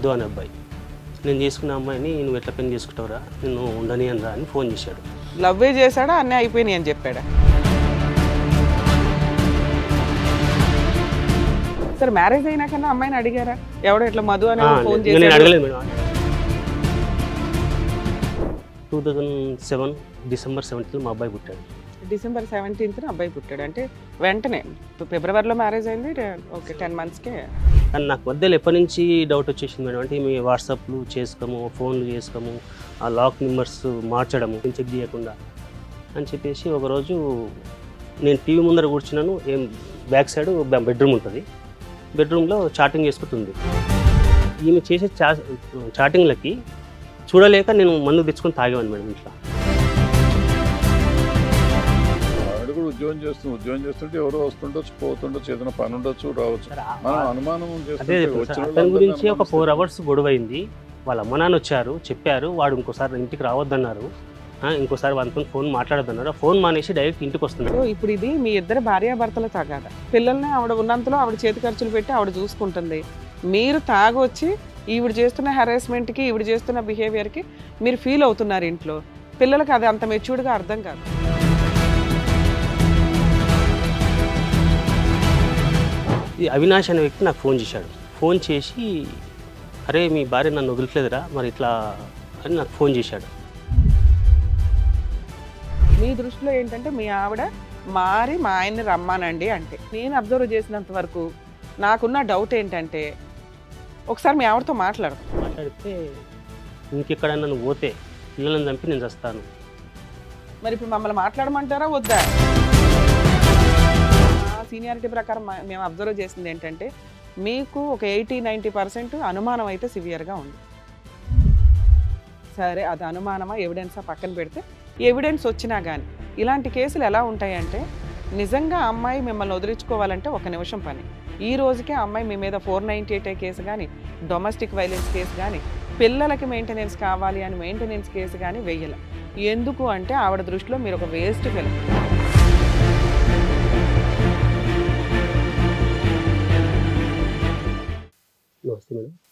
మధు అనే అబ్బాయి. నేను చేసుకున్న అమ్మాయిని నువ్వు ఎట్లా పెళ్లి చేసుకుంటావురా, నిన్ను ఉండని అని రా అని ఫోన్ చేశాడు. లవ్వే చేశాడా అన్నీ అయిపోయినాయి అని చెప్పాడా? సరే మ్యారేజ్ అయినాకన్నా అమ్మాయిని అడిగారా? ఎవడో ఇట్లా మధు అని ఫోన్ నేను చేశాడు? అడగలేదు మేడం. 2007 డిసెంబర్ 17 మా అబ్బాయి పుట్టాడు. డిసెంబర్ 17th అబ్బాయి పుట్టాడు. అంటే వెంటనే ఫిబ్రవరిలో మ్యారేజ్ అయింది. ఓకే 10 monthsకే. కానీ నాకు మధ్యలో ఎప్పటి నుంచి డౌట్ వచ్చేసింది మేడం, అంటే మీ వాట్సాప్లు చేసుకోము, ఫోన్లు చేసుకోము, ఆ లాక్ నెంబర్స్ మార్చడము చెక్ చేయకుండా అని చెప్పేసి ఒకరోజు నేను టీవీ ముందర కూర్చున్నాను. బ్యాక్ సైడ్ బెడ్రూమ్ ఉంటుంది. బెడ్రూమ్లో చాటింగ్ చేసుకుంటుంది. ఈమె చేసే చాటింగ్లకి చూడలేక నేను మందు తెచ్చుకొని తాగేవాను మేడం ఇంట్లో. ఉద్యోగం చేస్తుంటే ఎవరో వస్తుండొచ్చు, పోతుండొచ్చు, ఏదైనా పని ఉండొచ్చు, రావచ్చు. అనుమానం అదే అతని గురించి ఒక 4 hours గొడవ అయింది. వాళ్ళ అమ్మ నాన్న వచ్చారు, చెప్పారు. వాడు ఇంకోసారి ఇంటికి రావద్దన్నారు, ఇంకోసారి వాళ్ళతో ఫోన్ మాట్లాడద్దన్నారు. ఆ ఫోన్ మానేసి డైరెక్ట్ ఇంటికి వస్తున్నారు. ఇప్పుడు ఇది మీ ఇద్దరు భార్యాభర్తల తగాదా? పిల్లల్ని ఆవిడ ఉన్నంతలో ఆవిడ చేతి ఖర్చులు పెట్టి ఆవిడ చూసుకుంటుంది. మీరు తాగొచ్చి ఈవిడ చేస్తున్న హెరాస్మెంట్కి, ఈవిడ చేస్తున్న బిహేవియర్కి మీరు ఫీల్ అవుతున్నారు ఇంట్లో. పిల్లలకి అది అంత మెచ్యూర్డ్గా అర్థం కాదు. ఈ అవినాష్ అనే వ్యక్తి నాకు ఫోన్ చేశాడు. ఫోన్ చేసి అరే మీ భార్య నన్ను వదిలిట్లేదురా మరి ఇట్లా అని నాకు ఫోన్ చేశాడు. మీ దృష్టిలో ఏంటంటే మీ ఆవిడ మారి మా ఆయన్ని రమ్మానండి అంటే, నేను అబ్జర్వ్ చేసినంత వరకు నాకున్న డౌట్ ఏంటంటే ఒకసారి మీ ఆవిడతో మాట్లాడితే ఇంకెక్కడన్నా నువ్వు పోతే పిల్లలను చంపి నేను చస్తాను. మరి ఇప్పుడు మమ్మల్ని మాట్లాడమంటారా వద్దా? సీనియారిటీ ప్రకారం మేము అబ్జర్వ్ చేసింది ఏంటంటే మీకు ఒక 80-90% అనుమానం అయితే సివియర్గా ఉంది. సరే అది అనుమానమా ఎవిడెన్సా పక్కన పెడితే, ఎవిడెన్స్ వచ్చినా కానీ ఇలాంటి కేసులు ఎలా ఉంటాయంటే నిజంగా అమ్మాయి మిమ్మల్ని వదిలించుకోవాలంటే 1 నిమిషం పని. ఈ రోజుకే అమ్మాయి మీ మీద 498 కేసు కానీ, డొమెస్టిక్ వైలెన్స్ కేసు కానీ, పిల్లలకి మెయింటెనెన్స్ కావాలి అని మెయింటెనెన్స్ కేసు కానీ వెయ్యాలి. ఎందుకు అంటే ఆవిడ దృష్టిలో మీరు ఒక వేస్ట్ పిల్ల.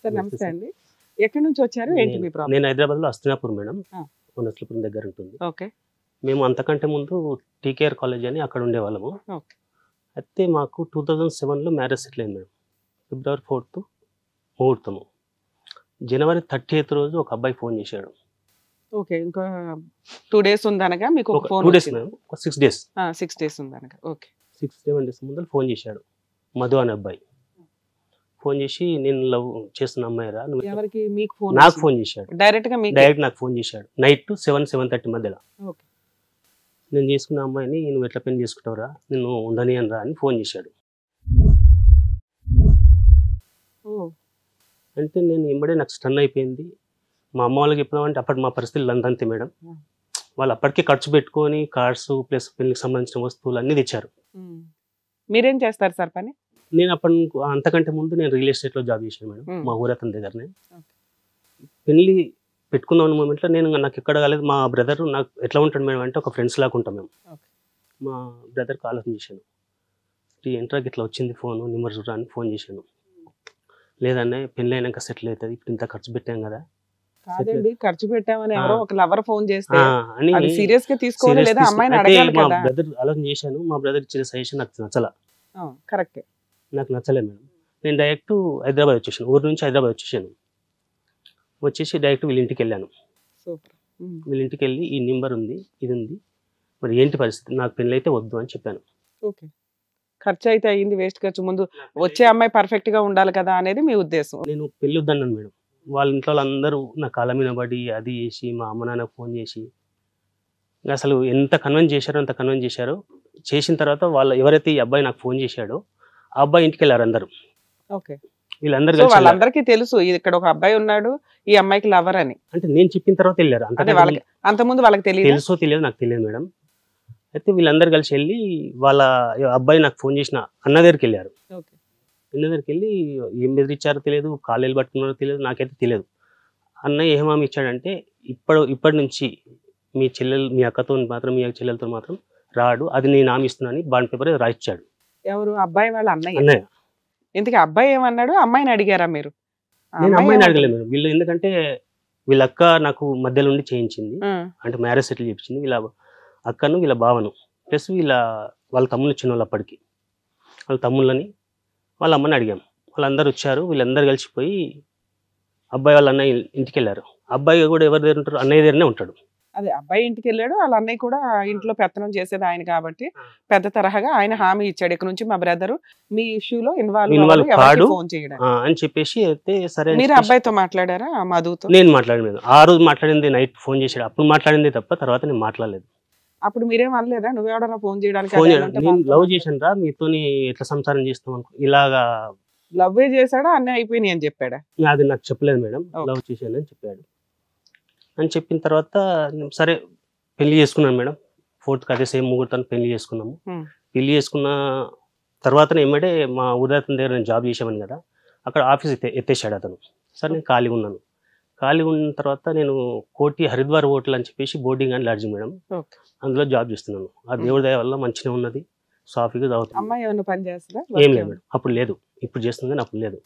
సార్ నమస్తే అండి. ఎక్కడి నుంచి వచ్చారు, ఏంటి మీ ప్రాబ్లం? నేను హైదరాబాద్లో అస్తినాపూర్ మేడం, వనస్లపురం దగ్గర ఉంటుంది. ఓకే. మేము అంతకంటే ముందు టీకేఆర్ కాలేజ్ అని అక్కడ ఉండేవాళ్ళము. అయితే మాకు 2007లో మ్యారేజ్ సెటిల్ అయింది మేడం. ఫిబ్రవరి 4th ముహూర్తము. జనవరి 30th రోజు ఒక అబ్బాయి ఫోన్ చేశాడు. ఓకే. ఇంకా 2 days ఉందనగా మీకు ఒక ఫోన్? 2 days మేడం, ఒక 6 days. 6 days ఉందనగా. ఓకే. 6-7 days ముందు ఫోన్ చేశాడు మధు అనే అబ్బాయి. ఫోన్ చేసి నేను లవ్ చేస్తున్న అమ్మాయిరా. ఎవరికి? మీకు ఫోన్? నాకు ఫోన్ చేశాడు. డైరెక్ట్ నాకు ఫోన్ చేశాడు. నైట్ 7-7:30 మధ్యలో. నేను చేసుకున్న అమ్మాయిని నువ్వు ఎట్లా పెళ్లి చేసుకుంటావురా, నిన్ను ఉండని అని రా అని ఫోన్ చేశాడు. అంటే నేను ఎంబడే నాకు స్టన్ అయిపోయింది. మా అమ్మ వాళ్ళకి చెప్పినామంటే అప్పటి మా పరిస్థితులు అంతే మేడం. వాళ్ళు అప్పటికే ఖర్చు పెట్టుకొని కార్స్ ప్లస్ పెళ్లికి సంబంధించిన వస్తువులు అన్నీ తెచ్చారు. మీరేం చేస్తారు సార్ పని? నేను అప్పటి అంతకంటే ముందు నేను రియల్ ఎస్టేట్లో జాబ్ చేశాను మేడం, మా ఊరతని దగ్గరనే. పెళ్లి పెట్టుకుందాం అన్న మూమెంట్లో నాకు ఎక్కడ కాలేదు. మా బ్రదర్ నాకు ఎట్లా ఉంటాడు మేడం అంటే ఒక ఫ్రెండ్స్ లాగా ఉంటాం మేము. మా బ్రదర్కి ఆలోచన చేశాను, ఏంట్రాకి ఇట్లా వచ్చింది ఫోన్, నెంబర్ చూడరా అని ఫోన్ చేశాను. లేదన్నా పెళ్లి అయినాక సెటిల్ అవుతుంది, ఇప్పుడు ఇంత ఖర్చు పెట్టాం కదా. ఖర్చు పెట్టామని ఎవరో ఒక లవర్ ఫోన్ చేస్తే అది సీరియస్ గా తీసుకోవాలి లేదా అమ్మాయిని అడగాలి కదా. మా బ్రదర్ ఆలోచన చేశాను. మా బ్రదర్ ఇచ్చిన సజెషన్ నాకు నచ్చలా. కరెక్ట్, నాకు నచ్చలేదు మేడం. నేను డైరెక్ట్ హైదరాబాద్ వచ్చేసాను. ఊరు నుంచి హైదరాబాద్ వచ్చేసాను. వచ్చేసి డైరెక్ట్ వీళ్ళ ఇంటికి వెళ్ళాను. వీళ్ళ ఇంటికి వెళ్ళి ఈ నెంబర్ ఉంది, ఇది ఉంది, మరి ఏంటి పరిస్థితి, నాకు పెళ్ళి అయితే వద్దు అని చెప్పాను. ఓకే. ఖర్చు అయితే అయ్యింది, వేస్ట్ ఖర్చు. ముందు వచ్చే అమ్మాయి పర్ఫెక్ట్ గా ఉండాలి కదా అనేది మీ ఉద్దేశం. నేను పెళ్ళి వద్దన్నాను మేడం. వాళ్ళ ఇంట్లో వాళ్ళందరూ నా కాళ్ళ మీద పడి అది చేసి మా అమ్మ నాన్నకు ఫోన్ చేసి అసలు ఎంత కన్విన్స్ చేశారో అంత కన్విన్స్ చేశారు. చేసిన తర్వాత వాళ్ళు ఎవరైతే ఈ అబ్బాయి నాకు ఫోన్ చేశాడో ఆ అబ్బాయి ఇంటికి వెళ్ళారు అందరూ. ఓకే. వీళ్ళందరూ వాళ్ళందరికీ తెలుసు ఇక్కడ ఒక అబ్బాయి ఉన్నాడు, ఈ అమ్మాయికి లవర్ అని. అంటే నేను చెప్పిన తర్వాత వెళ్ళారు. అంతకుముందు వాళ్ళకి తెలుసో తెలియదు, నాకు తెలియదు మేడం. అయితే వీళ్ళందరూ కలిసి వెళ్ళి వాళ్ళ అబ్బాయి నాకు ఫోన్ చేసిన అన్న దగ్గరికి వెళ్ళారు. అన్న దగ్గరికి వెళ్ళి ఏం బెదిరించారో తెలియదు, కాలేలు పట్టుకున్నారో తెలియదు, నాకైతే తెలియదు. అన్నయ్య ఏం హామీ ఇచ్చాడంటే ఇప్పటి నుంచి మీ చెల్లెలు, మీ అక్కతో మాత్రం, మీ చెల్లెలతో మాత్రం రాడు, అది నేను హామీ ఇస్తున్నాను బాండ్ పేపర్ రాయిచ్చాడు. ఎవరు? అబ్బాయి వాళ్ళ అన్నయ్య. ఇంతకీ అబ్బాయి ఏమన్నాడు? అమ్మాయిని అడిగారా మీరు? నేను అమ్మాయిని అడగలేదు మేడం. వీళ్ళు ఎందుకంటే వీళ్ళ అక్క నాకు మధ్యలో ఉండి చేయించింది, అంటే మ్యారేజ్ సెటిల్ చేయించింది. వీళ్ళ అక్కను వీళ్ళ బావను ప్లస్ వాళ్ళ తమ్ముళ్ళు చిన్న వాళ్ళు అప్పటికి, వాళ్ళ తమ్ముళ్ళని వాళ్ళ అమ్మని అడిగాం. వాళ్ళందరూ వచ్చారు. వీళ్ళందరూ కలిసిపోయి అబ్బాయి వాళ్ళ అన్నయ్య ఇంటికి వెళ్ళారు. అబ్బాయి కూడా ఎవరి దగ్గర ఉంటారు, అన్నయ్య దగ్గరనే ఉంటాడు. అదే అబ్బాయి ఇంటికి వెళ్ళాడు, వాళ్ళ అన్నయ్య కూడా ఇంట్లో పెత్తనం చేసేది ఆయన కాబట్టి పెద్ద తరహాగా ఆయన హామీ ఇచ్చాడు, ఇక్కడ నుంచి మా బ్రదర్ మీ ఇష్యూలో ఇన్వాల్వ్ కాడు ఫోన్ చేయడం అని చెప్పేసి అయితే సరే. మీరు అబ్బాయితో మాట్లాడారా మధుతో? నేను మాట్లాడలేదు. ఆ రోజు మాట్లాడింది నైట్ ఫోన్ చేశాడు, అప్పుడు మాట్లాడింది తప్ప తర్వాత నేను మాట్లాడలేదు. అప్పుడు మీరేం అనలేదా, నువ్వెవడన్నా ఫోన్ చేయడానికి? ఫోన్ చేయడం నేను లవ్ చేశాను రా, మీతోని ఎట్లా సంసారం చేస్తాం అనుకో, ఇలాగా లవ్వే చేశాడా అన్నీ అయిపోయినాయి అని చెప్పాడా? అది నాకు చెప్పలేదు మేడం, లవ్ చేశాను అని చెప్పాడు. అని చెప్పిన తర్వాత సరే పెళ్లి చేసుకున్నాను మేడం. 4th అదే సేమ్ ముహూర్తాన్ని పెళ్లి చేసుకున్నాము. పెళ్లి చేసుకున్న తర్వాత ఏమంటే మా ఊరిదాతన దగ్గర నేను జాబ్ చేసామని కదా, అక్కడ ఆఫీస్ ఎత్తేసాడు అతను. సరే నేను ఖాళీగా ఉన్నాను. ఖాళీగా ఉన్న తర్వాత నేను కోటి హరిద్వార్ హోటల్ అని చెప్పేసి బోర్డింగ్ అండ్ లాడ్జింగ్ మేడం, అందులో జాబ్ చేస్తున్నాను. ఆ దేవుడి దయ వల్ల మంచిగా ఉన్నది, సాఫీగా చదువుతుంది. అమ్మాయి ఏమైనా పని చేస్తుందా? ఏం లేదు మేడం, అప్పుడు లేదు, ఇప్పుడు చేస్తుంది కానీ అప్పుడు లేదు.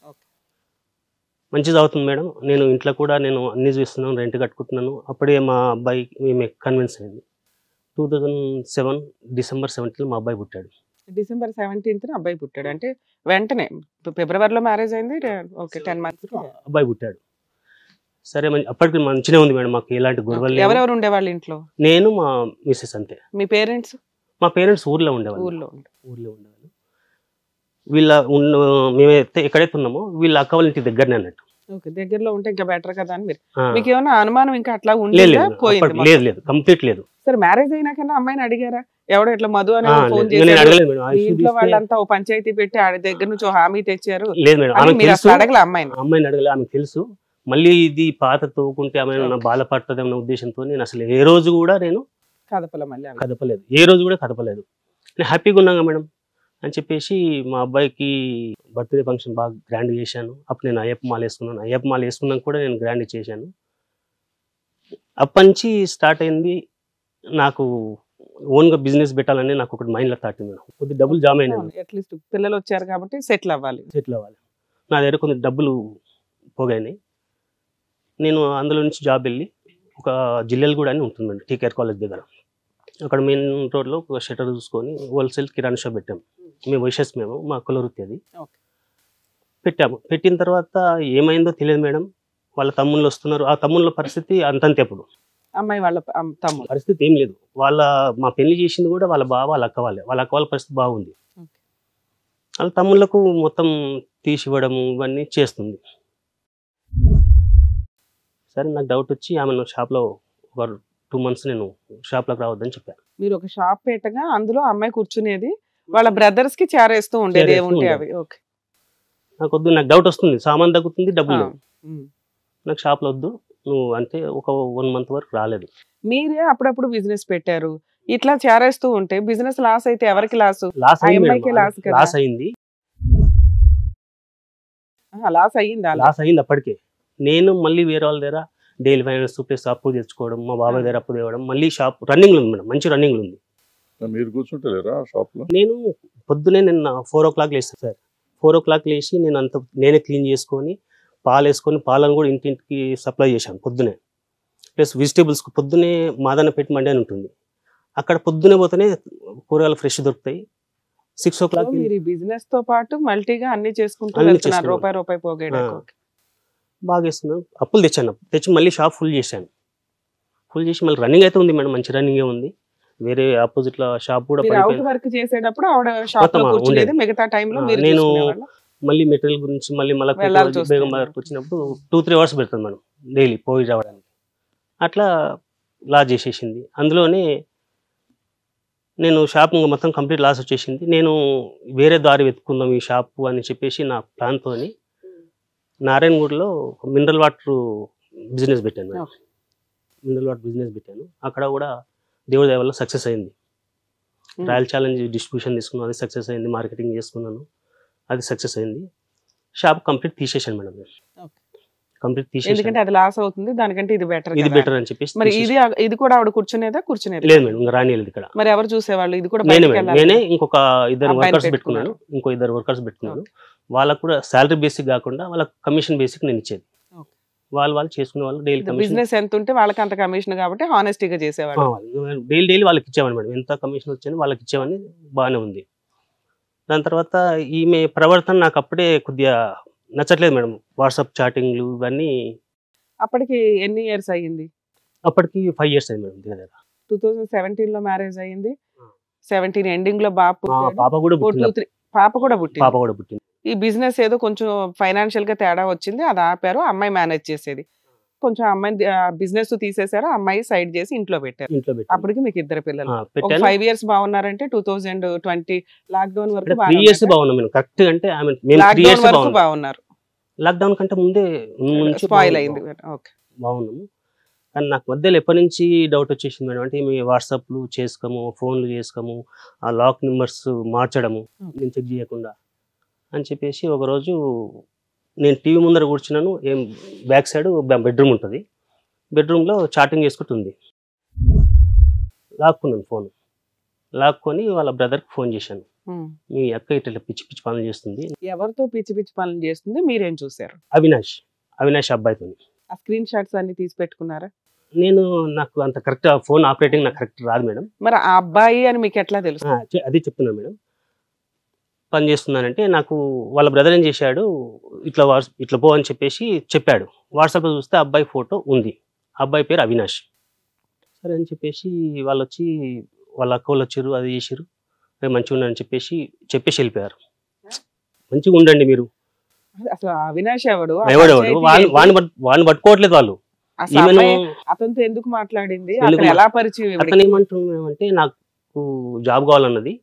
మంచి చదువుతుంది మేడం. నేను ఇంట్లో కూడా నేను అన్ని చూస్తున్నాను, రెంట్ కట్టుకుంటున్నాను. అప్పుడే మా అబ్బాయి మేము కన్విన్స్ అయింది. 2007 December 17 మా అబ్బాయి పుట్టాడు. December 17th అబ్బాయి పుట్టాడు అంటే వెంటనే ఫిబ్రవరిలో మ్యారేజ్ అయింది. ఓకే, 10 months అబ్బాయి పుట్టాడు. సరే అప్పటికి మంచిగా ఉంది మేడం, మాకు ఎలాంటి గొడవలు. ఎవరెవరు ఉండేవాళ్ళు ఇంట్లో? నేను మా మిస్సెస్ అంతే. మీ పేరెంట్స్? మా పేరెంట్స్ ఊర్లో ఉండేవాళ్ళు. ఊర్లో ఉండేవాళ్ళు. మేమైతే ఎక్కడైతే ఉన్నామో వీళ్ళ అక్క వాళ్ళ ఇంటి దగ్గరనే అన్నట్టు. ఓకే, దగ్గరలో ఉంటే ఇంకా బెటర్ కదా అని మీరు. మీకు ఏమైనా అనుమానం ఇంకా అట్లా ఉంది? లేదు, కంప్లీట్ లేదు. సరే మ్యారేజ్ అయినాకన్నా అమ్మాయిని అడిగారా? ఎవడో ఇట్లా మధు అని ఫోన్ చేశారు, ఇంట్లో వాళ్ళంతా ఓ పంచాయతీ పెట్టి ఆడి దగ్గర నుంచి హామీ తెచ్చారు? లేదు మేడం, అడగల అమ్మాయిని అడగలే, ఆమెకు తెలుసు. మళ్ళీ ఇది పాత తోకుంటే ఆమె బాధపడుతుంది అన్న ఉద్దేశంతో నేను అసలు ఏ రోజు కూడా నేను కదపలేదు, ఏ రోజు కూడా కదపలేదు. నేను హ్యాపీగా ఉన్నాగా మేడం అని చెప్పేసి మా అబ్బాయికి బర్త్డే ఫంక్షన్ బాగా గ్రాండ్ చేశాను. అప్పుడు నేను అయ్యప్ప మాల వేసుకున్నాను. అయ్యప్ప మాల వేసుకున్నాక కూడా నేను గ్రాండ్ చేశాను. అప్పటి నుంచి స్టార్ట్ అయింది నాకు ఓన్గా బిజినెస్ పెట్టాలని నాకు ఒకటి మైండ్లో థాట్ మేడం. కొద్ది డబ్బులు జామ అయినాయి, అట్లీస్ట్ పిల్లలు వచ్చారు కాబట్టి సెటిల్ అవ్వాలి. నా దగ్గర కొన్ని డబ్బులు పోగాయినాయి. నేను అందులో నుంచి జాబ్ వెళ్ళి ఒక జిల్లెలగూడ అని ఉంటుందండి టీకేఆర్ కాలేజ్ దగ్గర, అక్కడ మెయిన్ రోడ్లో ఒక షటర్ చూసుకొని హోల్సేల్ కిరాణా షాప్ పెట్టాము. మేము వైషస్ మా కుల వృత్తి అది పెట్టాము. పెట్టిన తర్వాత ఏమైందో తెలియదు మేడం, వాళ్ళ తమ్ముళ్ళు వస్తున్నారు. ఆ తమ్ముళ్ళ పరిస్థితి అంతంతే. అప్పుడు అమ్మాయి వాళ్ళ తమ్ముళ్ళ పరిస్థితి ఏం లేదు. మా పెళ్లి చేసింది కూడా వాళ్ళ బావ వాళ్ళ అక్క వాళ్ళ పరిస్థితి బాగుంది. వాళ్ళ తమ్ముళ్ళకు మొత్తం తీసివ్వడము ఇవన్నీ చేస్తుంది. సరే నాకు డౌట్ వచ్చి ఆమె షాప్లో ఒక 2 months నేను షాప్లోకి రావద్దని చెప్పాను. మీరు ఒక షాప్ పెట్టగా అందులో అమ్మాయి కూర్చునేది, వాళ్ళ బ్రదర్స్ కి చేరేస్తూ ఉండేది ఏముంటే అవి. ఓకే, నాకు వద్దు, నాకు డౌట్ వస్తుంది, సామాన్ తగ్గుతుంది, డబ్బులు నాకు షాప్లో వద్దు నువ్వు అంటే ఒక 1 month వరకు రాలేదు. మీరే అప్పుడప్పుడు బిజినెస్ పెట్టారు, ఇట్లా చేరేస్తూ ఉంటే బిజినెస్ లాస్ అయితే ఎవరికి లాస్? లాస్ అయింది. లాస్ అయింది అప్పటికే. నేను మళ్ళీ వేరే వాళ్ళ దగ్గర డైలీ ఫైనాన్స్ ప్లస్ అప్పు తెచ్చుకోవడం, మా బాబాయ్ దగ్గర అప్పు తేవడం, మళ్ళీ షాప్ రన్నింగ్ ఉంది మేడం, మంచి రన్నింగ్ ఉంది. మీరు కూర్చుంటలేరా షాప్ లో? నేను పొద్దునే నిన్న 4 o'clock లేస్తాను సార్. 4 o'clock లేచి నేను నేనే క్లీన్ చేసుకొని పాలు వేసుకొని పాలను కూడా ఇంటింటికి సప్లై చేశాను పొద్దునే. ప్లస్ వెజిటేబుల్స్ పొద్దునే మాదన పెట్టి మండి అని ఉంటుంది, అక్కడ పొద్దునే పోతేనే కూరగాయలు ఫ్రెష్ దొరుకుతాయి. 6 o'clock బిజినెస్ తో పాటు మల్టీగా అన్ని చేసుకుంటూ రూపాయి పోగేయడం బాగా వేస్తున్నాను. అప్పులు తెచ్చి మళ్ళీ షాప్ ఫుల్ చేశాను. ఫుల్ చేసి మళ్ళీ రన్నింగ్ అయితే ఉంది మేడం, మంచి రన్నింగ్ ఉంది. వేరే ఆపోజిట్ లో షాప్ కూడా చేసేటప్పుడు నేను మళ్ళీ మెటీరియల్ గురించి మళ్ళీ బేగం బజార్కి వచ్చినప్పుడు 2-3 hours పెడతాను మేడం డైలీ పోయి రావడానికి. అట్లా లాస్ చేసేసింది. అందులోనే నేను షాప్ మొత్తం కంప్లీట్ లాస్ వచ్చేసింది. నేను వేరే దారి వెతుక్కుందాం ఈ షాపు అని చెప్పేసి నా ప్లాన్తో నారాయణగూడలో మినరల్ వాటర్ బిజినెస్ పెట్టాను. అక్కడ కూడా దేవుడి దయ వల్ల సక్సెస్ అయింది. రాయల్ ఛాలెంజ్ డిస్ట్రిబ్యూషన్ తీసుకున్నాను, అది సక్సెస్ అయింది. మార్కెటింగ్ చేసుకున్నాను, అది సక్సెస్ అయింది. షాప్ కంప్లీట్ తీసేసాను మేడం. కంప్లీట్ ఎందుకంటే తీసేసాను. అది లాస్ అవుతుంది, దానికంటే ఇది బెటర్ ఇది బెటర్ అని చెప్పేసి మరి తీసేసాను. ఇది కూడా ఆవిడ కూర్చునేది లేదు మేడం, ఇంకా రానియలేదు ఇక్కడ. మరి ఎవరు చూసేవాళ్ళు? ఇది కూడా నేనే బయటికి మేడం, వెళ్ళాలి నేనే కదా. ఇంకొక ఇద్దరు అబ్బాయిని వర్కర్స్ పెట్టుకున్నారు. పెట్టుకున్నాను, ఇంకో ఇద్దరు వర్కర్స్ పెట్టుకున్నాను. వాళ్ళకు కూడా శాలరీ బేసిక్ కాకుండా వాళ్ళకి కమిషన్ బేసిక్ నేను ఇచ్చేది. Okay. వాళ్ళు చేసుకునే వాళ్ళు డైలీ కమిషన్, బిజినెస్ ఎంత ఉంటే వాళ్ళకి అంత కమిషన్ కాబట్టి హానెస్టీగా చేసేవాళ్ళు. డైలీ వాళ్ళకి ఇచ్చేవాడిని మేడం. ఎంత కమిషన్ వచ్చిందో వాళ్ళకి ఇచ్చేవాడిని, బాగానే ఉంది. దాని తర్వాత ఈమె ప్రవర్తన నాకు అప్పుడే కొద్దిగా నచ్చట్లేదు మేడం. వాట్సాప్ చాటింగ్లు ఇవన్నీ. అప్పటికి ఎన్ని ఇయర్స్ అయ్యింది? అప్పటికి 5 years అయింది మేడం దగ్గర. 2017 లో మ్యారేజ్ అయ్యింది. 17 ఎండింగ్ లో బాబు పుట్టాడు. పాప కూడా 4, పుట్టింది. 2, 3 పాప కూడా పుట్టింది. పాప కూడా పుట్టింది. ఈ బిజినెస్ ఏదో కొంచెం ఫైనాన్షియల్ గా తేడా వచ్చింది, అది ఆపారు. అమ్మాయి మేనేజ్ చేసేది. కొంచెం అమ్మాయి బిజినెస్ తీసేశారు, అమ్మాయి సైడ్ చేసి ఇంట్లో పెట్టారు. ఇంట్లో పెట్టి అప్పటికి మీకు ఇద్దరు పిల్లలు. ఒక పెట్టాను. 5 years బాగున్నారంటే 2020 లాక్డౌన్ వరకు 3 years బాగున్నాం మేము. కరెక్ట్ అంటే మేము 3 లాక్డౌన్ years వరకు బాగున్నాం. బాగున్నారు. లాక్డౌన్ కంటే ముందే నుంచి స్పాయిల్ అయింది. ఓకే. బాగున్నాము. కానీ నాకు మధ్యలో ఎప్పటి నుంచి డౌట్ వచ్చేసింది మేడం అంటే, మీ వాట్సాప్లు చేసుకోము, ఫోన్లు చేసుకోము, ఆ లాక్ నెంబర్స్ మార్చడము నేను చెక్ చేయకుండా అని చెప్పేసి ఒకరోజు నేను టీవీ ముందర కూర్చున్నాను. బ్యాక్ సైడ్ బెడ్రూమ్ ఉంటుంది. బెడ్రూమ్లో చాటింగ్ చేసుకుంటుంది. లాక్కున్నాను ఫోన్. లాక్కొని వాళ్ళ బ్రదర్కి ఫోన్ చేశాను. మీ అక్క ఇట్లా పిచ్చి పిచ్చి పనులు చేస్తుంది. ఎవరితో పిచ్చి పిచ్చి పనులు చేస్తుంది మీరేం చూసారు? అవినాష్ అబ్బాయితో. ఆ స్క్రీన్ షాట్స్ అన్ని తీసి పెట్టుకున్నారా? నాకు అంత కరెక్ట్ ఫోన్ ఆపరేటింగ్ నాకు కరెక్ట్ రాదు మేడం. మరి ఆ అబ్బాయి అని మీకు ఎట్లా తెలుసు? అది చెప్తున్నాను మేడం. పని చేస్తున్నానంటే నాకు వాళ్ళ బ్రదర్ ఏం చేశాడు, ఇట్లా పో అని చెప్పేసి చెప్పాడు. వాట్సాప్లో చూస్తే అబ్బాయి ఫోటో ఉంది. అబ్బాయి పేరు అవినాష్. సరే అని చెప్పేసి వాళ్ళు వచ్చి వాళ్ళ అక్క వాళ్ళు వచ్చారు, అది చేసారు. మంచిగా ఉండని చెప్పేసి వెళ్ళిపోయారు. మంచిగా ఉండండి మీరు. అసలు అవినాష్ ఎవడు? వాడిని పట్టుకోవట్లేదు వాళ్ళు. అతనితో ఎందుకు మాట్లాడింది? ఎలా పరిచయం? అతను ఏమంటున్నామంటే నాకు జాబ్ కావాలన్నది.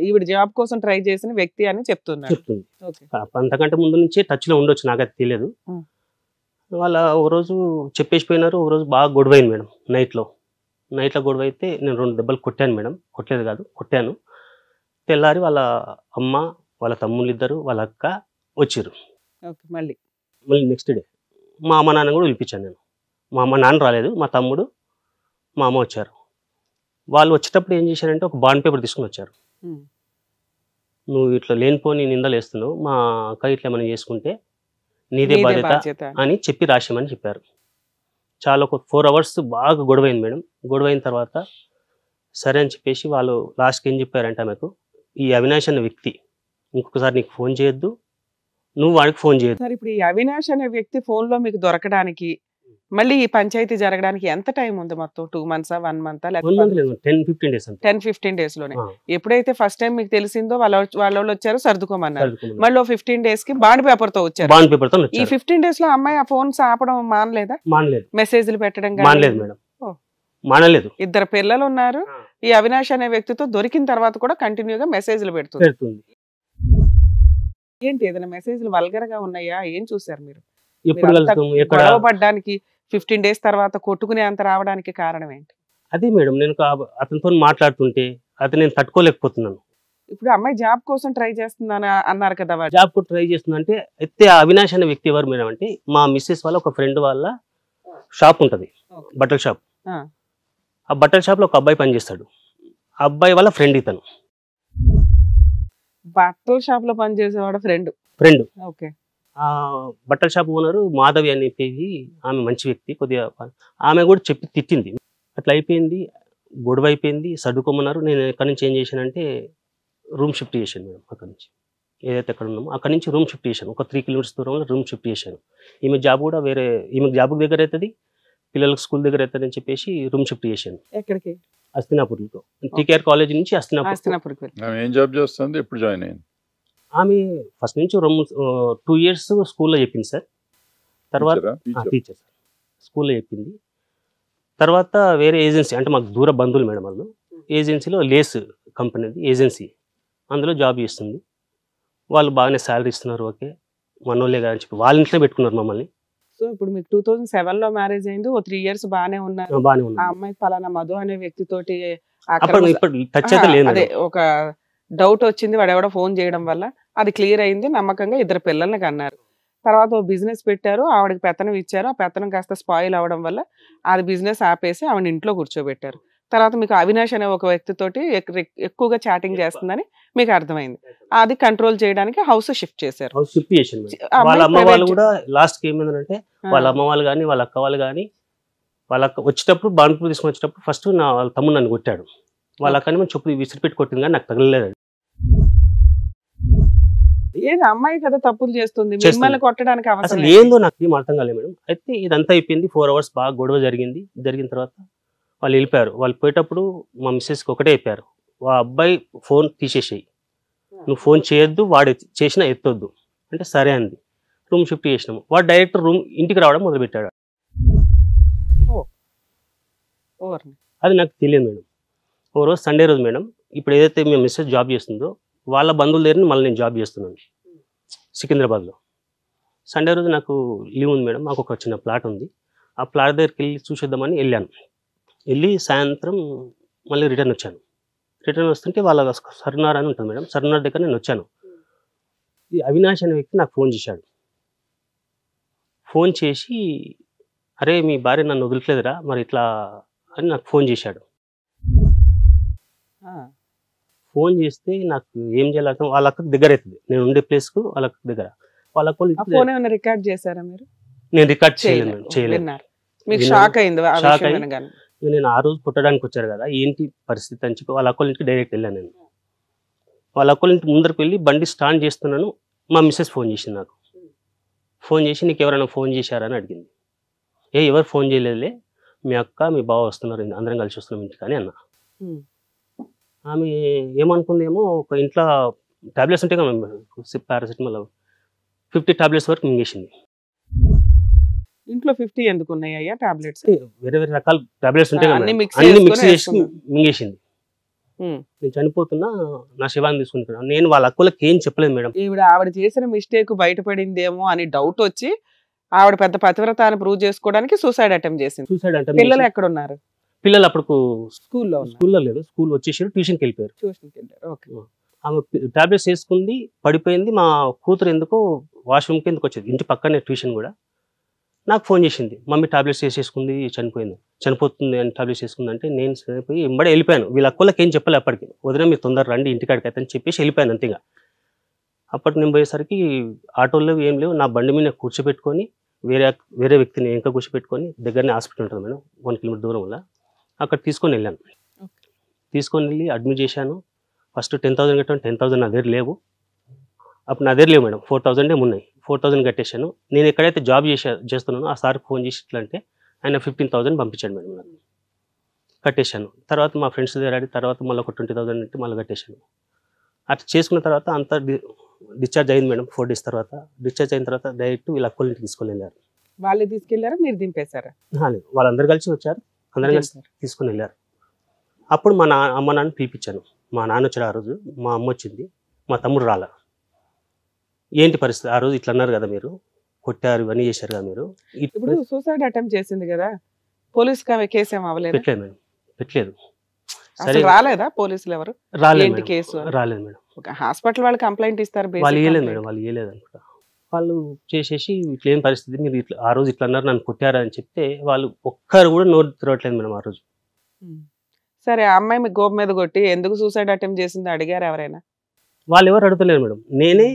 ఈవిడ జాబ్ కోసం ట్రై చేసిన వ్యక్తి అని చెప్తుంది. అంతకంటే ముందు నుంచే టచ్ లో ఉండొచ్చు, నాకు అది తెలియదు. వాళ్ళ ఒకరోజు చెప్పేసిపోయినారు. ఒకరోజు బాగా గొడవైంది మేడం. నైట్లో గొడవ అయితే నేను 2 దెబ్బలు కొట్టాను మేడం. కొట్టలేదు కాదు, కొట్టాను. తెల్లారి వాళ్ళ అమ్మ, వాళ్ళ తమ్ముళ్ళు ఇద్దరు, వాళ్ళ అక్క వచ్చారు. మళ్ళీ నెక్స్ట్ డే మా అమ్మ నాన్న కూడా పిలిపించాను నేను. మా అమ్మ నాన్న రాలేదు, మా తమ్ముడు మా అమ్మ వచ్చారు. వాళ్ళు వచ్చేటప్పుడు ఏం చేశారంటే ఒక బాండ్ పేపర్ తీసుకుని వచ్చారు. నువ్వు ఇట్లా లేనిపోని నిందలు వేస్తున్నావు, మా అక్క ఇట్లా ఏమైనా చేసుకుంటే నీదే బాధ్యత అని చెప్పి రాసామని చెప్పారు. చాలా ఒక 4 hours బాగా గొడవైంది మేడం. గొడవైన తర్వాత సరే అని చెప్పేసి వాళ్ళు లాస్ట్కి ఏం చెప్పారంటే ఆమెకు, ఈ అవినాష్ అనే వ్యక్తి ఇంకొకసారి నీకు ఫోన్ చేయొద్దు, నువ్వు వాడికి ఫోన్ చేయొద్దు. సార్, ఇప్పుడు ఈ అవినాష్ అనే వ్యక్తి ఫోన్లో మీకు దొరకడానికి మళ్ళీ ఈ పంచాయతీ జరగడానికి ఎంత టైం ఉంది? మొత్తం 2 months 1 month 10-15 days 10-15 days లోనే. ఎప్పుడైతే ఫస్ట్ టైం మీకు తెలిసిందో వాళ్ళు వచ్చారు, సర్దుకోమన్నారు. మళ్ళీ 15 days కి బాండ్ పేపర్ తో వచ్చారు. ఈ 15 days లో అమ్మాయి ఆ ఫోన్స్ ఆపడం మానలేదు. మెసేజ్లు పెట్టడం మానలేదు. 2 పిల్లలు ఉన్నారు. ఈ అవినాష్ అనే వ్యక్తితో దొరికిన తర్వాత కూడా కంటిన్యూగా మెసేజ్లు పెడుతుంది. ఏంటి, ఏదైనా మెసేజ్లు వల్గర్ గా ఉన్నాయా? ఏం చూసారు మీరు? గొడవపడ్డానికి 15 days తర్వాత కొట్టుకునే అంత రావడానికి కారణం ఏంటి? అదే మేడం, నేను అతనితో మాట్లాడుతుంటే అతను నేను తట్టుకోలేకపోతున్నాను. ఇప్పుడు అమ్మాయి జాబ్ కోసం ట్రై చేస్తుందని అన్నారు కదా. జాబ్ కూడా ట్రై చేస్తుందంటే అయితే అవినాష్ అనే వ్యక్తి ఎవరు మేడం అంటే, మా మిస్సెస్ వాళ్ళ ఒక ఫ్రెండ్ వాళ్ళ షాప్ ఉంటుంది, బట్టల షాప్. ఆ బట్టల షాప్ లో ఒక అబ్బాయి పనిచేస్తాడు. ఆ అబ్బాయి వాళ్ళ ఫ్రెండ్ ఇతను. బట్టల షాప్ లో పనిచేసేవాడు ఫ్రెండ్. ఓకే. ఆ బట్టల షాప్ ఓనరు మాధవి అని చెప్పేసి ఆమె మంచి వ్యక్తి. కొద్దిగా ఆమె కూడా చెప్పి తిట్టింది. అట్లా అయిపోయింది, గొడవ అయిపోయింది, సర్దుకోమన్నారు. నేను ఎక్కడి నుంచి ఏం చేశానంటే రూమ్ షిఫ్ట్ చేశాను మేడం. అక్కడి నుంచి ఏదైతే ఎక్కడ ఉన్నామో అక్కడి నుంచి రూమ్ షిఫ్ట్ చేశాను. ఒక 3 kilometers దూరంలో రూమ్ షిఫ్ట్ చేశాను. ఈమె జాబ్ కూడా వేరే, ఈమె జాబ్ దగ్గర అవుతుంది, పిల్లలకు స్కూల్ దగ్గర అవుతుంది అని చెప్పేసి రూమ్ షిఫట్ చేశాను. ఎక్కడికి? అస్తినాపూర్లో. టీకేఆర్ కాలేజ్ నుంచి అస్తినాపూర్కి. ఏం జాబ్ చేస్తుంది? ఎప్పుడు జాయిన్ అయింది? ఆమె ఫస్ట్ నుంచి 2 years స్కూల్లో చెప్పింది సార్. తర్వాత టీచర్ సార్, స్కూల్లో చెప్పింది. తర్వాత వేరే ఏజెన్సీ, అంటే మాకు దూర బంధువులు మేడం వాళ్ళు, ఏజెన్సీలో లేస్ కంపెనీది ఏజెన్సీ, అందులో జాబ్ చేస్తుంది. వాళ్ళు బాగానే శాలరీ ఇస్తున్నారు. ఓకే, మనోళ్ళే కదా అని చెప్పి వాళ్ళ ఇంట్లో పెట్టుకున్నారు మమ్మల్ని. సో ఇప్పుడు మీకు 2007లో మ్యారేజ్ అయింది, ఓ 3 years బాగానే ఉన్నారు. ఆ అమ్మాయి పలానా మధు అనే వ్యక్తితోటి అదే ఒక డౌట్ వచ్చింది, వాడు ఎవడో ఫోన్ చేయడం వల్ల అది క్లియర్ అయింది. నమ్మకంగా 2 పిల్లల్ని కన్నారు. తర్వాత ఓ బిజినెస్ పెట్టారు, ఆవిడకి పెత్తనం ఇచ్చారు, ఆ పెత్తనం కాస్త స్పాయిల్ అవ్వడం వల్ల అది బిజినెస్ ఆపేసి ఆవిడ ఇంట్లో కూర్చోబెట్టారు. తర్వాత మీకు అవినాష్ అనే ఒక వ్యక్తితోటి ఎక్కువగా చాటింగ్ చేస్తుందని మీకు అర్థమైంది. అది కంట్రోల్ చేయడానికి హౌస్ షిఫ్ట్ చేశారు. హౌస్ షిఫ్ట్ చేశాను మేడం. ఆ వాళ్ళ అమ్మాయి అమ్మ వాళ్ళు private కూడా లాస్ట్కి ఏమైందంటే వాళ్ళ అమ్మ వాళ్ళు కానీ వాళ్ళ అక్క వాళ్ళు కానీ వాళ్ళ అక్క వచ్చేటప్పుడు బాన్పూర్ తీసుకొని వచ్చేటప్పుడు ఫస్ట్ వాళ్ళ తమ్ముడు నన్ను కొట్టాడు. వాళ్ళ అక్కని మనం చెప్పు విసిరిపెట్టి కొట్టింది కానీ నాకు తగలలేదు. ఏది అమ్మాయి కదా తప్పులు చేస్తుంది, చేస్తుంది. మిమ్మల్ని కొట్టడానికి అసలు అవసరం ఏందో నాకు ఏం అర్థం కాలేదు మేడం. అయితే ఇదంతా అయిపోయింది. 4 hours బాగా గొడవ జరిగింది. జరిగిన తర్వాత వాళ్ళు వెళ్ళిపోయారు. వాళ్ళు పోయేటప్పుడు మా మిస్సెస్కి ఒకటే చెప్పారు, ఆ అబ్బాయి ఫోన్ తీసేసేయి, నువ్వు ఫోన్ చేయొద్దు, వాడు చేసినా ఎత్తొద్దు అంటే సరే అంది. రూమ్ షిఫ్ట్ చేసినాము. వాడు డైరెక్ట్ రూమ్ ఇంటికి రావడం మొదలుపెట్టాడు. ఓవర్ని. అది నాకు తెలియదు మేడం. ఓ రోజు సండే రోజు మేడం, ఇప్పుడు ఏదైతే మేము మిస్సెస్ జాబ్ చేస్తుందో వాళ్ళ బంధువుల దగ్గర మళ్ళీ నేను జాబ్ చేస్తున్నాను సికింద్రాబాద్లో. సండే రోజు నాకు లీవ్ ఉంది మేడం. మాకు ఒక చిన్న ప్లాట్ ఉంది. ఆ ప్లాట్ దగ్గరికి వెళ్ళి చూసేద్దామని వెళ్ళాను. వెళ్ళి సాయంత్రం మళ్ళీ రిటర్న్ వచ్చాను. రిటర్న్ వస్తుంటే వాళ్ళ సర్నార్ అని ఉంటుంది మేడం, సర్నార్ దగ్గర నేను వచ్చాను. ఈ అవినాష్ అనే వ్యక్తి నాకు ఫోన్ చేశాడు. ఫోన్ చేసి, అరే మీ భార్య నన్ను వదిలిట్లేదురా మరి ఇట్లా అని నాకు ఫోన్ చేశాడు. ఫోన్ చేస్తే నాకు ఏం చేయాలి అర్థం, వాళ్ళ అక్కకి దగ్గర అవుతుంది, నేను ఉండే ప్లేస్కు వాళ్ళ అక్కకి దగ్గర. వాళ్ళ ఆ ఫోన్ ఏమైనా రికార్డ్ చేశారా మీరు? నేను రికార్డ్ చేయలేదు. చేయలేదు. విన్నారు. మీకు షాక్ అయింది ఆ షాక్ విషయం అయ్యి వినగానే? నేను ఆ రోజు పుట్టడానికి వచ్చారు కదా ఏంటి పరిస్థితి అని చెప్పి వాళ్ళ అక్కల ఇంటికి డైరెక్ట్ వెళ్ళాను. నేను వాళ్ళ అక్కల ఇంటి ముందరికి వెళ్ళి బండి స్టార్ట్ చేస్తున్నాను. మా మిస్సెస్ ఫోన్ చేసింది నాకు. ఫోన్ చేసి నీకు ఎవరైనా ఫోన్ చేశారని అడిగింది. ఎవరు ఫోన్ చేయలేదులే, మీ అక్క మీ బావ వస్తున్నారు, అందరం కలిసి వస్తున్నాం ఇంటికి అని అన్న. ఆమె ఏమనుకుందేమో, ఒక ఇంట్లో టాబ్లెట్స్ ఉంటాయి కదా పారాసిటమాల్, 50 టాబ్లెట్స్ వరకు మింగేసింది. ఇంట్లో 50 ఎందుకు ఉన్నాయ్యా టాబ్లెట్స్? వేరే వేరే రకాల టాబ్లెట్స్ ఉంటాయి కదా, అన్ని అన్ని మిక్స్ మిక్స్ చేసి మింగేసింది. నేను చనిపోతున్నా, నా శవాన్ని తీసుకుంటున్నాను. నేను వాళ్ళ అక్కలకి ఏం చెప్పలేదు మేడం. ఆవిడ చేసిన మిస్టేక్ బయటపడిందేమో అని డౌట్ వచ్చి ఆవిడ పెద్ద పతివ్రత అని ప్రూవ్ చేసుకోవడానికి సూసైడ్ అటెంప్ట్ చేసింది. సూసైడ్ అంటే పిల్లలు ఎక్కడ ఉన్నారు? పిల్లలు అప్పుడు స్కూల్లో లేదు, స్కూల్ వచ్చేసారు, ట్యూషన్కి వెళ్ళిపోయారు. ట్యూషన్కి వెళ్ళారు. ఓకే. ఆమె టాబ్లెట్స్ వేసుకుంది, పడిపోయింది. మా కూతురు ఎందుకో వాష్రూమ్కి ఎందుకు వచ్చేది, ఇంటి పక్కనే ట్యూషన్ కూడా. నాకు ఫోన్ చేసింది, మమ్మీ టాబ్లెట్స్ వేసేసుకుంది, చనిపోతుంది అని టాబ్లెట్స్ వేసుకుంది అంటే నేను చనిపోయి ఎంబడే వెళ్ళిపోయాను. వీళ్ళ అక్కలకి ఏం చెప్పలే అప్పటికి. వదిన మీరు తొందర రండి ఇంటికాడికి అయితే అని చెప్పేసి వెళ్ళిపోయాను అంతేగా. అప్పటి నేను పోయేసరికి ఆటోలో ఏం లేవు, నా బండి మీద కూర్చోబెట్టుకొని వేరే వ్యక్తిని ఇంకా కూర్చోబెట్టుకొని, దగ్గరనే హాస్పిటల్ ఉంటుంది మేడం 1 kilometer దూరం వల్ల, అక్కడ తీసుకొని వెళ్ళాను. తీసుకొని వెళ్ళి అడ్మిట్ చేశాను. ఫస్ట్ 10,000 కట్టాను. 10,000 నా దగ్గర లేవు. అప్పుడు నా దగ్గర లేవు మేడం, 4,000 ఉన్నాయి. 4,000 కట్టేశాను. నేను ఎక్కడైతే జాబ్ చేస్తున్నానో ఆ సార్కి ఫోన్ చేసి ఇట్లా అంటే ఆయన 15,000 పంపించాడు మేడం. నాకు కట్టేశాను. తర్వాత మా ఫ్రెండ్స్ దగ్గర ఆడి తర్వాత మళ్ళీ ఒక 20,000 అంటే మళ్ళీ కట్టేశాను. అట్లా చేసుకున్న తర్వాత అంతా డిశ్చార్జ్ అయింది మేడం. 4 days తర్వాత డిశ్చార్జ్ అయిన తర్వాత డైరెక్ట్ వీళ్ళ అక్కల ఇంటికి తీసుకొని వెళ్ళారు. వాళ్ళే తీసుకెళ్లారా, మీరు దింపేశారా? లేదు, వాళ్ళందరూ కలిసి వచ్చారు, అందరూ కలిసి తీసుకొని వెళ్ళారు. అప్పుడు మా అమ్మ నాన్న పిలిపించాను. మా నాన్న వచ్చాడు ఆ రోజు, మా అమ్మ వచ్చింది, మా తమ్ముడు రాల. ఏంటి పరిస్థితి, ఆ రోజు ఇట్లా అన్నారు కదా మీరు, కొట్టారు ఇవన్నీ చేశారు కదా మీరు. ఇప్పుడు సూసైడ్ అటెంప్ట్ చేసింది కదా, పోలీస్ కేసు ఏం అవ్వలేదు? పెట్టలేదు మేడం, పెట్టలేదు. అసలు రాలేదా పోలీసులు ఎవరు? రాలేదు కేసు రాలేదు మేడం. హాస్పిటల్ వాళ్ళు కంప్లైంట్ ఇస్తారు, వాళ్ళు ఇవ్వలేదు మేడం, వాళ్ళు ఇవ్వలేదు అనుకుంటా. వాళ్ళు చేసేసి ఇట్లా ఏం పరిస్థితి, మీరు ఇట్లా ఆ రోజు ఇట్లా అన్నారు, నన్ను కొట్టారా అని చెప్తే వాళ్ళు ఒక్కరు కూడా నోరు తిరగట్లేదు మేడం ఆ రోజు. సరే, ఆ అమ్మాయి మీ గోపు మీద కొట్టి ఎందుకు సూసైడ్ అటెంప్ట్ చేసిందో అడిగారు ఎవరైనా? వాళ్ళు ఎవరు అడుగుతలేరు మేడం, నేనే.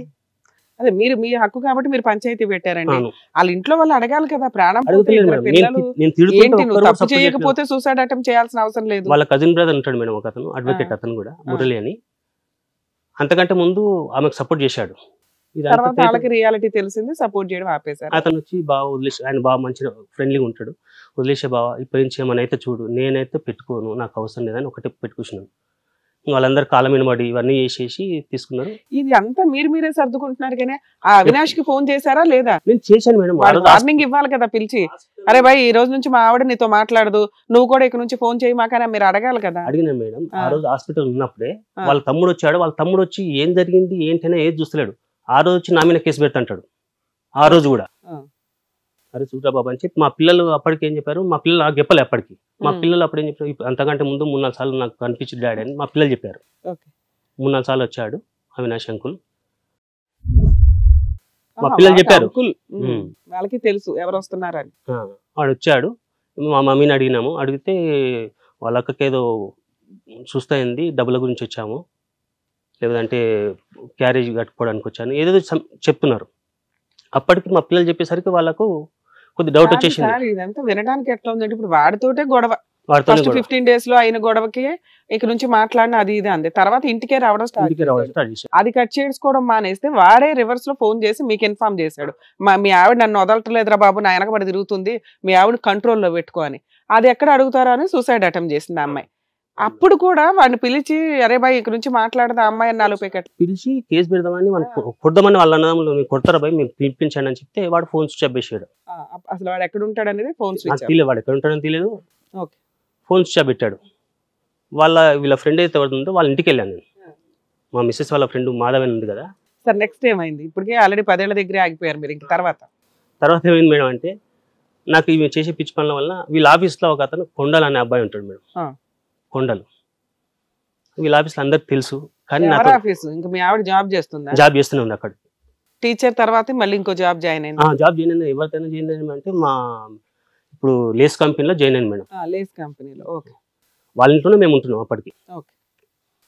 అదే మీరు మీ హక్కు కాబట్టి మీరు పంచాయతీ పెట్టారండి. వాళ్ళ ఇంట్లో వాళ్ళు అడగాలి కదా, ప్రాణం తప్పు చేయకపోతే సూసైడ్ అటెంప్ట్ చేయాల్సిన అవసరం లేదు. వాళ్ళ కజిన్ బ్రదర్ ఉంటాడు మేడం ఒక అతను, అడ్వకేట్ అతను కూడా, మురళి అని. అంతకంటే ముందు ఆమెకు సపోర్ట్ చేశాడు. తర్వాత వాళ్ళకి రియాలిటీ తెలిసింది, సపోర్ట్ చేయడం ఆపేశారు. అతను వచ్చి బాగా వదిలేసి, ఆయన బాగా మంచిగా ఫ్రెండ్లీగా ఉంటాడు, వదిలేసే బాగా ఇప్పటి నుంచి ఏమైనా అయితే చూడు, నేనైతే పెట్టుకోను, నాకు అవసరం లేదని ఒకటే పెట్టుకున్నాను. వాళ్ళందరూ కాలం వినబడి ఇవన్నీ చేసేసి తీసుకున్నారు. ఇది అంతా మీరే సర్దుకుంటున్నారు కానీ ఆ అవినాష్ కి ఫోన్ చేశారా లేదా? నేను చేశాను మేడం. వార్నింగ్ ఇవ్వాలి కదా పిలిచి, అరే భాయ్ ఈ రోజు నుంచి మా ఆవిడ నీతో మాట్లాడదు, నువ్వు కూడా ఇక్కడ నుంచి ఫోన్ చేయి మాకనే మీరు అడగాలి కదా. అడిగినా మేడం. ఆ రోజు హాస్పిటల్ ఉన్నప్పుడే వాళ్ళ తమ్ముడు వచ్చాడు. వాళ్ళ తమ్ముడు వచ్చి ఏం జరిగింది ఏంటనే ఏది చూస్తలేడు. ఆ రోజు వచ్చి నా మీద కేసు పెడతాంటాడు. ఆ రోజు కూడా అరే చూడరా బాబా అని చెప్పి మా పిల్లలు అప్పటికి ఏం చెప్పారు, మా పిల్లలు నాకు చెప్పలే అప్పటికి. మా పిల్లలు అప్పుడు ఏం చెప్పారు, అంతకంటే ముందు 3-4 సార్లు నాకు కనిపించి డాడీ అని మా పిల్లలు చెప్పారు. 3-4 సార్లు వచ్చాడు అవినాష్ అంకుల్. మా పిల్లలు చెప్పారు. వాళ్ళకి తెలుసు ఎవరు వస్తున్నారని. వాడు వచ్చాడు, మా మమ్మీని అడిగినాము. అడిగితే వాళ్ళ అక్కకి ఏదో చూస్తాయింది, డబ్బుల గురించి వచ్చాము, లేదంటే క్యారేజ్ కట్టుకోవడానికి వచ్చాను, ఏదో చెప్తున్నారు. అప్పటికి మా పిల్లలు చెప్పేసరికి వాళ్ళకు కొద్ది డౌట్ వచ్చేసింది. ఇదంతా వినడానికి ఎట్లా ఉందంటే ఇప్పుడు వాడితోటే గొడవ, వాడితో 15 days లో అయిన గొడవకి ఇక నుంచి మాట్లాడిన అది ఇది అంది. తర్వాత ఇంటికే రావడం స్టార్ట్ చేశాడు. అది కట్ చేసుకోవడం మానేస్తే వాడే రివర్స్ లో ఫోన్ చేసి మీకు ఇన్ఫార్మ్ చేశాడు, మీ ఆవిడ నన్ను వదలట్లేదురా బాబు, నా వెనకబడి తిరుగుతుంది, మీ ఆవిడ కంట్రోల్లో పెట్టుకో అని. అది ఎక్కడ అడుగుతారో అని సూసైడ్ అటెంప్ట్ చేసింది ఆ అమ్మాయి. అప్పుడు కూడా వాడిని పిలిచి అరే బాయ్ ఇక్కడ నుంచి మాట్లాడదా అమ్మాయి అని 4 ప్యాకెట్ పిలిచి కేసు పెడదామని కొడదామని వాళ్ళ అన్నదమ్ములు కొడతారా బాయ్ మీరు పిలిపించండి అని చెప్తే వాడు ఫోన్ స్విచ్ ఆఫ్ చేసాడు. అసలు వాడు ఎక్కడ ఉంటాడు అనేది ఫోన్ స్విచ్ తెలియదు, వాడు ఎక్కడ ఉంటాడని తెలియదు, ఫోన్ స్విచ్ ఆఫ్ పెట్టాడు. వీళ్ళ ఫ్రెండ్ అయితే ఎవరుందో వాళ్ళ ఇంటికి వెళ్ళాను నేను. మా మిస్సెస్ వాళ్ళ ఫ్రెండ్ మాధవన్ ఉంది కదా. సార్ నెక్స్ట్ ఏమైంది? ఇప్పటికే ఆల్రెడీ 10 ఏళ్ల దగ్గరే ఆగిపోయారు మీరు. ఇంక తర్వాత ఏమైంది మేడం అంటే, నాకు ఇవి చేసే పిచ్చి పనుల వల్ల వీళ్ళ ఆఫీస్లో ఒక అతను కొండలు అనే అబ్బాయి ఉంటాడు మేడం. కొండలు వీళ్ళ ఆఫీస్లో అందరికి తెలుసు. కానీ ఇంకా మీ ఆవిడ జాబ్ చేస్తుందా? జాబ్ చేస్తూనే ఉంది అక్కడ. టీచర్ తర్వాత మళ్ళీ ఇంకో జాబ్ జాయిన్ అయింది. జాబ్ జాయిన్ అయింది. ఎవరికైనా జాయిన్ అయింది అంటే మా ఇప్పుడు లేస్ కంపెనీలో జాయిన్ అయింది మేడం. లేస్ కంపెనీలో. ఓకే. వాళ్ళ ఇంట్లోనే మేము ఉంటున్నాం అప్పటికి. ఓకే.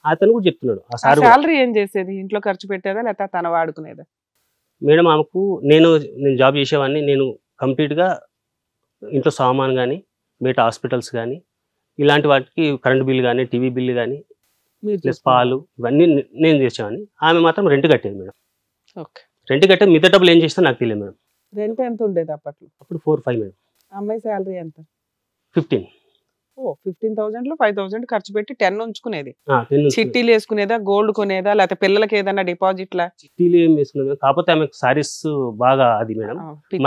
అతను కూడా చెప్తున్నాడు. ఆ సాలరీ ఏం చేసేది? ఇంట్లో ఖర్చు పెట్టేదా లేకపోతే తన వాడుకునేదా? మేడం ఆమెకు నేను జాబ్ చేసేవాడిని. నేను కంప్లీట్గా ఇంట్లో సామాన్ కానీ, బయట హాస్పిటల్స్ కానీ, ఇలాంటి వాటికి కరెంట్ బిల్ కానీ, టీవీ బిల్ కానీ, ప్లస్ పాలు ఇవన్నీ నేను చేసేవాడిని. ఆమె మాత్రం రెంట్ కట్టేది మేడం. ఓకే. రెంట్ కట్టేది, మిగతా డబ్బులు ఏం చేస్తా నాకు తెలియదు మేడం. రెంట్ ఎంత ఉండేది అప్పట్లో? అప్పుడు 4-5 మేడం. అమ్మాయి శాలరీ ఎంత? 15. 15,000 లో 5,000 ఖర్చు పెట్టి 10 ఉంచుకునేది. చిట్టీలు వేసుకునేదా, గోల్డ్ కొనేదా, లేకపోతే పిల్లలకి ఏదైనా డిపాజిట్లా? చిట్టీలు ఏం వేసుకునేది, కాకపోతే ఆమెకు సారీస్ బాగా అది మేడం.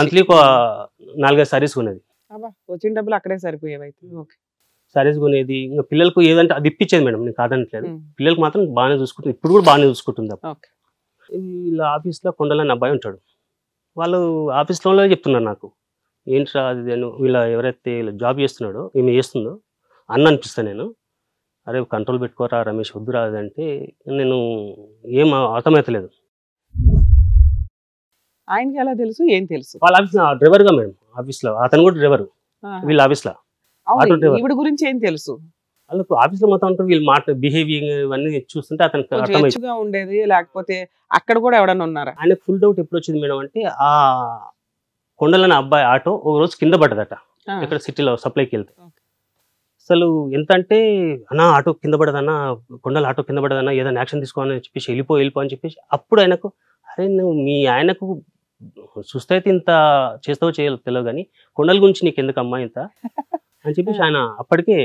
మంత్లీ 4-5 సారీస్ కొనేది. వచ్చిన డబ్బులు అక్కడే సరిపోయేవి. ఓకే. సారీస్ కొనేది. ఇంకా పిల్లలకు ఏదంటే అది ఇప్పించేది మేడం. నేను కాదనట్లేదు, పిల్లలకు మాత్రం బాగానే చూసుకుంటుంది, ఇప్పుడు కూడా బాగానే చూసుకుంటుంది. వీళ్ళ ఆఫీస్లో కొండలని అబ్బాయి ఉంటాడు. వాళ్ళు ఆఫీస్లో చెప్తున్నారు నాకు, ఏంట్రా అది వీళ్ళ ఎవరైతే జాబ్ చేస్తున్నాడో ఈమె చేస్తుందో అన్న అనిపిస్తాను నేను. అరే కంట్రోల్ పెట్టుకోరా రమేష్, వద్దు రాదంటే నేను ఏం అర్థమవుతలేదు. ఆయనకి ఎలా తెలుసు? ఏం తెలుసు? వాళ్ళ ఆఫీస్ డ్రైవర్గా మేడం. ఆఫీస్లో అతను కూడా డ్రైవర్. వీళ్ళ ఆఫీస్లో ఆటో డ్రైవర్. ఈవిడ గురించి ఏం తెలుసు? వాళ్ళకు ఆఫీస్లో మొత్తం అంటారు, వీళ్ళు బిహేవియర్ ఇవన్నీ చూస్తుంటే అతనికి అర్థమైంది ఉండేది. లేకపోతే అక్కడ కూడా ఎవడన్నా ఉన్నారా? ఆయనకు ఫుల్ డౌట్ ఎప్పుడు వచ్చింది మేడం అంటే, ఆ కొండలని అబ్బాయి ఆటో ఒక రోజు కింద పడ్డదట ఇక్కడ సిటీలో సప్లైకి వెళ్తే. అసలు ఎంత అంటే, అన్నా ఆటో కింద పడదన్నా, కొండల ఆటో కింద పడదన్నా, ఏదైనా యాక్షన్ తీసుకోవాలని చెప్పేసి వెళ్ళిపో అని చెప్పేసి, అప్పుడు ఆయనకు అరే నువ్వు మీ ఆయనకు చూస్తే అయితే ఇంత చేస్తావో చేయాలో తెలియదు కానీ కొండల గురించి నీకు ఎందుకు అమ్మా ఇంత అని చెప్పేసి ఆయన అప్పటికే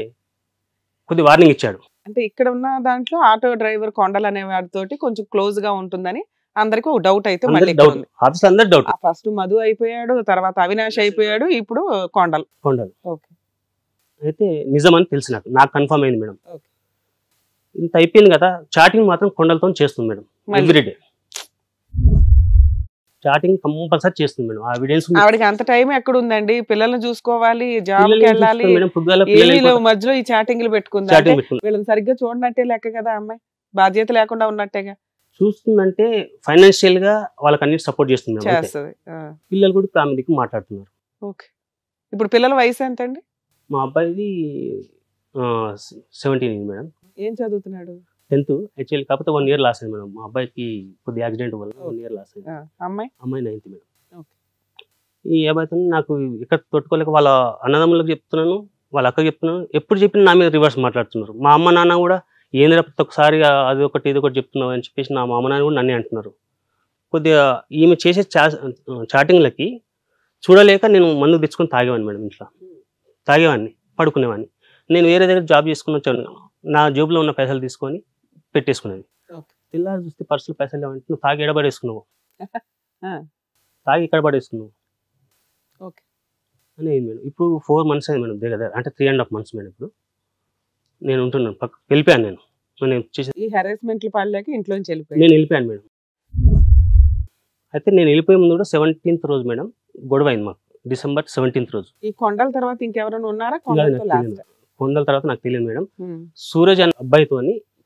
కొద్ది వార్నింగ్ ఇచ్చాడు. అంటే ఇక్కడ ఉన్న దాంట్లో ఆటో డ్రైవర్ కొండలు అనే వాడితోటి కొంచెం క్లోజ్ గా ఉంటుందని అందరికి ఒక డౌట్ అయితే మళ్ళీ డౌట్. ఫస్ట్ మధు అయిపోయాడు, తర్వాత అవినాష్ అయిపోయాడు, ఇప్పుడు కొండలు. ఓకే. అయితే నిజమని తెలిసి నాకు కన్ఫర్మ్ అయింది మేడం. ఇంత అయిపోయింది కదా, చాటింగ్ మాత్రం కొండలతో చేస్తుంది మేడం. ఎవ్రీడే చాటింగ్ కంపల్సరీ చేస్తుంది మేడం. ఆ ఎవిడెన్స్ ఆవిడకి అంత టైం ఎక్కడ ఉందండి? పిల్లల్ని చూసుకోవాలి, జాబ్ కి వెళ్ళాలి, మధ్యలో ఈ చాటింగ్లు పెట్టుకుంది. వీళ్ళని సరిగ్గా చూడనట్టే లెక్క కదా, అమ్మాయి బాధ్యత లేకుండా ఉన్నట్టేగా. చూస్తుందంటే ఫైనాన్షియల్ గా వాళ్ళకి అన్ని సపోర్ట్ చేస్తుంది. పిల్లలు కూడా ఫ్యామిలీకి మాట్లాడుతున్నారు. ఓకే. ఇప్పుడు పిల్లల వయసు ఎంత అండి? మా అబ్బాయిది 17 మేడం. ఏం చదువుతున్నాడు? 10th actually. కాకపోతే 1 year లాస్ అయింది మేడం. మా అబ్బాయికి కొద్ది యాక్సిడెంట్ వల్ల 1 year లాస్ అయింది. అమ్మాయి 9th మేడం. ఈ అబ్బాయితో నాకు ఇక్కడ తొట్టుకోలేక వాళ్ళ అన్నదమ్ములకు చెప్తున్నాను, వాళ్ళ అక్కకి చెప్తున్నాను, ఎప్పుడు చెప్పినా నా మీద రివర్స్ మాట్లాడుతున్నారు. మా అమ్మ నాన్న కూడా ఏంద్ర ప్రతి ఒక్కసారి అది ఒకటి ఇది ఒకటి చెప్తున్నావు అని చెప్పేసి మా అమ్మ నాన్న కూడా నన్నే అంటున్నారు. కొద్దిగా ఈమె చేసే చాటింగ్లకి చూడలేక నేను మందు తెచ్చుకొని తాగేవాడిని మేడం. ఇంట్లో తాగేవాడిని, పడుకునేవాడిని. నేను వేరే దగ్గర జాబ్ చేసుకుని వచ్చాను, నా జేబులో ఉన్న పైసలు తీసుకొని పెట్టేసుకునేది. తెల్లారి చూస్తే పర్సులు పైసలు లేవంటే నువ్వు తాగి ఎడబడేసుకున్నావు, తాగి ఇక్కడ పడేసుకున్నావు అనేది మేడం. ఇప్పుడు 4 months అయింది మేడం దగ్గర, అంటే 3.5 months మేడం. ఇప్పుడు నేను ఉంటున్నాను, వెళ్ళిపోయాను. నేను వెళ్ళిపోయాను మేడం. అయితే నేను వెళ్ళిపోయే ముందు కూడా 17th రోజు మేడం గొడవ అయింది మాకు. December 17th రోజు. ఈ కొండల తర్వాత ఇంకెవరైనా ఉన్నారా? కొండల తర్వాత నాకు తెలియదు మేడం. సూరజ్ అనే అబ్బాయితో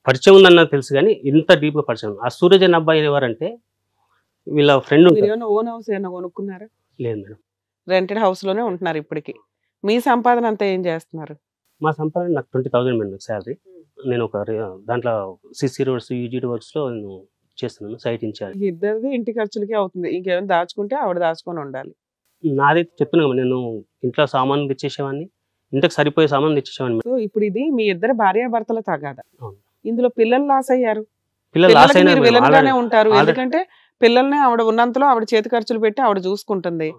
పరిచయం ఉందన్న తెలుసు కానీ ఇంత డీప్ గా పరిచయం. ఆ సూరజ్ అనే అబ్బాయి ఎవరంటే వీళ్ళ ఫ్రెండ్ మీరు ఉంటారు. ఏమైనా ఓన్ హౌస్ ఏమైనా కొనుక్కున్నారా? లేదు మేడం. రెంటెడ్ హౌస్ లోనే ఉంటున్నారు ఇప్పటికి. మీ సంపాదన అంతా ఏం చేస్తున్నారు? మా సంపాదన నాకు 20,000 మేడం శాలరీ. నేను ఒక దాంట్లో సిసి రోడ్స్, యూజీ వర్క్స్లో నేను చేస్తున్నాను, సైట్ ఇన్ఛార్జ్. ఇద్దరిది ఇంటి ఖర్చులకే అవుతుంది. ఇంకేమైనా దాచుకుంటే ఆవిడ దాచుకొని ఉండాలి. నాదైతే చెప్తున్నాను, నేను ఇంట్లో సామాన్లు తెచ్చేసేవాడిని, ఇంటికి సరిపోయే సామాన్లు తెచ్చేసేవాడిని. సో ఇప్పుడు ఇది మీ ఇద్దరు భార్యాభర్తల తగాదా. అవును. ఇందులో పిల్లలు లాస్ అయ్యారు. పిల్లలు లాస్ పిల్లలకి మీరు అయినారు విలన్ మేడం. గానే ఉంటారు. already- ఎందుకంటే పిల్లల్ని ఆవిడ ఉన్నంతలో ఆవిడ చేతి ఖర్చులు పెట్టి ఆవిడ చూసుకుంటుంది.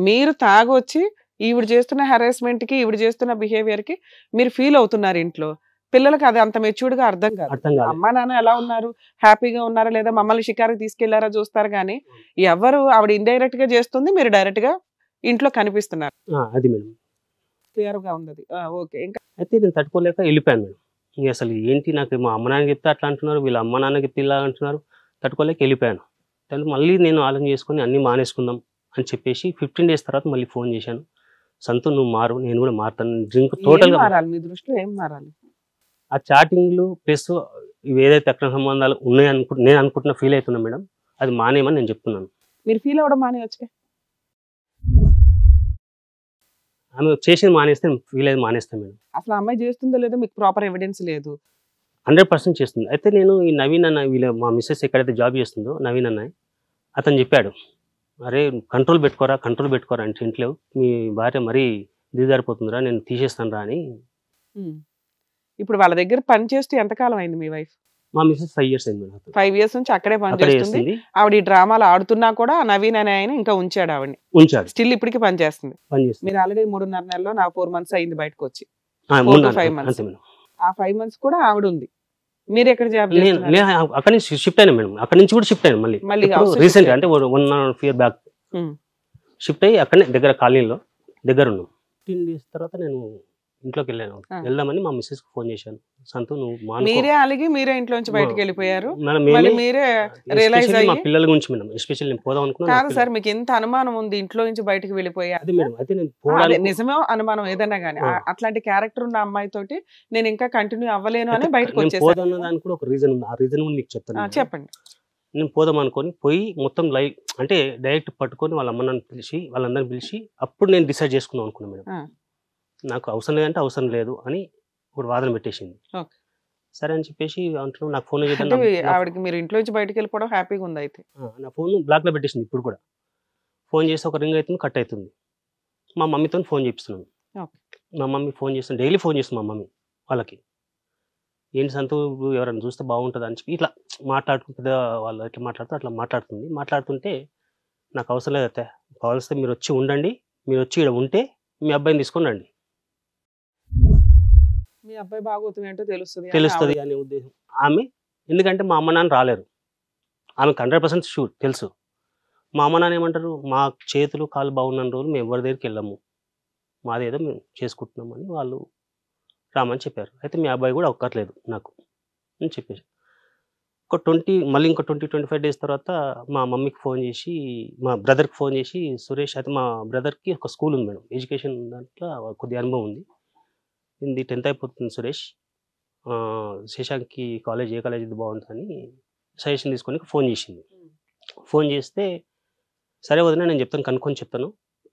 మీరు తాగొచ్చి ఈవిడ చేస్తున్న హెరాస్మెంట్ కి, ఈవిడ చేస్తున్న బిహేవియర్ కి మీరు ఫీల్ అవుతున్నారు ఇంట్లో. పిల్లలకి అది అంత మెచ్యూర్డ్ గా అర్థం కాదు. అర్థం కాదు. అమ్మా నాన్న ఎలా ఉన్నారు, హ్యాపీగా ఉన్నారా లేదా, మమ్మల్ని షికారికి తీసుకెళ్లారా చూస్తారు కానీ ఎవరు ఆవిడ ఇండైరెక్ట్ గా చేస్తుంది, మీరు డైరెక్ట్ గా ఇంట్లో కనిపిస్తున్నారు. అది మేడం. క్లియర్ గా ఉంది. ఓకే. ఇంకా అయితే నేను తట్టుకోలేక వెళ్ళిపోయాను మేడం. ఇంక అసలు ఏంటి, నాకు మా అమ్మ నాన్న చెప్తే అట్లా అంటున్నారు, వీళ్ళ అమ్మ నాన్న చెప్తే ఇలా అంటున్నారు, తట్టుకోలేక వెళ్ళిపోయాను. దాంతో మళ్ళీ నేను ఆలోచన చేసుకొని అన్నీ మానేసుకుందాం అని చెప్పేసి 15 days తర్వాత మళ్ళీ ఫోన్ చేశాను. సంతు నువ్వు మారు, నేను కూడా మారుతాను, డ్రింక్ ఏం టోటల్గా మారాలి మీ దృష్టిలో, ఏం మారాలి? ఆ చాటింగ్లు ప్లస్ ఇవి ఏదైతే అక్రమ సంబంధాలు ఉన్నాయని నేను అనుకుంటున్నా, ఫీల్ అవుతున్నా మేడం, అది మానేయమని నేను చెప్తున్నాను. మీరు ఫీల్ అవ్వడం మానేయొచ్చు. ఆమె చేసింది మానేస్తే ఫీల్ అయ్యి మానేస్తాను మేడం. అసలు ఆ అమ్మాయి చేస్తుందో లేదో మీకు ప్రాపర్ ఎవిడెన్స్ లేదు. 100% చేస్తుంది. అయితే నేను ఈ నవీన్ అన్న, వీళ్ళ మా మిస్సెస్ ఎక్కడైతే జాబ్ చేస్తుందో నవీన్ అన్న, అతను చెప్పాడు, అరే కంట్రోల్ పెట్టుకోరా అంటే ఇంట్లో మీ భార్య మరీ దిగజారిపోతుందిరా, నేను తీసేస్తాను రా అని. ఇప్పుడు వాళ్ళ దగ్గర పని చేస్తూ ఎంతకాలం అయింది మీ వైఫ్? మా మిస్సెస్ 5 years అయింది మేడం. 5 years నుంచి అక్కడే పని అక్కడే చేస్తుంది. చేస్తుంది, ఆవిడ ఈ డ్రామాలు ఆడుతున్నా కూడా నవీన్ అనే ఆయన ఇంకా ఉంచాడు ఆవిడని. ఉంచాడు, స్టిల్ ఇప్పటికి పని చేస్తుంది. పని చేస్తుంది. మీరు ఆల్రెడీ 3.5 నెలల్లో నా 4 months అయింది బయటకు వచ్చి. 4 to 5 months. అంతే మేడం. ఆ 5 months కూడా ఆవిడ ఉంది. మీరు ఎక్కడ జాబ్ నేను చేస్తున్నారు? అక్కడి నుంచి షిఫ్ట్ అయినా మేడం, అక్కడి నుంచి కూడా షిఫ్ట్ అయినా మళ్ళీ house రీసెంట్ shift అంటే 1.5 year బ్యాక్ ఉమ్. షిఫ్ట్ అయ్యి అక్కడనే దగ్గర కాలనీలో దగ్గర ఉన్నాం. 15 days తర్వాత నేను ఇంట్లోకి వెళ్ళాను. వెళ్దామని మా మిస్సెస్ కి ఫోన్ చేశాను, సంతు నువ్వు మానుకో. మీరే అలిగి మీరే ఇంట్లో నుంచి బయటకు వెళ్ళిపోయారు. మేడం, మళ్ళీ మీరే రియలైజ్ especially మా అయ్యి, పిల్లల గురించి మేడం, ఎస్పెషల్లీ నేను పోదాం అనుకున్నాను. కాదు సార్ మీకు ఎంత అనుమానం ఉంది ఇంట్లో నుంచి బయటకు వెళ్ళిపోయా? అది మేడం, అయితే నేను అదే పోవడానికి నిజమే అనుమానం ఏదైనా గానీ అట్లాంటి క్యారెక్టర్ ఉన్న అమ్మాయి తోటి నేను ఇంకా కంటిన్యూ అవ్వలేను అని బయటకు నేను వచ్చేసాను. పోదాం దానికి కూడా ఒక రీజన్ ఉంది. ఆ రీజన్ మీకు చెప్తాను మేడం. చెప్పండి. నేను పోదాం అనుకొని పోయి మొత్తం లైవ్ అంటే డైరెక్ట్ పట్టుకొని వాళ్ళ అమ్మ నాన్న పిలిచి వాళ్ళందరిని పిలిచి అప్పుడు నేను డిసైడ్ చేసుకుందాం అనుకున్నాను మేడం. నాకు అవసరం లేదంటే అవసరం లేదు అని ఒక వాదన పెట్టేసింది. ఓకే. సరే అని చెప్పేసి అంటున్నాను, నాకు ఫోన్ అంటే ఆవిడకి మీరు ఇంట్లో నుంచి బయటకు వెళ్ళిపోవడం హ్యాపీగా ఉంది అయితే. నా ఫోన్ బ్లాక్లో పెట్టేసింది. ఇప్పుడు కూడా ఫోన్ చేసి ఒక రింగ్ అవుతుంది, కట్ అవుతుంది. మా మమ్మీతో ఫోన్ చేపిస్తున్నాను. ఓకే. మా మమ్మీ ఫోన్ చేస్తాను, డైలీ ఫోన్ చేస్తుంది మా మమ్మీ వాళ్ళకి. ఏంటి సంతు ఎవరైనా చూస్తే బాగుంటుంది అని చెప్పి ఇట్లా మాట్లాడుకుంటే వాళ్ళు ఎట్లా మాట్లాడుతూ అట్లా మాట్లాడుతుంటే నాకు అవసరం లేదు అత్తే, కావాల్స్తే మీరు వచ్చి ఉండండి, మీరు వచ్చి ఇక్కడ ఉంటే మీ అబ్బాయిని తీసుకొని రండి, మీ అబ్బాయి బాగోతుంది ఏంటో తెలుస్తుంది అనే ఉద్దేశం ఆమె. ఎందుకంటే మా అమ్మ నాన్న రాలేరు, ఆమెకు 100% షూర్ తెలుసు. మా అమ్మ నాన్న ఏమంటారు, మా చేతులు కాళ్ళు బాగున్న రోజులు మేము ఎవరి దగ్గరికి వెళ్ళాము, మాదేదో మేము చేసుకుంటున్నామని వాళ్ళు రామని చెప్పారు. అయితే మీ అబ్బాయి కూడా ఒక్కట్లేదు నాకు అని చెప్పేసి మళ్ళీ ఇంకో 20-25 days తర్వాత మా మమ్మీకి ఫోన్ చేసి మా బ్రదర్కి ఫోన్ చేసి, సురేష్ అయితే మా బ్రదర్కి ఒక స్కూల్ ఉంది మేడం, ఎడ్యుకేషన్ దాంట్లో కొద్ది అనుభవం ఉంది, ఇది 10th అయిపోతుంది సురేష్, శశాంక్కి కాలేజ్ ఏ కాలేజ్ ఇది బాగుంటుందని సజెషన్ తీసుకొని ఫోన్ చేసింది. ఫోన్ చేస్తే సరే వదిన నేను చెప్తాను, కనుక్కొని చెప్తాను,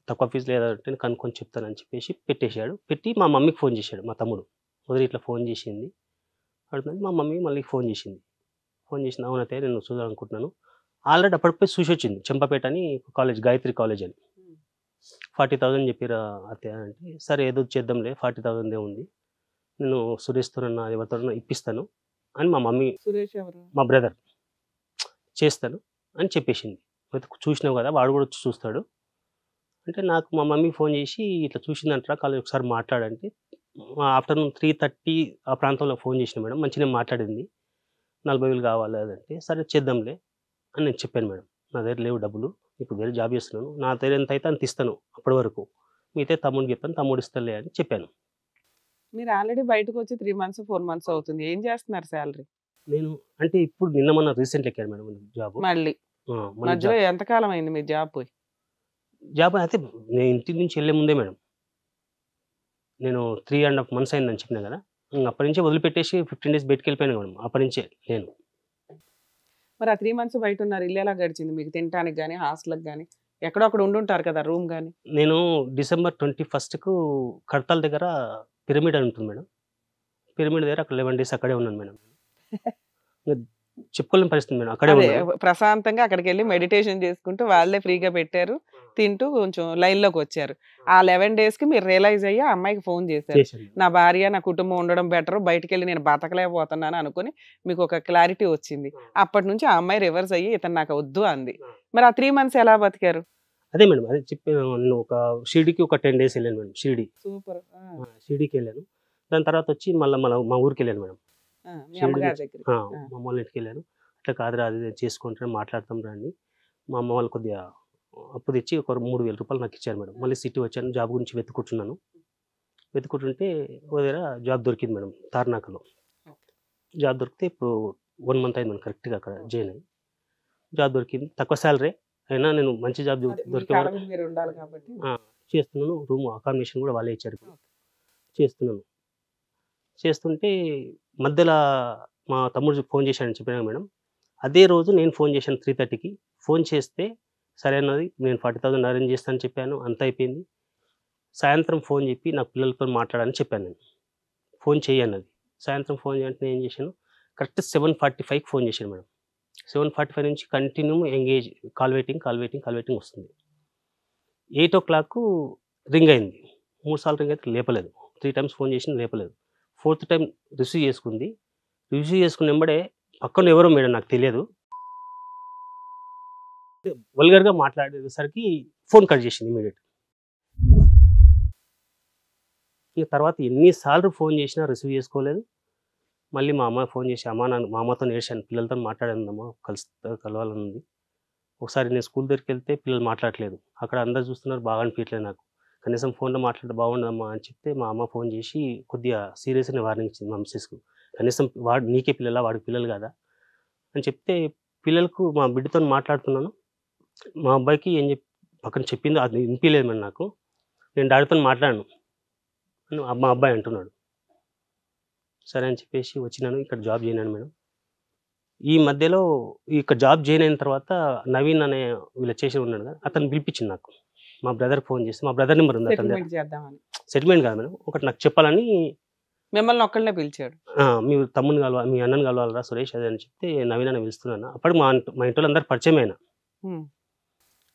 తక్కువ ఫీజు లేదంటే కనుక్కొని చెప్తాను అని చెప్పేసి పెట్టేశాడు. పెట్టి మా మమ్మీకి ఫోన్ చేశాడు మా తమ్ముడు, వదిలి ఇట్లా ఫోన్ చేసింది అడుగుతుంది. మా మమ్మీ మళ్ళీ ఫోన్ చేసింది. అవునైతే నేను చూడాలనుకుంటున్నాను. ఆల్రెడీ అప్పటిపోయి చూసి వచ్చింది, చెంపపేట అని కాలేజ్, గాయత్రి కాలేజ్ అని. 40,000 చెప్పిరా అత్తయ్య అంటే, సరే ఏదో చేద్దాంలే, 40,000 ఉంది, నేను సురేష్తోనన్నా ఎవరితోనన్నా ఇప్పిస్తాను అని మా మమ్మీ, సురేష్ ఎవరు? మా బ్రదర్, చేస్తాను అని చెప్పేసింది. చూసినావు కదా వాడు కూడా వచ్చి చూస్తాడు అంటే, నాకు మా మమ్మీ ఫోన్ చేసి ఇట్లా చూసిందంటారా కాలేజ్ ఒకసారి మాట్లాడంటే, ఆఫ్టర్నూన్ 3:30 ఆ ప్రాంతంలో ఫోన్ చేసిన మేడం, మంచిగా మాట్లాడింది, 40,000 కావాలి అదంటే, సరే చేద్దాంలే అని నేను చెప్పాను మేడం. నా దగ్గర లేవు డబ్బులు, ఇప్పుడు వేరే జాబ్ చేస్తున్నాను, నా దగ్గర ఎంత అయితే అంత ఇస్తాను అప్పటి వరకు, మీతో తమ్ముడికి చెప్పాను, తమ్ముడు ఇస్తలే అని చెప్పాను. మీరు ఆల్రెడీ బయటకు వచ్చి 3 months 4 months అవుతుంది. ఏం చేస్తున్నారు శాలరీ? నేను అంటే ఇప్పుడు నిన్న మొన్న రీసెంట్ ఎక్కాను మేడం జాబ్. మళ్ళీ మధ్యలో ఎంతకాలం అయింది మీ జాబ్ పోయి? జాబ్ అయితే నేను ఇంటి నుంచి వెళ్ళే ముందే మేడం, నేను 3.5 months అయిందని చెప్పినా కదా, అప్పటి నుంచే వదిలిపెట్టేసి 15 days బయటకు వెళ్ళిపోయాను మేడం. అప్పటి నుంచే నేను మరి ఆ 3 months బయట ఉన్నారు, ఇల్లు ఎలా గడిచింది మీకు? తినడానికి కానీ, హాస్టల్కి కానీ, ఎక్కడో అక్కడ ఉండుంటారు కదా రూమ్ కానీ. నేను December 21కు కడతాల దగ్గర పిరమిడ్ అని ఉంటుంది మేడం. పిరమిడ్ దగ్గర అక్కడ 11 days అక్కడే ఉన్నాను మేడం. చెప్పుకోలేని పరిస్థితి మేడం, అక్కడే అదే ఉన్నాను. ప్రశాంతంగా అక్కడికి వెళ్ళి మెడిటేషన్ చేసుకుంటూ వాళ్ళే ఫ్రీగా పెట్టారు, తింటూ కొంచెం లైన్లోకి వచ్చారు. ఆ 11 daysకి మీరు రియలైజ్ అయ్యి ఆ అమ్మాయికి ఫోన్ చేశారు, చేశాను. నా భార్య నా కుటుంబం ఉండడం బెటర్, బయటికి వెళ్ళి నేను బతకలేకపోతున్నాను అనుకుని మీకు ఒక క్లారిటీ వచ్చింది. అప్పటి నుంచి ఆ అమ్మాయి రివర్స్ అయ్యి ఇతను నాకు వద్దు అంది. మరి ఆ 3 months ఎలా బతికారు? అదే మేడం, అదే చెప్పాను. నేను ఒక షిరిడీకి ఒక 10 days వెళ్ళాను మేడం. సూపర్. షిరిడీకి వెళ్ళాను. దాని తర్వాత వచ్చి మళ్ళీ మా ఊరికి వెళ్ళాను మేడం. మీ అమ్మగారి దగ్గర మా అమ్మ వాళ్ళ ఇంటికి వెళ్ళాను. అట్లా కాదురా, అది చేసుకుంటాను, మాట్లాడతాం రండి. మా అమ్మ వాళ్ళు కొద్దిగా అప్పు తెచ్చి ఒక 3,000 రూపాయలు నాకు ఇచ్చారు మేడం. మళ్ళీ సిటీ వచ్చాను, జాబ్ గురించి వెతుకుంటున్నాను. వెతుకుంటుంటే ఓ దగ్గర జాబ్ దొరికింది మేడం, తార్నాకలో. జాబ్ దొరికితే ఇప్పుడు 1 month అయింది మేడం కరెక్ట్గా అక్కడ జాయిన్ అయ్యి. జాబ్ దొరికింది, తక్కువ శాలరీ అయినా నేను మంచి జాబ్ దొరికే మీరు ఉండాలి కాబట్టి చేస్తున్నాను. రూమ్ అకామిడేషన్ కూడా వాళ్ళే ఇచ్చారు. చేస్తున్నాను. చేస్తుంటే మధ్యలో మా తమ్ముడు ఫోన్ చేశాడని చెప్పాను మేడం. అదే రోజు నేను ఫోన్ చేశాను 3:30కి. ఫోన్ చేస్తే సరే అన్నది, నేను 40,000 అరేంజ్ చేస్తానని చెప్పాను, అంత అయిపోయింది. సాయంత్రం ఫోన్ చెప్పి నాకు పిల్లలతో మాట్లాడాలని చెప్పాను నేను. ఫోన్ చేయి అన్నది. సాయంత్రం ఫోన్ చేయంటే నేను ఏం చేశాను, కరెక్ట్ 7:45కి ఫోన్ చేశాను మేడం. 7:45 నుంచి కంటిన్యూ ఎంగేజ్, కాల్ వెయిటింగ్ వస్తుంది. 8 o'clock రింగ్ అయింది. 3 సార్లు రింగ్ అయితే లేపలేదు. 3 times ఫోన్ చేసిన లేపలేదు. 4th time రిసీవ్ చేసుకుంది. రిసీవ్ చేసుకున్న వెంబడే పక్కన ఎవరో మేడం నాకు తెలియదు, వల్గర్గా మాట్లాడేసరికి ఫోన్ కట్ చేసింది ఇమీడియట్. ఇక తర్వాత ఎన్నిసార్లు ఫోన్ చేసినా రిసీవ్ చేసుకోలేదు. మళ్ళీ మా అమ్మ ఫోన్ చేసి, అమ్మ మా అమ్మతో నేర్చాను, పిల్లలతో మాట్లాడానమ్మా, కలవాలని ఉంది. ఒకసారి నేను స్కూల్ దగ్గరికి వెళ్తే పిల్లలు మాట్లాడలేదు, అక్కడ అందరు చూస్తున్నారు, బాగా అనిపించలేదు నాకు. కనీసం ఫోన్లో మాట్లాడితే బాగుండదమ్మా అని చెప్తే మా అమ్మ ఫోన్ చేసి కొద్దిగా సీరియస్గానే వార్నింగ్ ఇచ్చింది మా మిస్సెస్కు. కనీసం వాడు నీకే పిల్లలా, వాడికి పిల్లలు కాదా అని చెప్తే, పిల్లలకు మా బిడ్డతో మాట్లాడుతున్నాను, మా అబ్బాయికి ఏం పక్కన చెప్పిందో అది వినిపించలేదు మేడం నాకు. నేను డాడీతో మాట్లాడాను అని మా అబ్బాయి అంటున్నాడు. సరే అని చెప్పేసి వచ్చినాను, ఇక్కడ జాబ్ చేయనాను మేడం. ఈ మధ్యలో ఇక్కడ జాబ్ జాయిన్ అయిన తర్వాత నవీన్ అనే వీళ్ళు చేసి ఉన్నాడు కదా, అతను పిలిపించింది నాకు. మా బ్రదర్ ఫోన్ చేసి, మా బ్రదర్ నెంబర్ ఉంది అతని దగ్గర. సెటిల్మెంట్ కాదు మేడం, ఒకటి నాకు చెప్పాలని మిమ్మల్ని ఒక్కళ్ళనే పిలిచాడు. మీ తమ్ముని కలవాలి, మీ అన్నని కలవాలరా సురేష్ అదే అని చెప్తే, నవీన్ అని పిలుస్తున్నాను. అప్పటికి మా ఇంట్లో అందరు పరిచయం అయినా.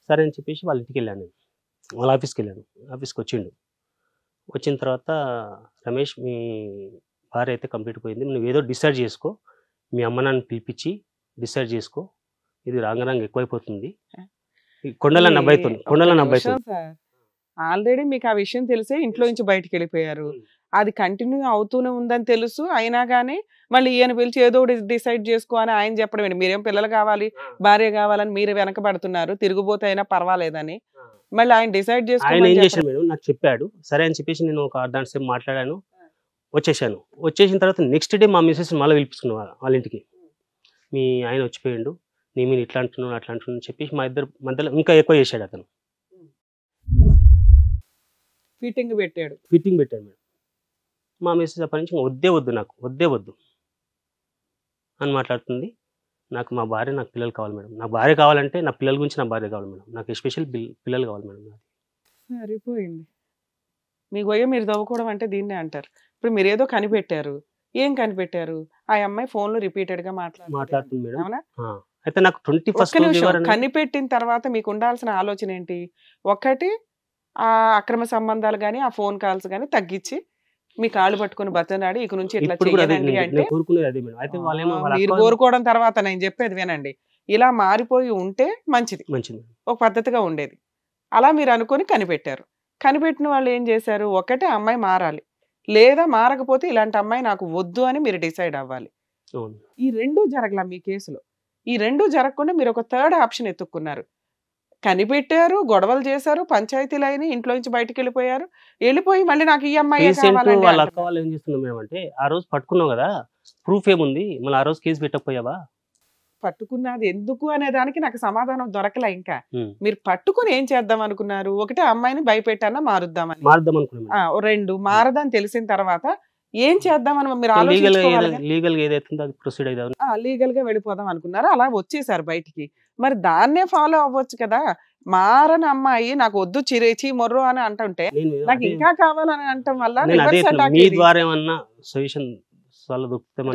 సరే అని చెప్పేసి వాళ్ళ ఇంటికి వెళ్ళాను నేను, వాళ్ళ ఆఫీస్కి వెళ్ళాను. ఆఫీస్కి వచ్చిన తర్వాత, రమేష్ మీ భార్య అయితే కంప్లీట్ పోయింది, నువ్వు ఏదో డిసైడ్ చేసుకో, మీ అమ్మ నాన్న పిలిపించి డిసైడ్ చేసుకో, ఇది రాంగ ఎక్కువైపోతుంది. కొండల అబ్బాయితో ఆల్రెడీ మీకు ఆ విషయం తెలిసే ఇంట్లో నుంచి బయటకు వెళ్ళిపోయారు. అది కంటిన్యూ అవుతూనే ఉందని తెలుసు, అయినా కానీ మళ్ళీ ఈయన పిలిచి ఏదో డిసైడ్ చేసుకో అని ఆయన చెప్పడం ఏంటి? మీరేం పిల్లలు కావాలి, భార్య కావాలని మీరు వెనకబడుతున్నారు, తిరుగుబోతే అయినా పర్వాలేదని. మళ్ళీ ఆయన డిసైడ్ ఆయన ఏం చేశాడు మేడం, నాకు చెప్పాడు. సరే అని చెప్పేసి నేను ఒక అర్ధగంట సేపు మాట్లాడాను, వచ్చేసాను. వచ్చేసిన తర్వాత నెక్స్ట్ డే మా మిసెస్ మళ్ళీ పిలిపించుకున్నారు వాళ్ళ ఇంటికి. మీ ఆయన వచ్చిపోయాడు, నీ మీద ఇట్లా అంటున్నాను అట్లా అంటున్నాను అని చెప్పేసి మా ఇద్దరు మధ్యలో ఇంకా ఎక్కువ చేశాడు అతను. ఫిట్టింగ్ పెట్టాడు మేడం. మా మిసెస్ అప్పటి నుంచి వద్దు నాకు అని మాట్లాడుతుంది. నాకు మా భార్య, నాకు పిల్లలు కావాలి మేడం. నా భార్య కావాలంటే నా పిల్లల గురించి నా భార్య కావాలి మేడం, నాకు ఎస్పెషల్ పిల్లలు కావాలి మేడం. సరిపోయింది. మీ గొయ్య మీరు దవ్వుకోవడం అంటే దీన్నే అంటారు. ఇప్పుడు మీరు ఏదో కనిపెట్టారు, ఏం కనిపెట్టారు? ఆ అమ్మాయి ఫోన్లో రిపీటెడ్గా మాట్లాడుతుంది మేడం. అవునా? అయితే నాకు 21st కనిపెట్టిన తర్వాత మీకు ఉండాల్సిన ఆలోచన ఏంటి? ఒకటి, ఆ అక్రమ సంబంధాలు కానీ ఆ ఫోన్ కాల్స్ కానీ తగ్గించి మీ కాళ్ళు పట్టుకుని బతనాడి ఇక నుంచి ఇట్లా చేయాలండి అంటే, మీరు కోరుకోవడం తర్వాత నేను చెప్పేది వినండి, ఇలా మారిపోయి ఉంటే మంచిది, ఒక పద్ధతిగా ఉండేది. అలా మీరు అనుకొని కనిపెట్టారు. కనిపెట్టిన వాళ్ళు ఏం చేశారు? ఒకటే అమ్మాయి మారాలి, లేదా మారకపోతే ఇలాంటి అమ్మాయి నాకు వద్దు అని మీరు డిసైడ్ అవ్వాలి. ఈ రెండూ జరగల మీ కేసులో. ఈ రెండూ జరగకుండా మీరు ఒక థర్డ్ ఆప్షన్ ఎత్తుక్కున్నారు. కనిపెట్టారు, గొడవలు చేశారు, పంచాయతీలు అయినాయి, ఇంట్లో నుంచి బయటకు వెళ్ళిపోయి మళ్ళీ నాకు ఈ అమ్మాయి కావాలండి. వాళ్ళ అక్క వాళ్ళు ఏం చేస్తున్నాం మేమంటే, ఆ రోజు పట్టుకున్నావు కదా, ప్రూఫ్ ఏముంది, మళ్ళీ ఆ రోజు కేసు పెట్టకపోయావా? పట్టుకున్నది ఎందుకు అనే దానికి నాకు సమాధానం దొరకలే. ఇంకా మీరు పట్టుకుని ఏం చేద్దాం అనుకున్నారు? ఒకటే అమ్మాయిని భయపెట్టానా మారుద్దామని. రెండు మారదని తెలిసిన తర్వాత ఏం చేద్దామని మీరు లీగల్ ఆలోచించుకోవాలి. లీగల్ ఏదైతుందో అది ప్రొసీడ్ అవుదాం. లీగల్ గా వెళ్ళిపోదాం అనుకున్నారు, అలా వచ్చేసారు బయటికి. మరి దాన్నే ఫాలో అవ్వచ్చు కదా. మారని అమ్మాయి నాకు వద్దు చిరేచి మొర్రో అని అంటుంటే నాకు ఇంకా కావాలని అంటాం వల్ల రివర్స్ అటాక్. మీ ద్వారా ఏమన్నా సొల్యూషన్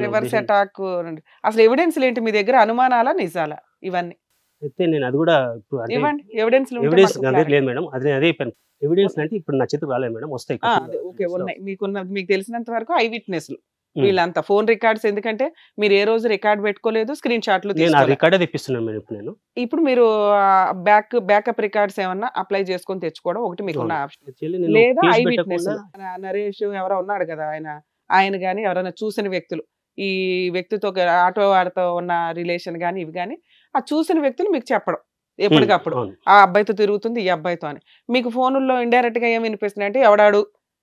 రివర్స్ అటాక్. అసలు ఎవిడెన్స్ ఏంటి మీ దగ్గర? అనుమానాలా నిజాలా ఇవన్నీ? అయితే నేను అది కూడా ఇవ్వండి ఎవిడెన్స్. ఎవిడెన్స్ లేదు మేడం, అదే చెప్పాను. ఎవిడెన్స్ అంటే ఇప్పుడు నా చేతికి రాలేదు మేడం, వస్తాయి. ఓకే, ఉన్నాయి మీకు తెలిసినంత వరకు ఐ విట్నెస్లు వీళ్ళంతా. ఫోన్ రికార్డ్స్, ఎందుకంటే మీరు ఏ రోజు రికార్డ్ పెట్టుకోలేదు, స్క్రీన్ షాట్లు రికార్డే తెప్పిస్తున్నాను మేడం ఇప్పుడు నేను. ఇప్పుడు మీరు బ్యాకప్ రికార్డ్స్ ఏమన్నా అప్లై చేసుకొని తెచ్చుకోవడం ఒకటి మీకున్న ఆప్షన్. లేదా ఐ విట్నెస్ నరేష్ ఎవరో ఉన్నాడు కదా, ఆయన కానీ ఎవరైనా చూసిన వ్యక్తులు, ఈ వ్యక్తితో ఆటో వాడితో ఉన్న రిలేషన్ కానీ ఇవి కానీ ఆ చూసిన వ్యక్తులు మీకు చెప్పడం ఎప్పటికప్పుడు, ఆ అబ్బాయితో తిరుగుతుంది ఈ అబ్బాయితో అని. మీకు ఫోనుల్లో ఇండైరెక్ట్ గా ఏమి వినిపిస్తున్నాయి అంటే ఎవడాడు,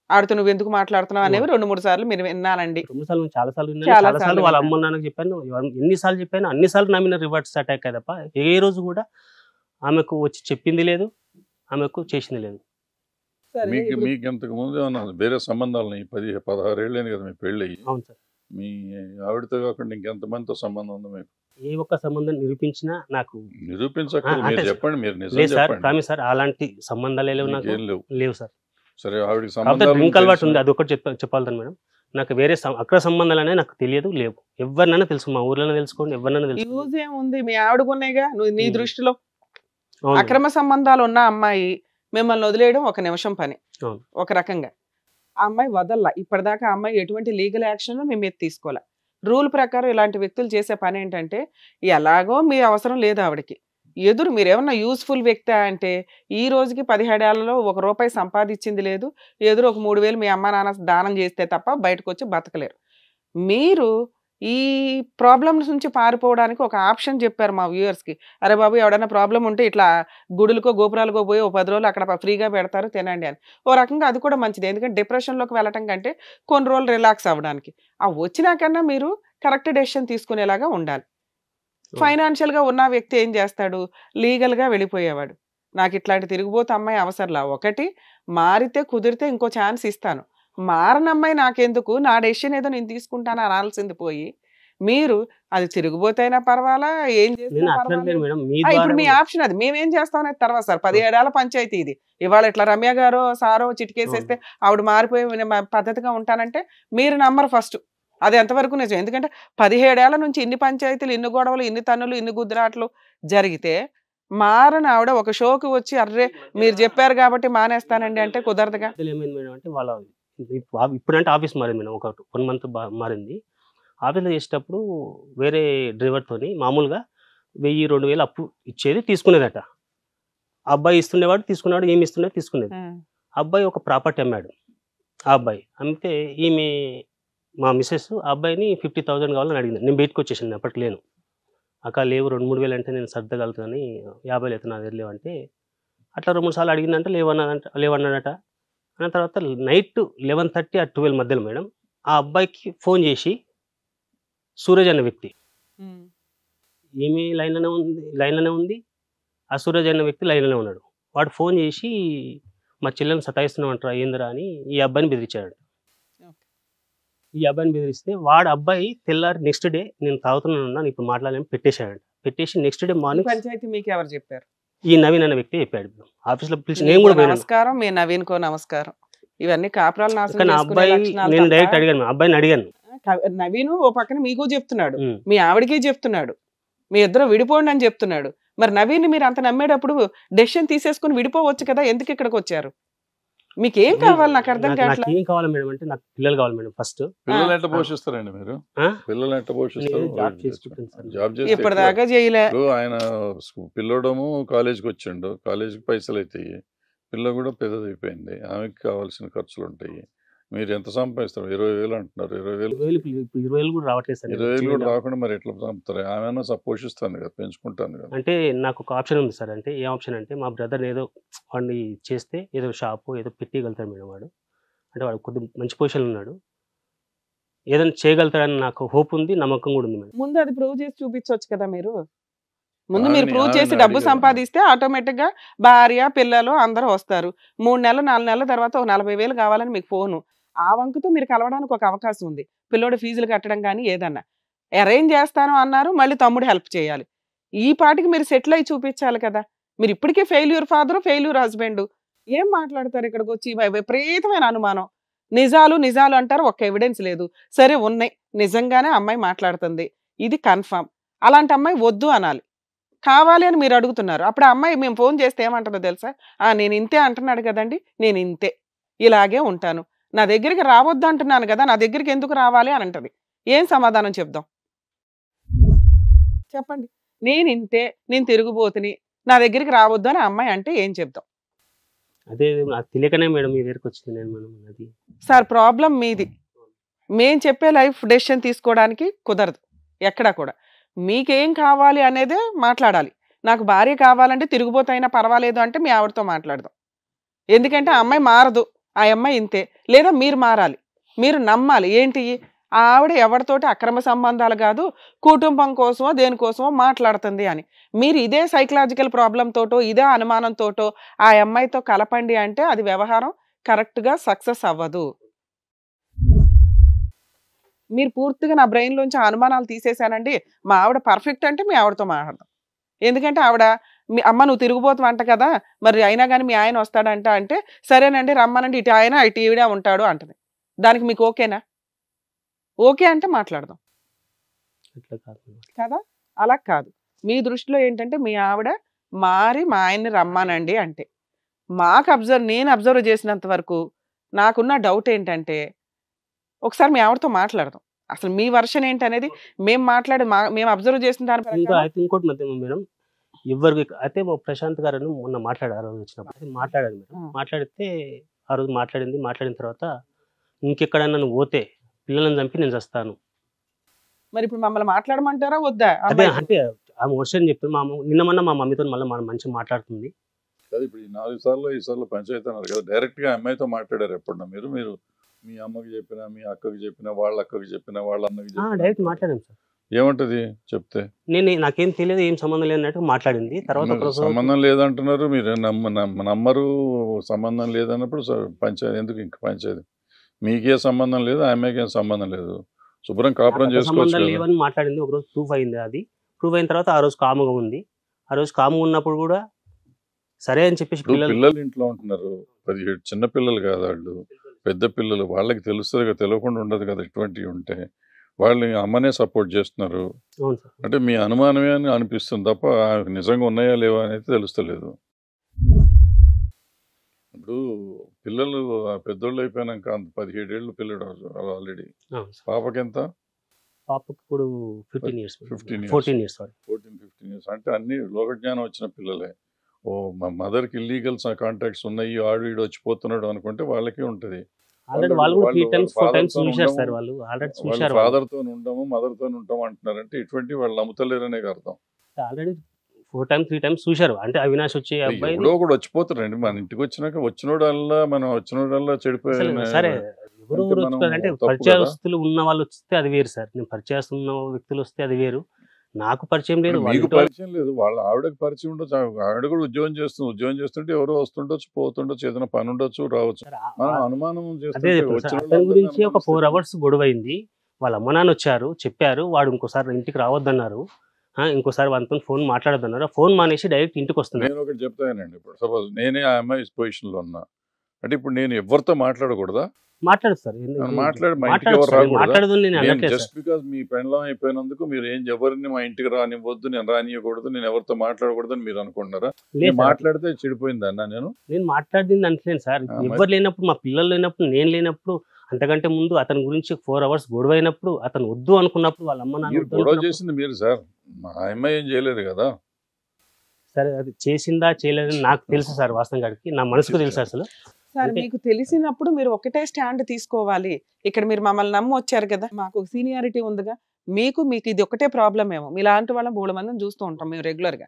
ఆడుతూ నువ్వు ఎందుకు మాట్లాడుతున్నావు అనేవి 2-3 సార్లు మీరు విన్నానండి. చాలా సార్లు వాళ్ళ అమ్మ నాన్నకి చెప్పాను, ఎన్నిసార్లు చెప్పాను, అన్నిసార్లు నా మీద రివర్స్ అటాక్ అయ్యి తప్ప ఏ రోజు కూడా ఆమెకు వచ్చి చెప్పింది లేదు, ఆమెకు చేసింది లేదు. మీకు ఇంతకు ముందు వేరే సంబంధాలు 10-16 ఏళ్ళైంది కదా మీ పెళ్ళి? అవును సార్. మీ ఆవిడతో కాకుండా ఇంకెంతమందితో సంబంధం ఉంది మీకు? ఏ ఒక్క సంబంధం నిరూపించినా నాకు నిరూపించక్కర్లేదు, మీరు చెప్పండి. మీరు నిజం చెప్పండి. కానీ సార్ అలాంటి సంబంధాలు లేవు సార్. సరే, ఆవిడకి డ్రింక్ అలవాటు ఉంది, అది ఒకటి చెప్పాలి మేడం. నాకు వేరే అక్రమ సంబంధాలు అనేది నాకు తెలియదు, లేవు. ఎవరినైనా తెలుసు, మా ఊర్లోనే తెలుసుకోండి, ఎవరినైనా తెలుసు. యూజ్ ఏముంది, మీ ఆవిడకున్నాయిగా. నీ దృష్టిలో అక్రమ సంబంధాలు ఉన్న అమ్మాయి మిమ్మల్ని వదిలేయడం ఒక నిమిషం పని. ఒక రకంగా ఆ అమ్మాయి వదల్లా, ఇప్పటిదాకా ఆ అమ్మాయి ఎటువంటి లీగల్ యాక్షన్ మీ మీద తీసుకోవాలా. రూల్ ప్రకారం ఇలాంటి వ్యక్తులు చేసే పని ఏంటంటే, ఎలాగో మీ అవసరం లేదు ఆవిడకి, ఎదురు మీరేమన్నా యూస్ఫుల్ వ్యక్తి అంటే ఈ రోజుకి 17 ఏళ్లలో ₹1 సంపాదించింది లేదు, ఎదురు ఒక 3,000 మీ అమ్మ నాన్న దానం చేస్తే తప్ప బయటకు వచ్చి బతకలేరు. మీరు ఈ ప్రాబ్లమ్స్ నుంచి పారిపోవడానికి ఒక ఆప్షన్ చెప్పారు మా వ్యూవర్స్కి. అరే బాబు, ఎవడైనా ప్రాబ్లం ఉంటే ఇట్లా గుడులకో గోపురాలకో పోయి 10 రోజులు అక్కడ ఫ్రీగా పెడతారు, తినండి అని. ఓ రకంగా అది కూడా మంచిది, ఎందుకంటే డిప్రెషన్లోకి వెళ్ళటం కంటే కొన్ని రోజులు రిలాక్స్ అవ్వడానికి. ఆ వచ్చినాకన్నా మీరు కరెక్ట్ డెసిషన్ తీసుకునేలాగా ఉండాలి. ఫైనాన్షియల్గా ఉన్న వ్యక్తి ఏం చేస్తాడు, లీగల్గా వెళ్ళిపోయేవాడు. నాకు ఇట్లాంటి తిరిగిపోతే అమ్మాయి అవసరంలా, ఒకటి మారితే కుదిరితే ఇంకో ఛాన్స్ ఇస్తాను, మారనమ్మాయి నాకెందుకు, నా డెసిషన్ ఏదో నేను తీసుకుంటాను అనాల్సింది పోయి, మీరు అది తిరిగిపోతైనా పర్వాలా, ఏం చేసినా ఇప్పుడు మీ ఆప్షన్ అది. మేమేం చేస్తాం అనేది తర్వాత సార్. 17 ఏళ్ల పంచాయతీ ఇది. ఇవాళ ఇట్లా రమ్య గారో సారో చిటికేసేస్తే ఆవిడ మారిపోయి పద్ధతిగా ఉంటానంటే మీరు నమ్మరు ఫస్ట్. అది ఎంతవరకు నిజం? ఎందుకంటే 17 ఏళ్ల నుంచి ఇన్ని పంచాయతీలు, ఇన్ని గొడవలు, ఇన్ని తన్నులు, ఇన్ని గుద్దురాట్లు జరిగితే మారని ఆవిడ ఒక షోకి వచ్చి అర్రే మీరు చెప్పారు కాబట్టి మానేస్తానండి అంటే కుదరదుగా. ఏమైంది మేడం అంటే, వాళ్ళ ఇప్పుడంటే ఆఫీస్ మారింది మేడం, ఒక 1 month మారింది. ఆఫీస్లో చేసేటప్పుడు వేరే డ్రైవర్తోని మామూలుగా 1000-2000 అప్పు ఇచ్చేది, తీసుకునేదట. అబ్బాయి ఇస్తుండేవాడు, తీసుకునేవాడు, ఏమి ఇస్తుండే తీసుకునేది. అబ్బాయి ఒక ప్రాపర్టీ అమ్మాడు. ఆ అబ్బాయి అమ్మితే ఈమె మా మిస్సెస్ ఆ అబ్బాయిని 50,000 కావాలని అడిగింది. నేను బయటకు వచ్చేసాను, అప్పటికి లేను. అక్క లేవు, 2-3 వేలు అంటే నేను సర్దగలుగుతానని, 50 అయితే నా దగ్గర లేవంటే అట్లా 2-3 సార్లు అడిగిందంటే లేవన్నాడట. అన్న తర్వాత నైట్ 11:30 ఆ 12 మధ్యలో మేడం ఆ అబ్బాయికి ఫోన్ చేసి, సూరజ్ అన్న వ్యక్తి, ఈమె లైన్లోనే ఉంది, ఆ సూరజ్ అన్న వ్యక్తి లైన్లోనే ఉన్నాడు. వాడు ఫోన్ చేసి మా చెల్లెని సతాయిస్తున్నామంటారా ఏందిరా అని ఈ అబ్బాయిని బెదిరించాడు. ఈ అబ్బాయిని బెదిరిస్తే వాడు అబ్బాయి తెల్లారి నెక్స్ట్ డే నేను తాగుతున్నాను ఇప్పుడు మాట్లాడాలని పెట్టేశాడు. పెట్టేసి నెక్స్ట్ డే మార్నింగ్ పంచాయతీ మీకు ఎవరు చెప్పారు? ఈ నవీన్ అన్న వ్యక్తి చెప్పాడు. ఆఫీస్లో పిలిచి నేను కూడా నమస్కారం, మీ నవీన్ కో నమస్కారం. ఇవన్నీ కాపురాలు నాశనం అబ్బాయి నేను డైరెక్ట్ అడిగాను, అబ్బాయిని అడిగాను. నవీన్ ఓ పక్కన మీకు చెప్తున్నాడు, మీ ఆవిడకి చెప్తున్నాడు, మీ ఇద్దరు విడిపోండి అని చెప్తున్నాడు. మరి నవీన్ మీరు అంత నమ్మేటప్పుడు డెసిషన్ తీసేసుకుని విడిపోవచ్చు కదా, ఎందుకు ఇక్కడికి వచ్చారు? మీకు ఏం కావాలి నాకు అర్థం కావట్లేదు. ఏం కావాలి మేడం అంటే, నాకు పిల్లలు కావాలి మేడం. ఫస్ట్ పిల్లలు ఎట్లా పోషిస్తారండి మీరు? పిల్లలు ఎట్లా పోషిస్తారు? జాబ్ చేసి ఇప్పటిదాకా చేయలే. ఆయన పిల్లడము కాలేజీకి వచ్చిండు, కాలేజీకి పైసలు అవుతాయి, పిల్ల కూడా పెద్దది అయిపోయింది, ఆమెకి కావాల్సిన ఖర్చులు ఉంటాయి. మీరు ఎంత సంపాదిస్తారు? 20,000 అంటున్నారు. 20,000 కూడా రావట్లేదు సార్. 20,000 కూడా రాకుండా మరి ఎట్లా చంపుతారు? ఆమె పోషిస్తాను కదా, పెంచుకుంటాను కదా. అంటే నాకు ఒక ఆప్షన్ ఉంది సార్. అంటే ఏ ఆప్షన్ అంటే, మా బ్రదర్ ఏదో వాడిని చేస్తే ఏదో షాపు ఏదో పెట్టగలుగుతాడు మేడం వాడు. అంటే వాడు కొద్దిగా మంచి పొజిషన్లో ఉన్నాడు, ఏదైనా చేయగలుగుతాడని నాకు హోప్ ఉంది, నమ్మకం కూడా ఉంది మేడం. ముందు అది ప్రూవ్ చేసి చూపించవచ్చు కదా మీరు. ముందు మీరు ప్రూవ్ చేసి డబ్బు సంపాదిస్తే ఆటోమేటిక్ గా భార్య పిల్లలు అందరూ వస్తారు. 3 నెలలు 4 నెలల తర్వాత 40,000 కావాలని మీకు ఫోను. ఆ వంకుతో మీరు కలవడానికి ఒక అవకాశం ఉంది. పిల్లోడి ఫీజులు కట్టడం కానీ ఏదన్నా. అరేంజ్ చేస్తాను అన్నారు, మళ్ళీ తమ్ముడు హెల్ప్ చేయాలి. ఈ పాటికి మీరు సెటిల్ అయ్యి చూపించాలి కదా! మీరు ఇప్పటికే ఫెయిల్యూర్ ఫాదరు, ఫెయిల్యూర్ హస్బెండు. ఏం మాట్లాడతారు ఇక్కడికొచ్చి? విపరీతమైన అనుమానం. నిజాలు, నిజాలు అంటారు. ఒక్క ఎవిడెన్స్ లేదు. సరే ఉన్నాయి. నిజంగానే అమ్మాయి మాట్లాడుతుంది. ఇది కన్ఫర్మ్. అలాంటి అమ్మాయి వద్దు అనాలి. కావాలి అని మీరు అడుగుతున్నారు. అప్పుడు ఆ అమ్మాయి మేము ఫోన్ చేస్తే ఏమంటుందో తెలుసా? నేను ఇంతే అంటున్నాడు కదండి, నేను ఇంతే. ఇలాగే ఉంటాను. నా దగ్గరికి రావద్దు అంటున్నాను కదా, నా దగ్గరికి ఎందుకు రావాలి అని అంటది. ఏం సమాధానం చెప్దాం చెప్పండి? నేను ఇంతే, నేను తిరుగుబోతుని, నా దగ్గరికి రావద్దు అని ఆ అమ్మాయి అంటే ఏం చెప్దాం? అదే నాకు తెలియకనే మేడం మీ దగ్గరికి వచ్చింది నేను మనం అది. సార్ ప్రాబ్లం మీది. మేం చెప్పే లైఫ్ డెసిషన్ తీసుకోవడానికి కుదరదు ఎక్కడా కూడా. మీకేం కావాలి అనేదే మాట్లాడాలి. నాకు భార్య కావాలంటే తిరిగిపోతైనా పర్వాలేదు అంటే మీ ఆవిడతో మాట్లాడదాం. ఎందుకంటే ఆ అమ్మాయి మారదు, ఆ అమ్మాయి ఇంతే. లేదా మీరు మారాలి, మీరు నమ్మాలి. ఏంటి? ఆ ఆవిడ ఎవరితోటి అక్రమ సంబంధాలు కాదు, కుటుంబం కోసమో దేనికోసమో మాట్లాడుతుంది అని. మీరు ఇదే సైకలాజికల్ ప్రాబ్లంతోటో ఇదే అనుమానంతోటో ఆ అమ్మాయితో కలపండి అంటే అది వ్యవహారం కరెక్ట్గా సక్సెస్ అవ్వదు. మీరు పూర్తిగా నా బ్రెయిన్లోంచి అనుమానాలు తీసేశానండి, మా ఆవిడ పర్ఫెక్ట్ అంటే మీ ఆవిడతో మాట్లాడదాం. ఎందుకంటే ఆవిడ మీ అమ్మ నువ్వు తిరుగుబోతు అంట కదా, మరి అయినా కానీ మీ ఆయన వస్తాడంట అంటే సరేనండి రమ్మనండి, ఇటు ఆయన ఇటు ఈవిడ ఉంటాడు అంటది. దానికి మీకు ఓకేనా? ఓకే అంటే మాట్లాడదాం కదా. అలా కాదు. మీ దృష్టిలో ఏంటంటే మీ ఆవిడ మారి మా ఆయన్ని రమ్మానండి అంటే. నేను అబ్జర్వ్ చేసినంత వరకు నాకున్న డౌట్ ఏంటంటే ఒకసారి మీ ఆవిడతో మాట్లాడదాం. అసలు మీ వర్షన్ ఏంటనేది మేము అబ్జర్వ్ చేసిన దాని ఇంకోటి మధ్య మేడం ఎవరికి అయితే ప్రశాంత్ గారు మొన్న మాట్లాడారు. ఆ రోజు వచ్చినప్పుడు మాట్లాడారు మేడం. మాట్లాడితే ఆ రోజు మాట్లాడిన తర్వాత ఇంకెక్కడన్నా నువ్వు పోతే పిల్లలను చంపి నేను చస్తాను. మరి ఇప్పుడు మమ్మల్ని మాట్లాడమంటారా వద్దా? అదే అంటే ఆమె వర్షన్ చెప్తే నిన్న మా మమ్మీతో మళ్ళీ మనం మంచిగా మాట్లాడుతుంది. ఇప్పుడు 4 సార్లు 5 సార్లు పంచాయతీ అన్నారు కదా, డైరెక్ట్ గా అమ్మాయితో మాట్లాడారు ఎప్పుడన్నా మీరు? మీరు మీ అమ్మకి చెప్పినా, మీ అక్కకి చెప్పినా, వాళ్ళ అక్కకి చెప్పినా, వాళ్ళ అన్నకి చెప్పినా డైరెక్ట్ మాట్లాడాను సార్. ఏమంటది చెప్తే? నాకేం తెలియదు, ఏం సంబంధం లేదన్నట్టు మాట్లాడింది. తర్వాత సంబంధం లేదంటున్నారు మీరు, నమ్మరు. సంబంధం లేదన్నప్పుడు పంచాయతీ ఎందుకు? ఇంక పంచాయతీ మీకే సంబంధం లేదు, ఆమెకి ఏం సంబంధం లేదు, శుభ్రం కాపురం చేసుకోవచ్చు లేవని మాట్లాడింది. ఒకరోజు ప్రూఫ్ అయింది. అది ప్రూఫ్ అయిన తర్వాత ఆ రోజు కాముగా ఉంది. ఆ రోజు కాముగా ఉన్నప్పుడు కూడా సరే అని చెప్పేసి పిల్లలు ఇంట్లో ఉంటున్నారు. 17 చిన్న పిల్లలు కాదు వాళ్ళు, పెద్ద పిల్లలు. వాళ్ళకి తెలుస్తుంది కదా, తెలియకుండా ఉండదు కదా. ఇటువంటివి ఉంటే వాళ్ళని అమ్మనే సపోర్ట్ చేస్తున్నారు అంటే మీ అనుమానమే అని అనిపిస్తుంది తప్ప నిజంగా ఉన్నాయా లేవా అనేది తెలుస్తలేదు. ఇప్పుడు పిల్లలు పెద్దోళ్ళు అయిపోయినాక 17 ఏళ్ళు పిల్లడు ఆల్రెడీ. పాపకి ఎంత? పాపకి ఇప్పుడు 15 ఇయర్స్. 14 ఇయర్స్ అంటే అన్ని లోకజ్ఞానం వచ్చిన పిల్లలే. ఓ మా మదర్కి ఇల్లీగల్ కాంటాక్ట్స్ ఉన్నాయి, ఆడు వచ్చిపోతున్నాడు అనుకుంటే వాళ్ళకి ఉంటుంది. ఫాదర్తో ఉండము, మదర్తో ఉంటాము అంటున్నారంటే ఇటువంటి వాళ్ళు నమ్ముతలేరనే అర్థం. ఆల్రెడీ 4 times 3 times చూశారు. అంటే అవినాష్ వచ్చే అబ్బాయి కూడా వచ్చిపోతారండి. మన ఇంటికి వచ్చినాక వచ్చినోడల్లా చెడిపోయారు. సరే అంటే పరిచయస్తులు ఉన్న వాళ్ళు వస్తే అది వేరు సార్. నేను పరిచయస్తులు ఉన్న వ్యక్తులు వస్తే అది వేరు. నాకు పరిచయం లేదు, మీకు పరిచయం లేదు, వాళ్ళ ఆవిడకి పరిచయం ఉండొచ్చు. ఆవిడ కూడా ఉద్యోగం చేస్తుంటే ఎవరో వస్తుండొచ్చు, పోతుండొచ్చు, ఏదైనా పని ఉండొచ్చు, రావచ్చు. మనం అనుమానం గురించి ఒక 4 hours గొడవైంది. వాళ్ళ అమ్మ నాన్న వచ్చారు, చెప్పారు. వాడు ఇంకోసారి ఇంటికి రావద్దన్నారు, ఇంకోసారి వాళ్ళతో ఫోన్ మాట్లాడద్దన్నారు. ఫోన్ మానేసి డైరెక్ట్ ఇంటికి వస్తున్నాను. నేను ఒకటి చెప్తానండి. ఇప్పుడు సపోజ్ నేనే ఆ అమ్మాయి పొజిషన్ లో ఉన్నా అంటే ఇప్పుడు నేను ఎవరితో మాట్లాడకూడదా? మాట్లాడదు సార్. జస్ట్ బికాస్ మీ పెండ్లం అయిపోయినందుకు మీరు ఎవరిని మా ఇంటికి రానివ్వద్దు, నేను రానియకూడదు, నేను ఎవరితో మాట్లాడకూడదు అని మీరు అనుకుంటున్నారా? మాట్లాడితే చెడిపోయింది అన్న. నేను మాట్లాడింది అంటలేను సార్. ఎవరు లేనప్పుడు, మా పిల్లలు లేనప్పుడు, నేను లేనప్పుడు, అంతకంటే ముందు అతని గురించి 4 hours గొడవ అయినప్పుడు, అతను వద్దు అనుకున్నప్పుడు వాళ్ళ అమ్మ నాన్న గొడవ చేసింది మీరు సార్. మా అమ్మాయి ఏం చేయలేదు కదా. సరే అది చేసిందా చేయలేదని నాకు తెలుసు సార్. వాస్తవం కాడికి నా మనసుకు తెలుసు. అసలు సార్ మీకు తెలిసినప్పుడు మీరు ఒకటే స్టాండ్ తీసుకోవాలి. ఇక్కడ మీరు మమ్మల్ని నమ్మి వచ్చారు కదా, మాకు సీనియారిటీ ఉందిగా, మీకు ఇది ఒకటే ప్రాబ్లం ఏమో. మీలాంటి వాళ్ళని 3 మందిని చూస్తూ ఉంటాం మేము రెగ్యులర్గా.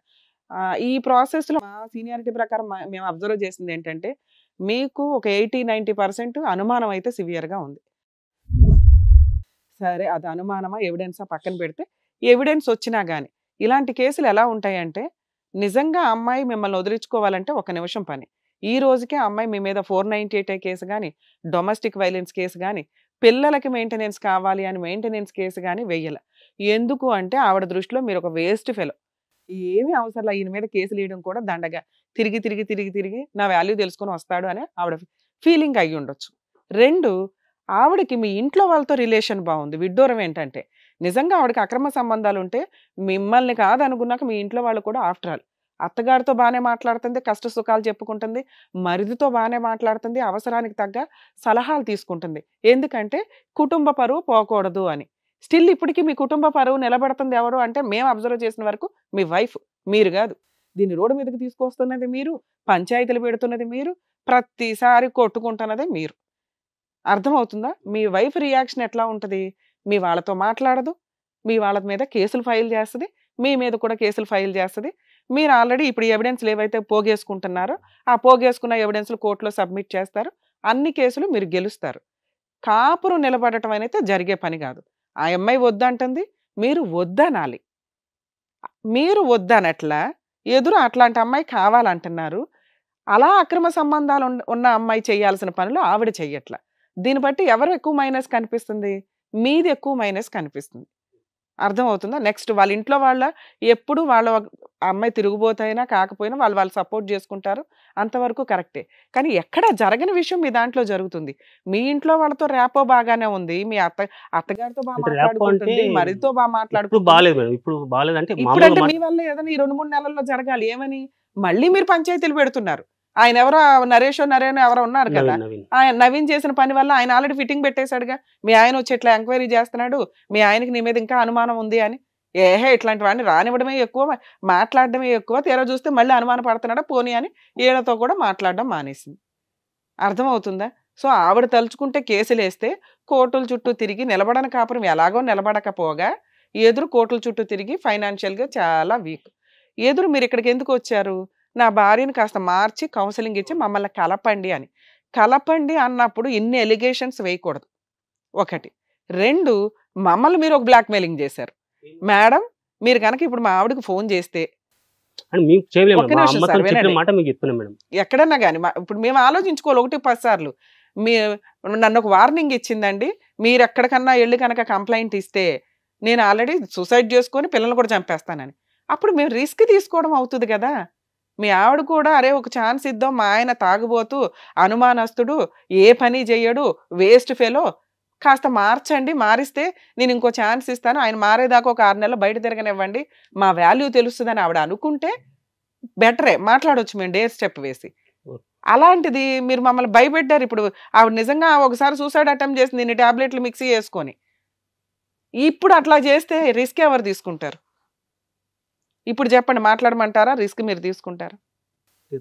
ఈ ప్రాసెస్లో మా సీనియారిటీ ప్రకారం మేము అబ్జర్వ్ చేసింది ఏంటంటే మీకు ఒక 80-90% అనుమానం అయితే సివియర్గా ఉంది. సరే అది అనుమానమా ఎవిడెన్సా పక్కన పెడితే, ఎవిడెన్స్ వచ్చినా కానీ ఇలాంటి కేసులు ఎలా ఉంటాయంటే నిజంగా అమ్మాయి మిమ్మల్ని వదిలించుకోవాలంటే 1 నిమిషం పని. ఈ రోజుకే ఆ అమ్మాయి మీ మీద 498 కేసు కానీ, డొమెస్టిక్ వైలెన్స్ కేసు కానీ, పిల్లలకి మెయింటెనెన్స్ కావాలి అని మెయింటెనెన్స్ కేసు కానీ వెయ్యల. ఎందుకు అంటే ఆవిడ దృష్టిలో మీరు ఒక వేస్ట్ ఫెలో. ఏమీ అవసరంలా, ఈయన మీద కేసులు వేయడం కూడా దండగా. తిరిగి నా వాల్యూ తెలుసుకొని వస్తాడు అని ఆవిడ ఫీలింగ్ అయ్యి ఉండొచ్చు. 2, ఆవిడకి మీ ఇంట్లో వాళ్ళతో రిలేషన్ బాగుంది. విడ్డూరం ఏంటంటే నిజంగా ఆవిడకి అక్రమ సంబంధాలు ఉంటే మిమ్మల్ని కాదనుకున్నాక మీ ఇంట్లో వాళ్ళు కూడా ఆఫ్టర్ ఆల్ అత్తగారితో బాగానే మాట్లాడుతుంది, కష్ట సుఖాలు చెప్పుకుంటుంది, మరిదితో బాగానే మాట్లాడుతుంది, అవసరానికి తగ్గ సలహాలు తీసుకుంటుంది. ఎందుకంటే కుటుంబ పరువు పోకూడదు అని. స్టిల్ ఇప్పటికీ మీ కుటుంబ పరువు నిలబడుతుంది ఎవరు అంటే మేము అబ్జర్వ్ చేసిన వరకు మీ వైఫ్, మీరు కాదు. దీన్ని రోడ్డు మీదకి తీసుకొస్తున్నది మీరు, పంచాయతీలు పెడుతున్నది మీరు, ప్రతిసారి కొట్టుకుంటున్నదే మీరు. అర్థమవుతుందా? మీ వైఫ్ రియాక్షన్ ఎట్లా ఉంటుంది? మీ వాళ్ళతో మాట్లాడదు, మీ వాళ్ళ మీద కేసులు ఫైల్ చేస్తుంది, మీ మీద కూడా కేసులు ఫైల్ చేస్తుంది. మీరు ఆల్రెడీ ఇప్పుడు ఎవిడెన్స్లు ఏవైతే పోగేసుకుంటున్నారో ఆ పోగేసుకున్న ఎవిడెన్స్లు కోర్టులో సబ్మిట్ చేస్తారు. అన్ని కేసులు మీరు గెలుస్తారు. కాపురం నిలబడటం అనేది జరిగే పని కాదు. ఆ అమ్మాయి వద్దంటుంది, మీరు వద్దనాలి. మీరు వద్దనట్లా ఎదురు అట్లాంటి అమ్మాయి కావాలంటున్నారు. అలా అక్రమ సంబంధాలు ఉన్న అమ్మాయి చేయాల్సిన పనులు ఆవిడ చెయ్యట్లా. దీన్ని బట్టి ఎవరు ఎక్కువ మైనస్ కనిపిస్తుంది? మీది ఎక్కువ మైనస్ కనిపిస్తుంది. అర్థమవుతుందా? నెక్స్ట్ వాళ్ళ ఇంట్లో వాళ్ళ ఎప్పుడు వాళ్ళ అమ్మాయి తిరుగుబోతైనా కాకపోయినా వాళ్ళు సపోర్ట్ చేసుకుంటారు, అంతవరకు కరెక్టే. కానీ ఎక్కడ జరగని విషయం మీ దాంట్లో జరుగుతుంది. మీ ఇంట్లో వాళ్ళతో ర్యాపో బాగానే ఉంది, మీ అత్తగారితో బాగా మాట్లాడుకుంటుంది, మరితో బాగా మాట్లాడుకుంటుంది. ఇప్పుడంటే మీ వల్ల ఏదైనా ఈ 2-3 నెలల్లో జరగాలి. ఏమని మళ్ళీ మీరు పంచాయతీలు పెడుతున్నారు. ఆయన ఎవరో నరేనో ఎవరో ఉన్నారు కదా, ఆయన నవీన్ చేసిన పని వల్ల ఆయన ఆల్రెడీ ఫిట్టింగ్ పెట్టేశాడుగా. మీ ఆయన వచ్చి ఇట్లా ఎంక్వైరీ చేస్తున్నాడు, మీ ఆయనకి నీ మీద ఇంకా అనుమానం ఉంది అని. ఇట్లాంటి వాడిని రానివ్వడమే ఎక్కువ, మాట్లాడడమే ఎక్కువ. తీరా చూస్తే మళ్ళీ అనుమానం పడుతున్నాడా పోనీ అని ఈయనతో కూడా మాట్లాడడం మానేసింది. అర్థమవుతుందా? సో ఆవిడ తలుచుకుంటే కేసులు వేస్తే కోర్టుల చుట్టూ తిరిగి నిలబడని కాపురం ఎలాగో నిలబడకపోగా ఎదురు కోర్టుల చుట్టూ తిరిగి ఫైనాన్షియల్గా చాలా వీక్. ఎదురు మీరు ఇక్కడికి ఎందుకు వచ్చారు? నా భార్యను కాస్త మార్చి కౌన్సిలింగ్ ఇచ్చి మమ్మల్ని కలపండి అని. కలపండి అన్నప్పుడు ఇన్ని ఎలిగేషన్స్ వేయకూడదు. 1. 2, మమ్మల్ని మీరు ఒక బ్లాక్మెయిలింగ్ చేశారు. మేడం మీరు కనుక ఇప్పుడు మా ఆవిడకి ఫోన్ చేస్తే ఎక్కడన్నా కానీ ఇప్పుడు మేము ఆలోచించుకోవాలి 1-10 సార్లు. నన్ను ఒక వార్నింగ్ ఇచ్చిందండి, మీరు ఎక్కడికన్నా వెళ్ళి కనుక కంప్లైంట్ ఇస్తే నేను ఆల్రెడీ సూసైడ్ చేసుకొని పిల్లల్ని కూడా చంపేస్తానని. అప్పుడు మేము రిస్క్ తీసుకోవడం అవుతుంది కదా. మీ ఆవిడ కూడా అరే ఒక ఛాన్స్ ఇద్దాం, మా ఆయన తాగుబోతూ అనుమానస్తుడు, ఏ పని చెయ్యడు, వేస్ట్ ఫెలో, కాస్త మార్చండి, మారిస్తే నేను ఇంకో ఛాన్స్ ఇస్తాను, ఆయన మారేదాకా ఒక 6 నెలలు బయట తిరగనివ్వండి, మా వాల్యూ తెలుస్తుందని ఆవిడ అనుకుంటే బెటరే, మాట్లాడవచ్చు మేము డేర్ స్టెప్ వేసి. అలాంటిది మీరు మమ్మల్ని భయపెట్టారు. ఇప్పుడు ఆవిడ నిజంగా ఒకసారి సూసైడ్ అటెంప్ట్ చేసింది ఇన్ని టాబ్లెట్లు మిక్సీ చేసుకొని. ఇప్పుడు అట్లా చేస్తే రిస్క్ ఎవరు తీసుకుంటారు? ఇప్పుడు చెప్పండి, మాట్లాడమంటారా, రిస్క్ మీరు తీసుకుంటారా?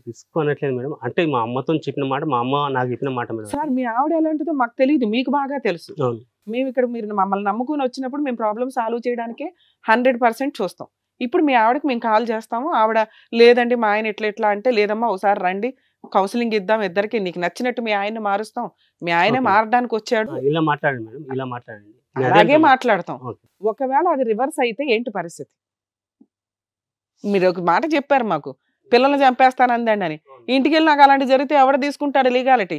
రిస్క్ అనట్లేదు మేడం, అంటే మా అమ్మతో చెప్పిన మాట, మా అమ్మ నాకు చెప్పిన మాట మేడం. సార్ మీ ఆవిడ ఎలాంటిదో మాకు తెలియదు, మీకు బాగా తెలుసు. మేము ఇక్కడ మీరు మమ్మల్ని నమ్ముకుని వచ్చినప్పుడు మేము ప్రాబ్లమ్ సాల్వ్ చేయడానికి 100% చూస్తాం. ఇప్పుడు మీ ఆవిడకి మేము కాల్ చేస్తాము, ఆవిడ లేదండి మా ఆయన ఎట్లా అంటే, లేదమ్మా ఒకసారి రండి కౌన్సిలింగ్ ఇద్దాం ఇద్దరికి, నీకు నచ్చినట్టు మీ ఆయన్ని మారుస్తాం, మీ ఆయనే మారడానికి వచ్చాడు, ఇలా మాట్లాడండి మేడం, ఇలా మాట్లాడండి, అలాగే మాట్లాడతాం. ఒకవేళ అది రివర్స్ అయితే ఏంటి పరిస్థితి? మీరు ఒక మాట చెప్పారు మాకు, పిల్లల్ని చంపేస్తానందండి అని. ఇంటికి వెళ్ళి నాకు అలాంటి జరిగితే ఎవడ తీసుకుంటాడు లీగాలిటీ?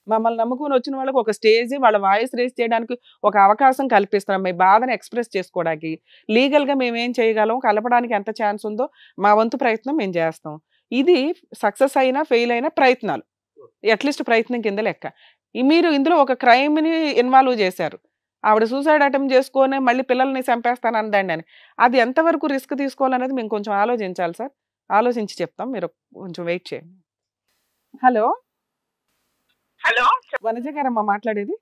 మమ్మల్ని నమ్ముకుని వచ్చిన వాళ్ళకి ఒక స్టేజ్, వాళ్ళ వాయిస్ రేస్ చేయడానికి ఒక అవకాశం కల్పిస్తున్నాం, మీ బాధను ఎక్స్ప్రెస్ చేసుకోవడానికి. లీగల్గా మేము ఏం చేయగలం, కలపడానికి ఎంత ఛాన్స్ ఉందో మా వంతు ప్రయత్నం మేము చేస్తాం. ఇది సక్సెస్ అయినా ఫెయిల్ అయినా ప్రయత్నాలు, అట్లీస్ట్ ప్రయత్నం కింద లెక్క. మీరు ఇందులో ఒక క్రైమ్ని ఇన్వాల్వ్ చేశారు. ఆవిడ సూసైడ్ అటెంప్ట్ చేసుకొని మళ్ళీ పిల్లల్ని చంపేస్తాను అందండి అని. అది ఎంతవరకు రిస్క్ తీసుకోవాలనేది మేము కొంచెం ఆలోచించాలి సార్, ఆలోచించి చెప్తాం, మీరు కొంచెం వెయిట్ చేయండి. హలో హలో వనజ గారమ్మా మాట్లాడేది?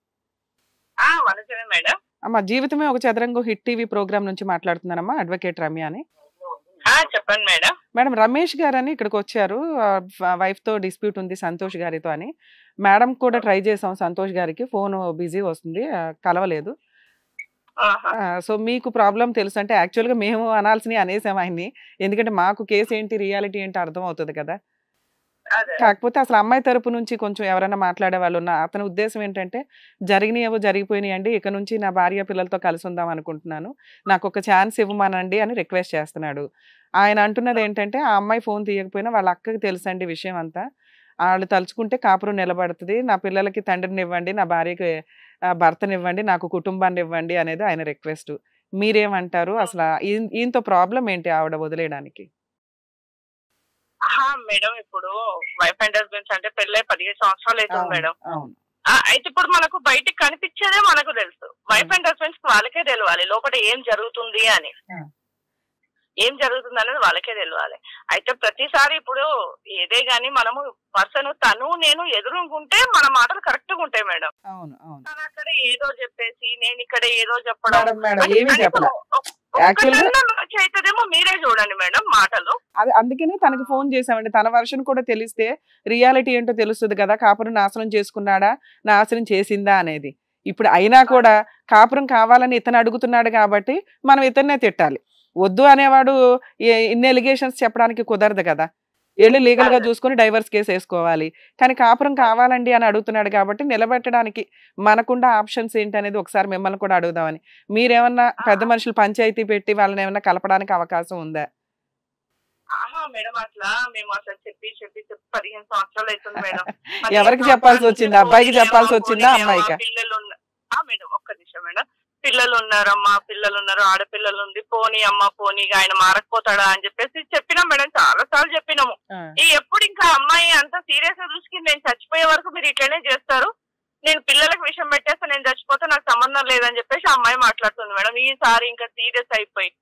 వనజనే మేడం. అమ్మా జీవితమే ఒక చదరంగం హిట్ టీవీ ప్రోగ్రామ్ నుంచి మాట్లాడుతున్నానమ్మా, అడ్వకేట్ రమ్య అని. చెప్పండి మేడం. మేడం రమేష్ గారు అని ఇక్కడికి వచ్చారు, వైఫ్ తో డిస్ప్యూట్ ఉంది సంతోష్ గారితో అని. మేడం కూడా ట్రై చేసాం, సంతోష్ గారికి ఫోన్ బిజీ వస్తుంది, కలవలేదు. సో మీకు ప్రాబ్లం తెలుసు అంటే యాక్చువల్గా మేము అనాల్సినవి అనేసాం ఆయన్ని, ఎందుకంటే మాకు కేసు ఏంటి రియాలిటీ ఏంటి అర్థం అవుతుంది కదా. కాకపోతే అసలు అమ్మాయి తరపు నుంచి కొంచెం ఎవరైనా మాట్లాడే వాళ్ళు ఉన్నా, అతని ఉద్దేశం ఏంటంటే జరిగినాయేవో జరిగిపోయినాయి అండి, ఇక నుంచి నా భార్య పిల్లలతో కలిసి ఉందాం అనుకుంటున్నాను, నాకు ఒక ఛాన్స్ ఇవ్వమానండి అని రిక్వెస్ట్ చేస్తున్నాడు. ఆయన అంటున్నది ఏంటంటే ఆ అమ్మాయి ఫోన్ తీయకపోయినా వాళ్ళ అక్కకి తెలుసండి విషయం అంతా, వాళ్ళు తలుచుకుంటే కాపురం నిలబడుతుంది, నా పిల్లలకి తండ్రిని ఇవ్వండి, నా భార్యకి భర్తనివ్వండి, నాకు కుటుంబాన్ని ఇవ్వండి అనేది ఆయన రిక్వెస్ట్. మీరేమంటారు? అసలు ఈయనతో ప్రాబ్లం ఏంటి ఆవిడ వదిలేయడానికి? మేడం ఇప్పుడు వైఫ్ అండ్ హస్బెండ్స్ అంటే పెళ్ళై 15 సంవత్సరాలు అవుతుంది మేడం. అవును. అయితే ఇప్పుడు మనకు బయటికి కనిపించేదే మనకు తెలుసు. వైఫ్ అండ్ హస్బెండ్స్ వాళ్ళకే తెలియాలి లోపల ఏం జరుగుతుంది అని, ఏం జరుగుతుంది అనేది వాళ్ళకే తెలియాలి. అయితే ప్రతిసారి ఇప్పుడు ఏదే గానీ మనము పర్సన్ తను నేను ఎదురుకుంటే మన మాటలు కరెక్ట్ గా ఉంటాయి మేడం. అవును అవును. తను అక్కడ ఏదో చెప్పేసి నేను ఇక్కడ ఏదో చెప్పడం అవుతుందేమో మీరే చూడండి మేడం మాటలు. అది అందుకనే తనకి ఫోన్ చేసామండి. తన వర్షన్ కూడా తెలిస్తే రియాలిటీ ఏంటో తెలుస్తుంది కదా, కాపురం నాశనం చేసుకున్నాడా నాశనం చేసిందా అనేది. ఇప్పుడు అయినా కూడా కాపురం కావాలని ఇతను అడుగుతున్నాడు కాబట్టి మనం ఇతన్నే తిట్టాలి. వద్దు అనేవాడు ఇన్ని ఎలిగేషన్స్ చెప్పడానికి కుదరదు కదా, వెళ్ళి లీగల్ గా చూసుకుని డైవర్స్ కేసు వేసుకోవాలి. కానీ కాపురం కావాలండి అని అడుగుతున్నాడు కాబట్టి నిలబెట్టడానికి మనకుండా ఆప్షన్స్ ఏంటనేది ఒకసారి మిమ్మల్ని కూడా అడుగుదామని. మీరేమన్నా పెద్ద మనుషులు పంచాయతీ పెట్టి వాళ్ళని ఏమన్నా కలపడానికి అవకాశం ఉందా? మేడం అట్లా మేము అసలు చెప్పి 15 సంవత్సరాలు అవుతుంది మేడం. ఎవరికి చెప్పాల్సి వచ్చిందా? అబ్బాయికి చెప్పాల్సి వచ్చిందా అమ్మాయికి? పిల్లలు మేడం ఒక్క నిమిషం మేడం. పిల్లలు ఉన్నారమ్మా, పిల్లలు ఉన్నారు, ఆడపిల్లలు ఉంది, పోనీ అమ్మ పోనీ ఆయన మారకపోతాడా అని చెప్పేసి చెప్పినాం మేడం, చాలా సార్లు చెప్పినాము. ఎప్పుడు ఇంకా అమ్మాయి అంత సీరియస్ గా చూసుకుని నేను చచ్చిపోయే వరకు మీరు ఇట్లనే చేస్తారు, నేను పిల్లలకు విషయం పెట్టేస్తే నేను చచ్చిపోతే నాకు సంబంధం లేదని చెప్పేసి అమ్మాయి మాట్లాడుతుంది మేడం. ఈసారి ఇంకా సీరియస్ అయిపోయి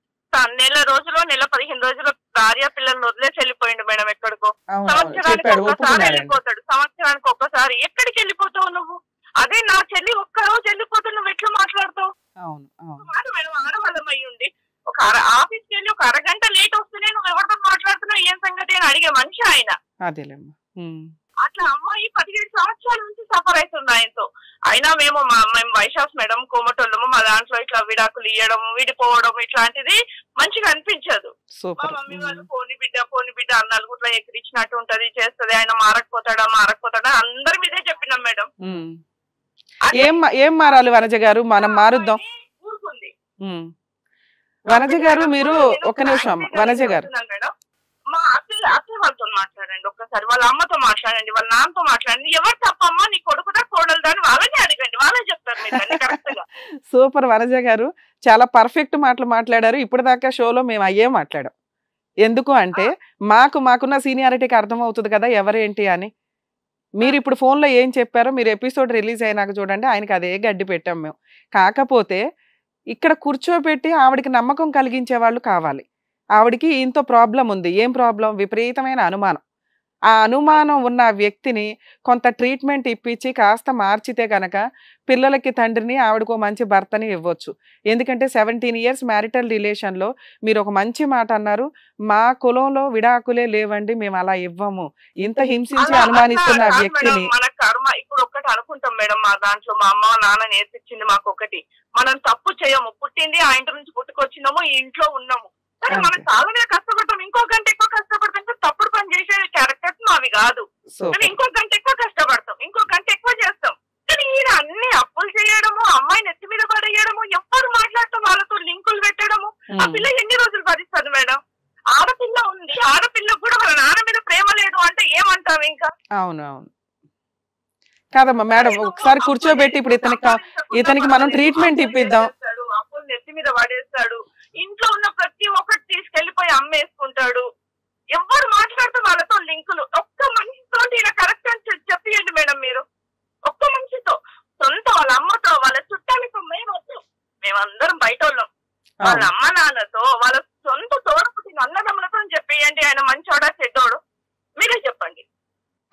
నెల రోజులు 15 రోజులు భార్య పిల్లల్ని వదిలేసి వెళ్ళిపోయిండు మేడం ఎక్కడికో. సంవత్సరానికి ఒక్కసారి వెళ్ళిపోతాడు, సంవత్సరానికి ఒక్కసారి. ఎక్కడికి వెళ్ళిపోతావు నువ్వు? అదే నా చెల్లి ఒక్క రోజు వెళ్ళిపోతే నువ్వు ఎట్లా మాట్లాడతావు మేడం? ఆడవాళ్ళం అయ్యి ఉండి ఒక ఆఫీస్కి వెళ్ళి ఒక అరగంట లేట్ వస్తేనే నువ్వు ఎవరితో మాట్లాడుతున్నావు ఏం సంగతి అని అడిగే మనిషి ఆయన. అట్లా అమ్మాయి 17 సంవత్సరాల నుంచి సఫర్ అవుతుంది ఆయనతో. అయినా మేము వైశాఖ్ మేడం కోమటోళ్ళము, మా దాంట్లో ఇట్లా విడాకులు ఇవ్వడం విడిపోవడం ఇట్లాంటిది మంచిగా అనిపించదు. మా మమ్మీ వాళ్ళు పోని బిడ్డ అన్నాళ్ళు ఇట్లా ఎక్కిరిచ్చినట్టు ఉంటది, చేస్తుంది, ఆయన మారకపోతాడా అందరి మీదే చెప్పినాం మేడం. ఏం మారాలి వనజ గారు, మనం మారుద్దాం. ఊరుకుంది వనజ గారు. మీరు ఒక్క నిమిషం అమ్మ. వనజ గారు మేడం మా అత్తయ్య వాళ్ళతో మాట్లాడండి, ఒక్కసారి వాళ్ళ అమ్మతో మాట్లాడండి, వాళ్ళ నాన్నతో మాట్లాడండి. ఎవరు తప్పమ్మా, నీ కొడుకుదా కోడలుదా అని వాళ్ళని అడగండి, వాళ్ళే చెప్తారు మీకు కరెక్ట్ గా. సూపర్ వనజ గారు, చాలా పర్ఫెక్ట్ మాటలు మాట్లాడారు. ఇప్పటిదాకా షోలో మేము అయ్యే మాట్లాడాం. ఎందుకు అంటే మాకున్న సీనియారిటీకి అర్థమవుతుంది కదా ఎవరేంటి అని. మీరు ఇప్పుడు ఫోన్లో ఏం చెప్పారో మీరు ఎపిసోడ్ రిలీజ్ అయినాక చూడండి, ఆయనకి అదే గడ్డి పెట్టాం మేము. కాకపోతే ఇక్కడ కూర్చోబెట్టి ఆవిడకి నమ్మకం కలిగించే వాళ్ళు కావాలి. ఆవిడికి ఈయనతో ప్రాబ్లం ఉంది. ఏం ప్రాబ్లం? విపరీతమైన అనుమానం. ఆ అనుమానం ఉన్న వ్యక్తిని కొంత ట్రీట్మెంట్ ఇప్పించి కాస్త మార్చితే కనుక పిల్లలకి తండ్రిని ఆవిడకు మంచి భర్తని ఇవ్వచ్చు. ఎందుకంటే 17 years మ్యారిటల్ రిలేషన్లో మీరు ఒక మంచి మాట అన్నారు, మా కులంలో విడాకులే లేవండి, మేము అలా ఇవ్వము. ఇంత హింసించి అనుమానిస్తున్న వ్యక్తిని మన కర్మ. ఇప్పుడు ఒక్కటి అనుకుంటాం మేడం, మా దాంట్లో మా అమ్మ నాన్న నేర్పించింది మాకు ఒకటి, మనం తప్పు చేయము, పుట్టింది ఆ ఇంటి నుంచి పుట్టుకొచ్చినాము, ఈ ఇంట్లో ఉన్నాము, కానీ మనం చాలానే కష్టపడతాం, ఇంకో గంట ఎక్కువ కష్టపడతాం. తప్పుడు పని చేసే క్యారెక్టర్స్ అవి కాదు, కానీ ఇంకో గంట ఎక్కువ కష్టపడతాం, ఇంకో గంట ఎక్కువ చేస్తాం. కానీ ఈయన అన్ని అప్పులు చేయడము, అమ్మాయి నెత్తి మీద పడేయడము, ఎప్పుడు మాట్లాడటం, వాళ్ళతో లింకులు పెట్టడము. ఆ పిల్ల ఎన్ని రోజులు భరిస్తుంది మేడం? ఆడపిల్ల ఉంది, ఆడపిల్లకు కూడా వాళ్ళ నాన్న మీద ప్రేమ లేదు అంటే ఏమంటావు ఇంకా? అవును అవును కాదమ్మా మేడం, ఒకసారి కూర్చోబెట్టి ఇప్పుడు ఇతనికి మనం ట్రీట్మెంట్ ఇప్పిద్దాం. అప్పులు నెత్తి మీద పడేస్తాడు, ఇంట్లో ఉన్న ప్రతి ఒక్కటి తీసుకెళ్లిపోయి అమ్మేసుకుంటాడు. ఎవరు మాట్లాడుతూ వాళ్ళతో లింకులు. ఒక్క మనిషితో ఇలా కరెక్ట్ అని చెప్పియండి మేడం మీరు. ఒక్క మనిషితో, సొంత వాళ్ళ అమ్మతో, వాళ్ళ చుట్టాలతో మేమందరం బయట వాళ్ళం, వాళ్ళ అమ్మ నాన్నతో, వాళ్ళ సొంత తోడపుట్టిన అన్నదమ్ములతో చెప్పేయండి ఆయన మంచోడా చెడ్డోడు మీరే చెప్పండి.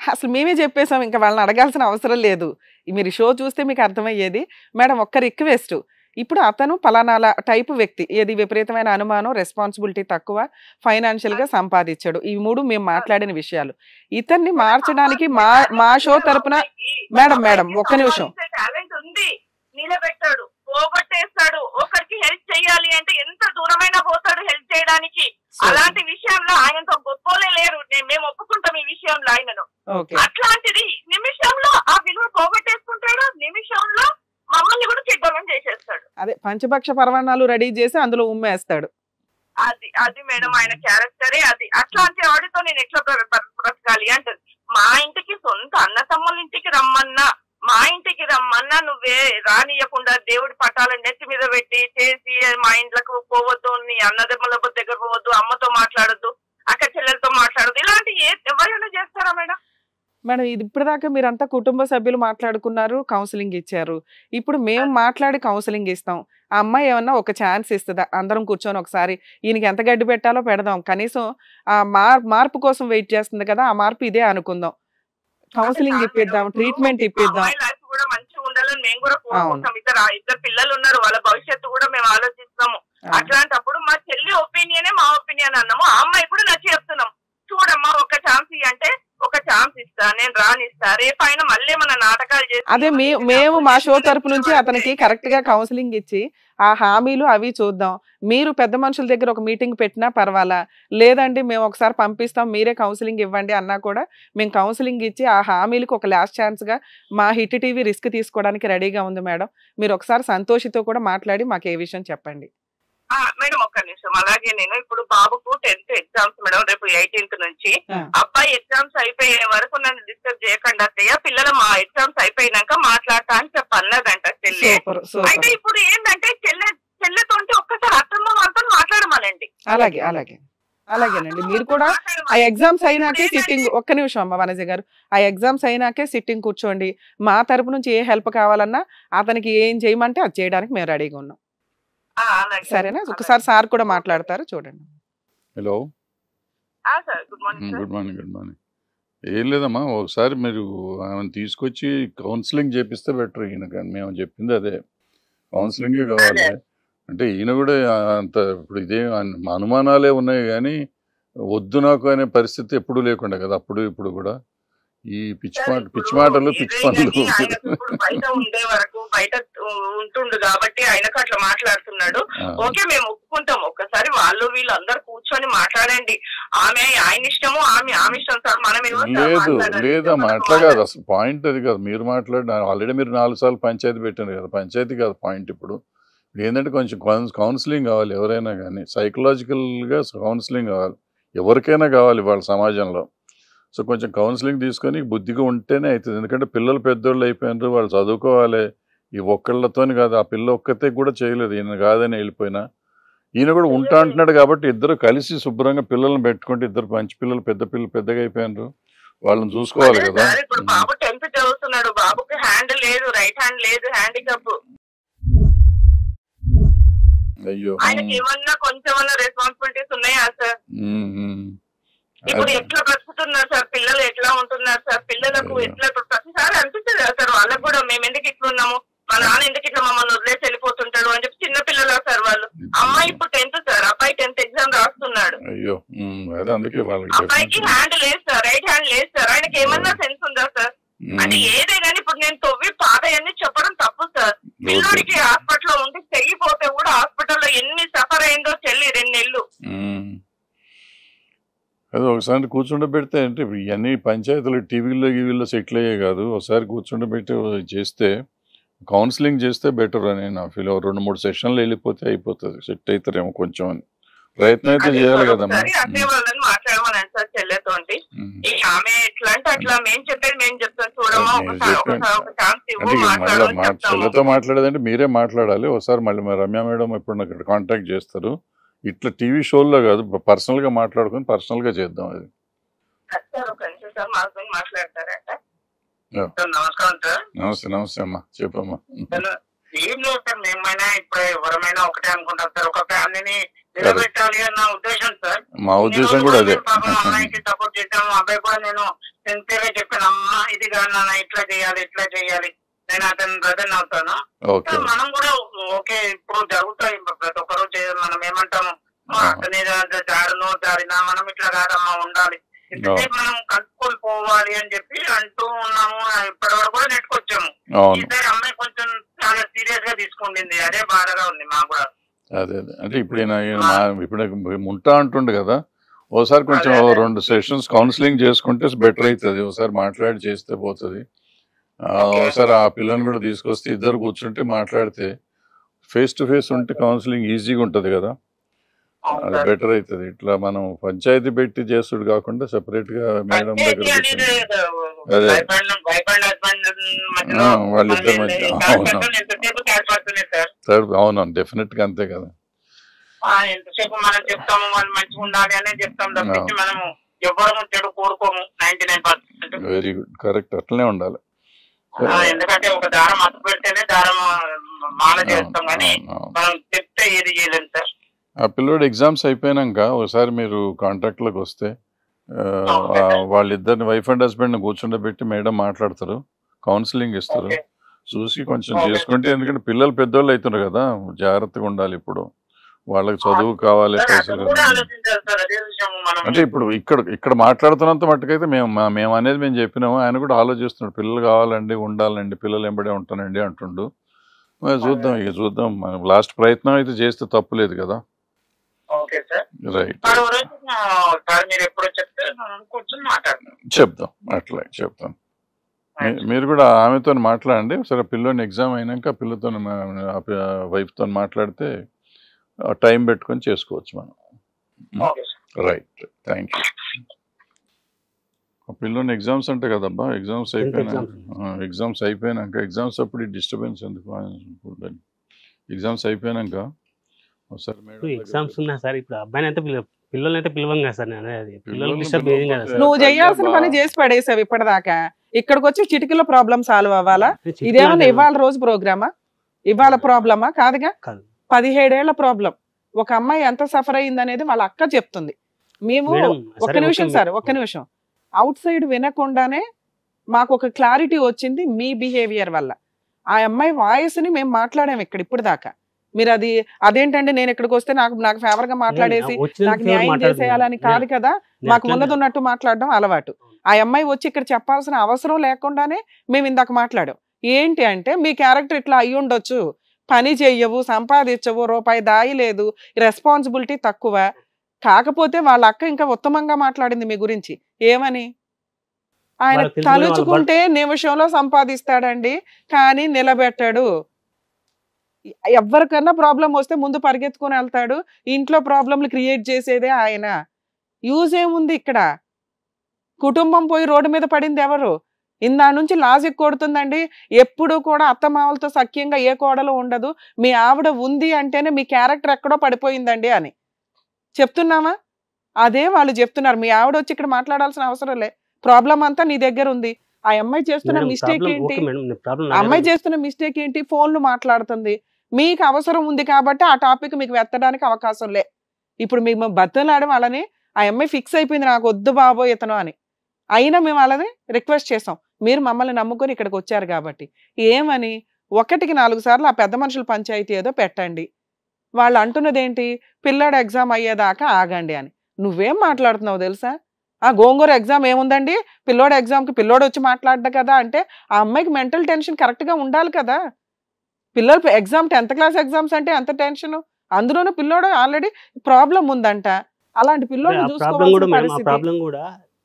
అసలు మేమే చెప్పేసాం, ఇంకా వాళ్ళని అడగాల్సిన అవసరం లేదు. మీరు షో చూస్తే మీకు అర్థమయ్యేది. మేడం ఒక్క రిక్వెస్ట్, ఇప్పుడు అతను పలానా టైపు వ్యక్తి, ఏది విపరీతమైన అనుమానం, రెస్పాన్సిబిలిటీ తక్కువ, ఫైనాన్షియల్ గా సంపాదించాడు, ఈ 3 మేము మాట్లాడిన విషయాలు. ఇతన్ని మార్చడానికి మా షో తరపున మేడం ఒక్క నిమిషం. టాలెంట్ ఉంది, నిలబెట్టాడు, పోగొట్టేస్తాడు. ఒకరికి హెల్ప్ చేయాలి అంటే ఎంత దూరమైనా పోతాడు హెల్ప్ చేయడానికి. అలాంటి విషయంలో ఆయనతో గొప్పలే లేరు, మేము ఒప్పుకుంటాం ఈ విషయంలో ఆయనను. అట్లాంటిది నిమిషంలో ఆ విలువ పోగొట్టేసుకుంటాడు, నిమిషంలో మమ్మల్ని కూడా చెడ్డోళ్ళని చేసేస్తాడు. అదే పంచపక్ష పరమాణాలు రెడీ చేసి అందులో ఉమ్మేస్తాడు. అది మేడం ఆయన క్యారెక్టరే అది. అట్లాంటి వాడితో నేను ఎట్లా బ్రతకాలి అంటది. మా ఇంటికి సొంత అన్న తమ్ముళ్ళ ఇంటికి రమ్మన్నా, మా ఇంటికి రమ్మన్నా నువ్వే రానియకుండా దేవుడి పటాలను నెత్తి మీద పెట్టి చేసి మా ఇంట్లోకి పోవద్దు, నీ అన్నదమ్ముల దగ్గర పోవద్దు, అమ్మతో మాట్లాడద్దు, అక్క చెల్లెలతో మాట్లాడద్దు, ఇలాంటి ఎవరైనా చేస్తారా మేడం? మేడం ఇది ఇప్పటిదాకా మీరంతా కుటుంబ సభ్యులు మాట్లాడుకున్నారు, కౌన్సిలింగ్ ఇచ్చారు. ఇప్పుడు మేము మాట్లాడి కౌన్సిలింగ్ ఇస్తాం. ఆ అమ్మాయి ఏమన్నా ఒక ఛాన్స్ ఇస్తుందా? అందరం కూర్చొని ఒకసారి ఈయనకి ఎంత గడ్డి పెట్టాలో పెడదాం, కనీసం ఆ మార్పు కోసం వెయిట్ చేస్తుంది కదా, ఆ మార్పు ఇదే అనుకుందాం, కౌన్సిలింగ్ ఇప్పిద్దాం, ట్రీట్మెంట్ ఇప్పిద్దాం. కూడా మంచిగా ఉండాలని మేము కూడా కోరుకుంటాం. ఇద్దరు పిల్లలు ఉన్నారు, వాళ్ళ భవిష్యత్తు కూడా మేము ఆలోచిస్తాము. అట్లాంటప్పుడు మా చెల్లి ఒపీనియనే మా ఒపీనియన్ అన్నాము. ఆ అమ్మాయి కూడా నచ్చి చెప్తున్నాం, చూడమ్మా ఒక ఛాన్స్ అంటే ఒక ఛాన్స్ ఇస్తా, నేను రానిస్తా, రేపైనా మళ్ళీ మన నాటకాలు చేసి. అదే మేము మా షో తరపు నుంచి అతనికి కరెక్ట్ గా కౌన్సిలింగ్ ఇచ్చి ఆ హామీలు అవి చూద్దాం. మీరు పెద్ద మనుషుల దగ్గర ఒక మీటింగ్ పెట్టినా పర్వాలా, లేదండి మేము ఒకసారి పంపిస్తాం మీరే కౌన్సిలింగ్ ఇవ్వండి అన్నా కూడా మేము కౌన్సిలింగ్ ఇచ్చి ఆ హామీలకు ఒక లాస్ట్ ఛాన్స్ గా మా హిట్ టీవీ రిస్క్ తీసుకోవడానికి రెడీగా ఉంది మేడం. మీరు ఒకసారి సంతోషితో కూడా మాట్లాడి మాకు ఏ విషయం చెప్పండి. మేడం ఒక్క నిమిషం. అలాగే నేను ఇప్పుడు బాబుకు 10th ఎగ్జామ్స్ మేడం, రేపు 18th నుంచి. అబ్బాయి ఎగ్జామ్స్ అయిపోయే వరకు నన్ను డిస్టర్బ్ చేయకుండా అత్తయ్య, పిల్లలు మా ఎగ్జామ్స్ అయిపోయినాక మాట్లాడతా అని చెప్పన్నదంట చెల్లె. అయితే ఇప్పుడు ఏంటంటే చెల్లెతో ఒక్కసారి అత్తమ్మ వాళ్ళతో మాట్లాడమనండి. అలాగే అలాగే అలాగేనండి. మీరు కూడా ఆ ఎగ్జామ్స్ అయినాకే సిట్టింగ్, ఒక్క నిమిషం అమ్మ వనజ గారు, ఆ ఎగ్జామ్స్ అయినాకే సిట్టింగ్ కూర్చోండి. మా తరపు నుంచి ఏ హెల్ప్ కావాలన్నా అతనికి ఏం చేయమంటే అది చేయడానికి మేము రెడీగా ఉన్నాం. సరేనా? ఒకసారి సార్ కూడా మాట్లాడతారు, చూడండి. Hello, good morning. Good morning. Good morning. ఏం లేదమ్మా, ఒకసారి మీరు ఆమెను తీసుకొచ్చి కౌన్సిలింగ్ చేపిస్తే బెటర్. ఈయన మేము చెప్పింది అదే, కౌన్సిలింగే కావాలి. అంటే ఈయన కూడా అంత ఇప్పుడు ఇదే అనుమానాలే ఉన్నాయి కానీ వద్దు నాకు అనే పరిస్థితి ఎప్పుడు లేకుండా కదా, అప్పుడు ఇప్పుడు కూడా ఈ పిచ్చి మాటలు పిచ్చి పనులు. బయట ఉండే వరకు బయట ఉంటుండు కాబట్టి ఆయనకు అట్లా మాట్లాడుతున్నాడు. ఓకే, మేము ఒప్పుకుంటాం. ఒక్కసారి వాళ్ళు వీళ్ళు అందరు కూర్చొని మాట్లాడండి. ఆమె ఆయన ఇష్టము, ఆమె ఇష్టం సార్. మనం లేదమ్మా, అట్లా కాదు అసలు పాయింట్. అది కాదు మీరు మాట్లాడిన, ఆల్రెడీ మీరు 4 సార్లు పంచాయతీ పెట్టారు కదా, పంచాయతీ కాదు పాయింట్. ఇప్పుడు ఏంటంటే కొంచెం కౌన్సిలింగ్ కావాలి. ఎవరైనా కానీ సైకలాజికల్గా కౌన్సిలింగ్ కావాలి, ఎవరికైనా కావాలి వాళ్ళ సమాజంలో. సో కొంచెం కౌన్సిలింగ్ తీసుకొని బుద్ధిగా ఉంటేనే అవుతుంది. ఎందుకంటే పిల్లలు పెద్దోళ్ళు అయిపోయినారు, వాళ్ళు చదువుకోవాలి. ఈ ఒక్కళ్ళతోని కాదు, ఆ పిల్ల ఒక్కతే కూడా చేయలేదు, ఈయన కాదని వెళ్ళిపోయినా ఈయన కూడా ఉంటా అంటున్నాడు. కాబట్టి ఇద్దరు కలిసి శుభ్రంగా పిల్లల్ని పెట్టుకుంటే, ఇద్దరు మంచి పిల్లలు పెద్దగా అయిపోయినారు, వాళ్ళని చూసుకోవాలి కదా. ఇప్పుడు బాబు 10th చదువుతున్నాడు, బాబుకి హ్యాండ్ లేదు, రైట్ హ్యాండ్ లేదు, హ్యాండిక్యాప్. అయ్యో, ఆయనకి ఏమన్నా కొంచెం రెస్పాన్సిబిలిటీస్ ఉన్నాయా సార్? ఇప్పుడు ఎట్లా బ్రతుకుతున్నారు సార్ పిల్లలు, ఎట్లా ఉంటున్నారు సార్ పిల్లలకు? ఎట్లా ప్రతిసారి అనిపిస్తుంది కదా సార్ వాళ్ళకు కూడా, మేము ఎందుకు ఇట్లా ఉన్నాము, మా నాన్న ఎందుకు ఇట్లా మమ్మల్ని వదిలేసి వెళ్ళిపోతుంటాడు అని చెప్పి. చిన్న పిల్లలు సార్ వాళ్ళు. అమ్మాయి ఇప్పుడు 10th సార్, అబ్బాయి 10th ఎగ్జామ్ రాస్తున్నాడు. అబ్బాయికి హ్యాండ్ లేదు సార్, రైట్ హ్యాండ్ లేదు సార్. ఆయనకి ఏమన్నా సెన్స్ ఉందా సార్? అంటే ఏదే కానీ ఇప్పుడు నేను తొవ్వి పాతయన్ని చెప్పడం తప్పు సార్. పిల్లడికి హాస్పిటల్లో ఉండి చెల్లిపోతే కూడా హాస్పిటల్లో ఎన్ని సఫర్ అయిందో చెల్లి 2 నెలలు. అదే ఒకసారి కూర్చుండబెడితే, అంటే ఇవన్నీ పంచాయతీలు టీవీలో సెటిల్ అయ్యే కాదు, ఒకసారి కూర్చుండబెట్టి చేస్తే, కౌన్సిలింగ్ చేస్తే బెటర్ అని నా ఫీల్. 2-3 సెషన్లు వెళ్ళిపోతే అయిపోతుంది, సెట్ అవుతారేమో కొంచెం అని ప్రయత్నం అయితే చేయాలి కదమ్మా. మాట్లాడమనండి సార్ చెల్లెతో. ఆమె ఎట్లా అంటే అట్లా మేము చెప్పేది మేము చెప్తాం, చూడమా చెల్లెతో మాట్లాడేదంటే మీరే మాట్లాడాలి. ఒకసారి మళ్ళీ రమ్య మేడం ఇప్పుడు నాకు కాంటాక్ట్ చేస్తారు. ఇట్లా టీవీ షోల్లో కాదు, పర్సనల్ గా మాట్లాడుకుని పర్సనల్ గా చేద్దాం. అది నమస్తే. నమస్తే అమ్మా, చెప్పమ్మా. ఏం లేదు సార్, మేమైనా ఇప్పుడు ఎవరమైనా ఒకటే అనుకుంటాం సార్, ఒక ఫ్యామిలీని నిలబెట్టాలి అన్న ఉద్దేశం సార్. మా ఉద్దేశం కూడా అదే. అమ్మాయికి సపోర్ట్ చేశాము, అబ్బాయి కూడా నేను సిన్సియర్గా చెప్పాను, అమ్మ ఇది కాదు నాన్న, ఇట్లా చేయాలి, నేను అతని బ్రదర్ అవుతాను. మనం కూడా ఓకే, ఇప్పుడు జరుగుతాయి ప్రతి ఒక్కరు. మనం ఏమంటాము, అతని జారినా మనం ఇట్లా కాదమ్మా ఉండాలి, ఇంతసేపు మనం కలుపుకొని పోవాలి అని చెప్పి అంటూ ఉన్నాము. ఇప్పటి వరకు కూడా నెట్టుకొచ్చాము. ఈసారి అమ్మాయి కొంచెం చాలా సీరియస్ గా తీసుకుంటుంది, అదే బాధగా ఉంది మాకు కూడా. అదే అంటే ఇప్పుడు ఉంటా అంటుండే కదా, ఓసారి కొంచెం 2 సెషన్స్ కౌన్సిలింగ్ చేసుకుంటే బెటర్ అవుతుంది. ఒకసారి మాట్లాడి చేస్తే పోతుంది. ఒకసారి ఆ పిల్లని కూడా తీసుకొస్తే ఇద్దరు కూర్చుంటే మాట్లాడితే, ఫేస్ టు ఫేస్ ఉంటే కౌన్సిలింగ్ ఈజీగా ఉంటుంది కదా. అది బెటర్ అవుతుంది. ఇట్లా మనం పంచాయతీ పెట్టి చేసుడు కాకుండా సెపరేట్ గా మేడం దగ్గర అదే వాళ్ళిద్దరు మధ్య అవునవును డెఫినెట్ గా అంతే కదా. ఎంతసేపు మనం చెప్తాము వాళ్ళు మంచిగా ఉండాలి అనే చెప్తాం తప్పించి మనము ఎవరు చెడు కోరుకోము 99%. వెరీ గుడ్, కరెక్ట్, అట్లనే ఉండాలి. ఎందుకంటే ఒక దారం అతుకు పెడితేనే దారం మాల చేస్తాం కానీ మనం చెప్తే ఏది చేయలేము సార్. ఆ పిల్లోడు ఎగ్జామ్స్ అయిపోయినాక ఒకసారి మీరు కాంటాక్ట్ లోకి వస్తే వాళ్ళిద్దరిని వైఫ్ అండ్ హస్బెండ్ కూర్చుండబెట్టి మేడం మాట్లాడతారు, కౌన్సిలింగ్ ఇస్తారు, చూసి కొంచెం చేసుకుంటే. ఎందుకంటే పిల్లలు పెద్దోళ్ళు అవుతున్నారు కదా, జాగ్రత్తగా ఉండాలి. ఇప్పుడు వాళ్ళకి చదువు కావాలి, పైసలు. అంటే ఇప్పుడు ఇక్కడ మాట్లాడుతున్నంత మట్టుకైతే మేము అనేది మేము చెప్పినాము. ఆయన కూడా ఆలోచిస్తున్నాడు, పిల్లలు కావాలండి, ఉండాలండి, పిల్లలు ఎంబడే ఉంటానండి అంటుండు. చూద్దాం లాస్ట్ ప్రయత్నం అయితే చేస్తే తప్పులేదు కదా. రైట్, చెప్దాం, అట్లా చెప్తాం. మీరు కూడా ఆమెతో మాట్లాడండి సరే. పిల్లోని ఎగ్జామ్ అయినాక పిల్లతో వైఫ్తో మాట్లాడితే టైం పెట్టుకొని చేసుకోవచ్చు మనం. Right, thank you. పిల్లోని ఎగ్జామ్స్ అంటే కదబ్బా, ఎగ్జామ్స్ అయిపోయినాక ఎగ్జామ్స్ అప్పుడు డిస్టర్బెన్స్ ఎందుకు? ఎగ్జామ్స్ అయిపోయినాక ఒకసారి మేడం ఎగ్జామ్స్ ఉన్నా సార్, ఇప్పుడు అబ్బాయిని అయితే పిల్లల్ని అయితే పిలవం కదా సార్. పిల్లలు డిస్టర్బ్ అయ్యింది కదా సార్. నువ్వు చేయాల్సిన పని చేసి పడేసావు ఇప్పటిదాకా. ఇక్కడికి వచ్చి చిటికలో ప్రాబ్లం సాల్వ్ అవ్వాలా? ఇదేమన్నా ఇవాళ రోజు ప్రోగ్రామా? ఇవాళ ప్రాబ్లమా? కాదుగా, 17 ఏళ్ల ప్రాబ్లం. ఒక అమ్మాయి ఎంత సఫర్ అయింది అనేది వాళ్ళ అక్క చెప్తుంది. మేము ఒక్క నిమిషం సార్, ఒక్క నిమిషం. అవుట్ సైడ్ వినకుండానే మాకు ఒక క్లారిటీ వచ్చింది మీ బిహేవియర్ వల్ల. ఆ అమ్మాయి వాయిస్ ని మేము మాట్లాడాము ఇక్కడ ఇప్పుడు దాకా. మీరు అదేంటంటే నేను ఇక్కడికి వస్తే నాకు ఫేవర్ గా మాట్లాడేసి నాకు న్యాయం చేసేయాలని కాదు కదా. మాకు ఉన్నదున్నట్టు మాట్లాడడం అలవాటు. ఆ అమ్మాయి వచ్చి ఇక్కడ చెప్పాల్సిన అవసరం లేకుండానే మేము ఇందాక మాట్లాడాం. ఏంటి అంటే మీ క్యారెక్టర్ ఇట్లా అయ్యి ఉండొచ్చు, పని చెయ్యవు, సంపాదించవు, రూపాయి దాయి లేదు, రెస్పాన్సిబిలిటీ తక్కువ. కాకపోతే వాళ్ళ అక్క ఇంకా ఉత్తమంగా మాట్లాడింది మీ గురించి. ఏమని? ఆయన తలుచుకుంటే నిమిషంలో సంపాదిస్తాడండి, కానీ నిలబెట్టాడు. ఎవరికన్నా ప్రాబ్లం వస్తే ముందు పరిగెత్తుకుని వెళ్తాడు. ఇంట్లో ప్రాబ్లంలు క్రియేట్ చేసేదే ఆయన. యూజ్ ఏముంది ఇక్కడ? కుటుంబం పోయి రోడ్డు మీద పడింది ఎవరు? ఇందా నుంచి లాజిక్ కొడుతుందండి. ఎప్పుడు కూడా అత్తమామలతో సఖ్యంగా ఏ కోడలు ఉండదు, మీ ఆవిడ ఉంది అంటేనే మీ క్యారెక్టర్ ఎక్కడో పడిపోయిందండి అని చెప్తున్నామా? అదే వాళ్ళు చెప్తున్నారు. మీ ఆవిడ వచ్చి ఇక్కడ మాట్లాడాల్సిన అవసరం లే, ప్రాబ్లం అంతా నీ దగ్గర ఉంది. ఆ అమ్మాయి చేస్తున్న మిస్టేక్ ఏంటి? అమ్మాయి చేస్తున్న మిస్టేక్ ఏంటి? ఫోన్లు మాట్లాడుతుంది. మీకు అవసరం ఉంది కాబట్టి ఆ టాపిక్ మీకు వెత్తడానికి అవకాశం లే. ఇప్పుడు మేము బద్దలాడడం వాళ్ళని, ఆ అమ్మాయి ఫిక్స్ అయిపోయింది నాకు వద్దు బాబో ఇతను అని. అయినా మేము వాళ్ళని రిక్వెస్ట్ చేసాం, మీరు మమ్మల్ని నమ్ముకొని ఇక్కడికి వచ్చారు కాబట్టి. ఏమని? 1కి 4 సార్లు ఆ పెద్ద మనుషుల పంచాయతీ ఏదో పెట్టండి. వాళ్ళు అంటున్నది ఏంటి? పిల్లాడు ఎగ్జామ్ అయ్యేదాకా ఆగండి అని. నువ్వేం మాట్లాడుతున్నావు తెలుసా? ఆ గోంగూర ఎగ్జామ్ ఏముందండి, పిల్లోడు ఎగ్జామ్కి పిల్లోడు వచ్చి మాట్లాడ్డా కదా అంటే ఆ అమ్మాయికి మెంటల్ టెన్షన్ కరెక్ట్గా ఉండాలి కదా. పిల్లలు ఎగ్జామ్ 10th క్లాస్ ఎగ్జామ్స్ అంటే ఎంత టెన్షన్, అందులోనూ పిల్లోడు ఆల్రెడీ ప్రాబ్లం ఉందంట. అలాంటి పిల్లోడు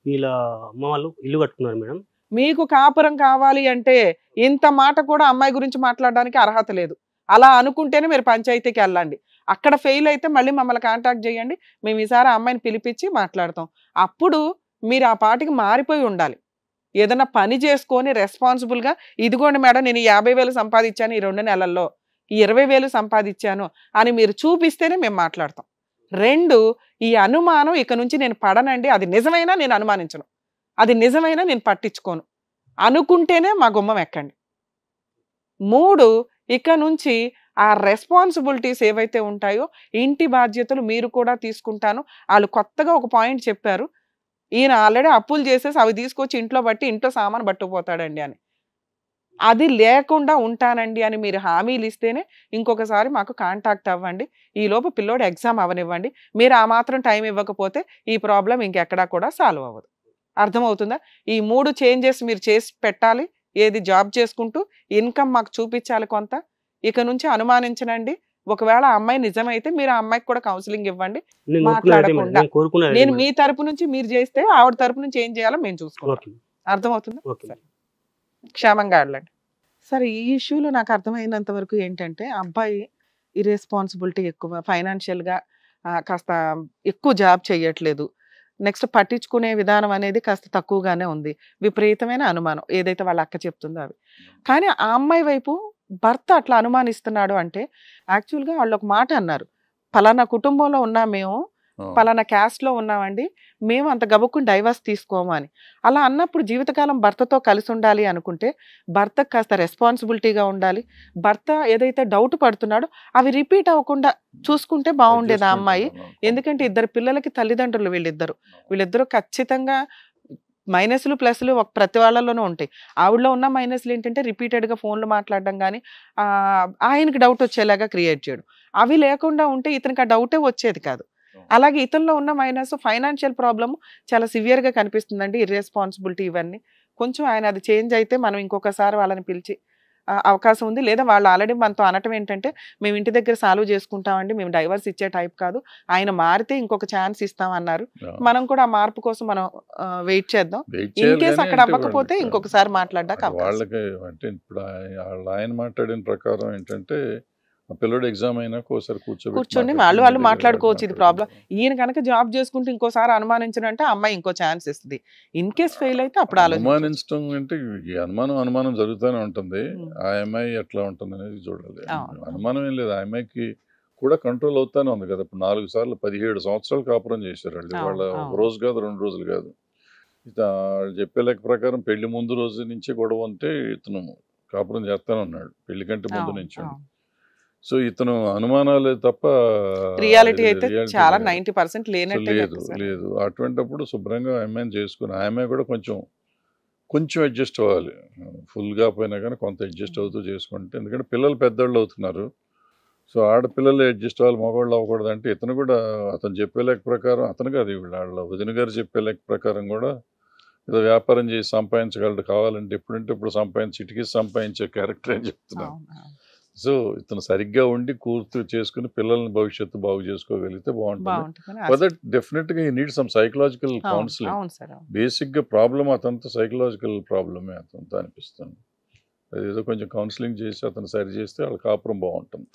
వీళ్ళ అమ్మ వాళ్ళు ఇల్లు కట్టుకున్నారు మేడం. మీకు కాపురం కావాలి అంటే ఇంత మాట కూడా అమ్మాయి గురించి మాట్లాడడానికి అర్హత లేదు. అలా అనుకుంటేనే మీరు పంచాయతీకి వెళ్ళండి. అక్కడ ఫెయిల్ అయితే మళ్ళీ మమ్మల్ని కాంటాక్ట్ చేయండి, మేము ఈసారి ఆ అమ్మాయిని పిలిపించి మాట్లాడతాం. అప్పుడు మీరు ఆ పాటికి మారిపోయి ఉండాలి. ఏదైనా పని చేసుకొని రెస్పాన్సిబుల్గా, ఇదిగోండి మేడం నేను 50,000 సంపాదించాను ఈ 2 నెలల్లో, ఈ 20,000 సంపాదించాను అని మీరు చూపిస్తేనే మేము మాట్లాడతాం. 2, ఈ అనుమానం ఇక నుంచి నేను పడనండి, అది నిజమైనా నేను అనుమానించను, అది నిజమైనా నేను పట్టించుకోను అనుకుంటేనే మా గుమ్మం ఎక్కండి. 3, ఇక నుంచి ఆ రెస్పాన్సిబిలిటీస్ ఏవైతే ఉంటాయో ఇంటి బాధ్యతలు మీరు కూడా తీసుకుంటాను. వాళ్ళు కొత్తగా ఒక పాయింట్ చెప్పారు, ఈయన ఆల్రెడీ అప్పులు చేసేసి అవి తీసుకొచ్చి ఇంట్లో బట్టి ఇంట్లో సామాను పట్టుకుపోతాడండి అని. అది లేకుండా ఉంటానండి అని మీరు హామీలు ఇస్తేనే ఇంకొకసారి మాకు కాంటాక్ట్ అవ్వండి. ఈలోపు పిల్లోడు ఎగ్జామ్ అవనివ్వండి. మీరు ఆ మాత్రం టైం ఇవ్వకపోతే ఈ ప్రాబ్లం ఇంకెక్కడా కూడా సాల్వ్ అవ్వదు. అర్థమవుతుందా? ఈ 3 చేంజెస్ మీరు చేసి పెట్టాలి. ఏది జాబ్ చేసుకుంటూ ఇన్కమ్ మాకు చూపించాలి కొంత. ఇక నుంచి అనుమానించనండి. ఒకవేళ ఆ అమ్మాయి నిజమైతే మీరు ఆ అమ్మాయికి కూడా కౌన్సిలింగ్ ఇవ్వండి మాట్లాడకుండా. నేను మీ తరపు నుంచి మీరు చేస్తే ఆవిడ తరపు నుంచి ఏం చేయాలో మేము చూసుకుంటాం. అర్థమవుతుందా? క్షేమంగా వెళ్ళండి. సరే, ఈ ఇష్యూలో నాకు అర్థమైనంత వరకు ఏంటంటే అబ్బాయి ఇర్రెస్పాన్సిబిలిటీ ఎక్కువ, ఫైనాన్షియల్గా కాస్త ఎక్కువ జాబ్ చేయట్లేదు, నెక్స్ట్ పట్టించుకునే విధానం అనేది కాస్త తక్కువగానే ఉంది, విపరీతమైన అనుమానం ఏదైతే వాళ్ళ అక్క చెప్తుందో అవి. కానీ ఆ అమ్మాయి వైపు భర్త అట్లా అనుమానిస్తున్నాడు అంటే యాక్చువల్గా వాళ్ళు ఒక మాట అన్నారు, పలానా కుటుంబంలో ఉన్నా మేము, పలానా క్యాస్ట్లో ఉన్నామండి, మేము అంత గబుక్కుని డైవర్స్ తీసుకోము అని. అలా అన్నప్పుడు జీవితకాలం భర్తతో కలిసి ఉండాలి అనుకుంటే భర్తకు కాస్త రెస్పాన్సిబిలిటీగా ఉండాలి. భర్త ఏదైతే డౌట్ పడుతున్నాడో అవి రిపీట్ అవ్వకుండా చూసుకుంటే బాగుండేది ఆ అమ్మాయి. ఎందుకంటే ఇద్దరు పిల్లలకి తల్లిదండ్రులు వీళ్ళిద్దరూ ఖచ్చితంగా మైనస్లు ప్లస్లు ప్రతి వాళ్ళలోనూ ఉంటాయి. ఆవిడలో ఉన్న మైనస్లు ఏంటంటే రిపీటెడ్గా ఫోన్లు మాట్లాడడం కానీ ఆయనకి డౌట్ వచ్చేలాగా క్రియేట్ చేయడం, అవి లేకుండా ఉంటే ఇతనికి ఆ డౌటే వచ్చేది కాదు. అలాగే ఇతనిలో ఉన్న మైనస్ ఫైనాన్షియల్ ప్రాబ్లమ్ చాలా సివియర్గా కనిపిస్తుందండి, ఇర్రెస్పాన్సిబిలిటీ ఇవన్నీ. కొంచెం ఆయన అది చేంజ్ అయితే మనం ఇంకొకసారి వాళ్ళని పిలిచి అవకాశం ఉంది. లేదా వాళ్ళు ఆల్రెడీ మనతో అనటం ఏంటంటే మేము ఇంటి దగ్గర సాల్వ్ చేసుకుంటామండి, మేము డైవర్స్ ఇచ్చే టైప్ కాదు, ఆయన మారితే ఇంకొక ఛాన్స్ ఇస్తామన్నారు. మనం కూడా ఆ మార్పు కోసం మనం వెయిట్ చేద్దాం. ఇన్ కేస్ అక్కడ అవ్వకపోతే ఇంకొకసారి మాట్లాడడానికి వాళ్ళకి అంటే ఇప్పుడు ఆయన మాట్లాడిన ప్రకారం ఏంటంటే పిల్లడు ఎగ్జామ్ అయినా కూర్చొని వాళ్ళు మాట్లాడుకోవచ్చు ఇది ప్రాబ్లం. ఈయన కనుక జాబ్ చేసుకుంటూ ఇంకోసారి అనుమానించడం అంటే అమ్మాయి ఇంకో ఛాన్స్ ఇస్తుంది. ఇన్ కేస్ ఫెయిల్ అయితే అప్పుడు అనుమానించడం అంటే అనుమానం జరుగుతూనే ఉంటుంది. ఆ అమ్మాయి ఎట్లా ఉంటుంది అనేది చూడాలి. అనుమానం ఏం లేదు, ఆ అమ్మాయికి కూడా కంట్రోల్ అవుతానే ఉంది కదా. ఇప్పుడు 4 సార్లు 17 సంవత్సరాలు కాపురం చేశారు వాళ్ళు. వాళ్ళ ఒక రోజు కాదు 2 రోజులు కాదు. వాళ్ళు చెప్పే లెక్క ప్రకారం పెళ్లి ముందు రోజు నుంచి గొడవ ఉంటే ఇతను కాపురం చేస్తానే ఉన్నాడు పెళ్లి కంటే ముందు నుంచి. సో ఇతను అనుమానాలే తప్ప రియాలిటీ అయితే చాలా 90% లేదు. అటువంటిప్పుడు శుభ్రంగా అమ్మాయిని చేసుకుని ఆ అమ్మాయి కూడా కొంచెం అడ్జస్ట్ అవ్వాలి. ఫుల్గా పోయినా కానీ కొంత అడ్జస్ట్ అవుతూ చేసుకుంటే, ఎందుకంటే పిల్లలు పెద్దవాళ్ళు అవుతున్నారు. సో ఆడపిల్లలు అడ్జస్ట్ అవ్వాలి, మగవాళ్ళు అవ్వకూడదు. అంటే ఇతను కూడా అతను చెప్పే లెక్క ప్రకారం, అతను కాదు వాళ్ళ వదిన గారు చెప్పే లెక్క ప్రకారం కూడా ఏదో వ్యాపారం చేసి సంపాదించగలడు, కావాలంటే ఎప్పుడంటే ఇప్పుడు చిటికి సంపాదించే క్యారెక్టర్ అని చెప్తున్నాను. సో ఇతను సరిగ్గా ఉండి కూర్చు చేసుకుని పిల్లల్ని భవిష్యత్తు బాగు చేసుకోగలిగితే బాగుంటుంది. ఫర్ దట్ డెఫినెట్ గా need some psychological counselling. Basic గా ప్రాబ్లం అతనితో సైకలాజికల్ ప్రాబ్లమే అతనితో అనిపిస్తుంది. అదేదో కొంచెం కౌన్సిలింగ్ చేసి అతను సరి చేస్తే వాళ్ళ కాపురం బాగుంటుంది.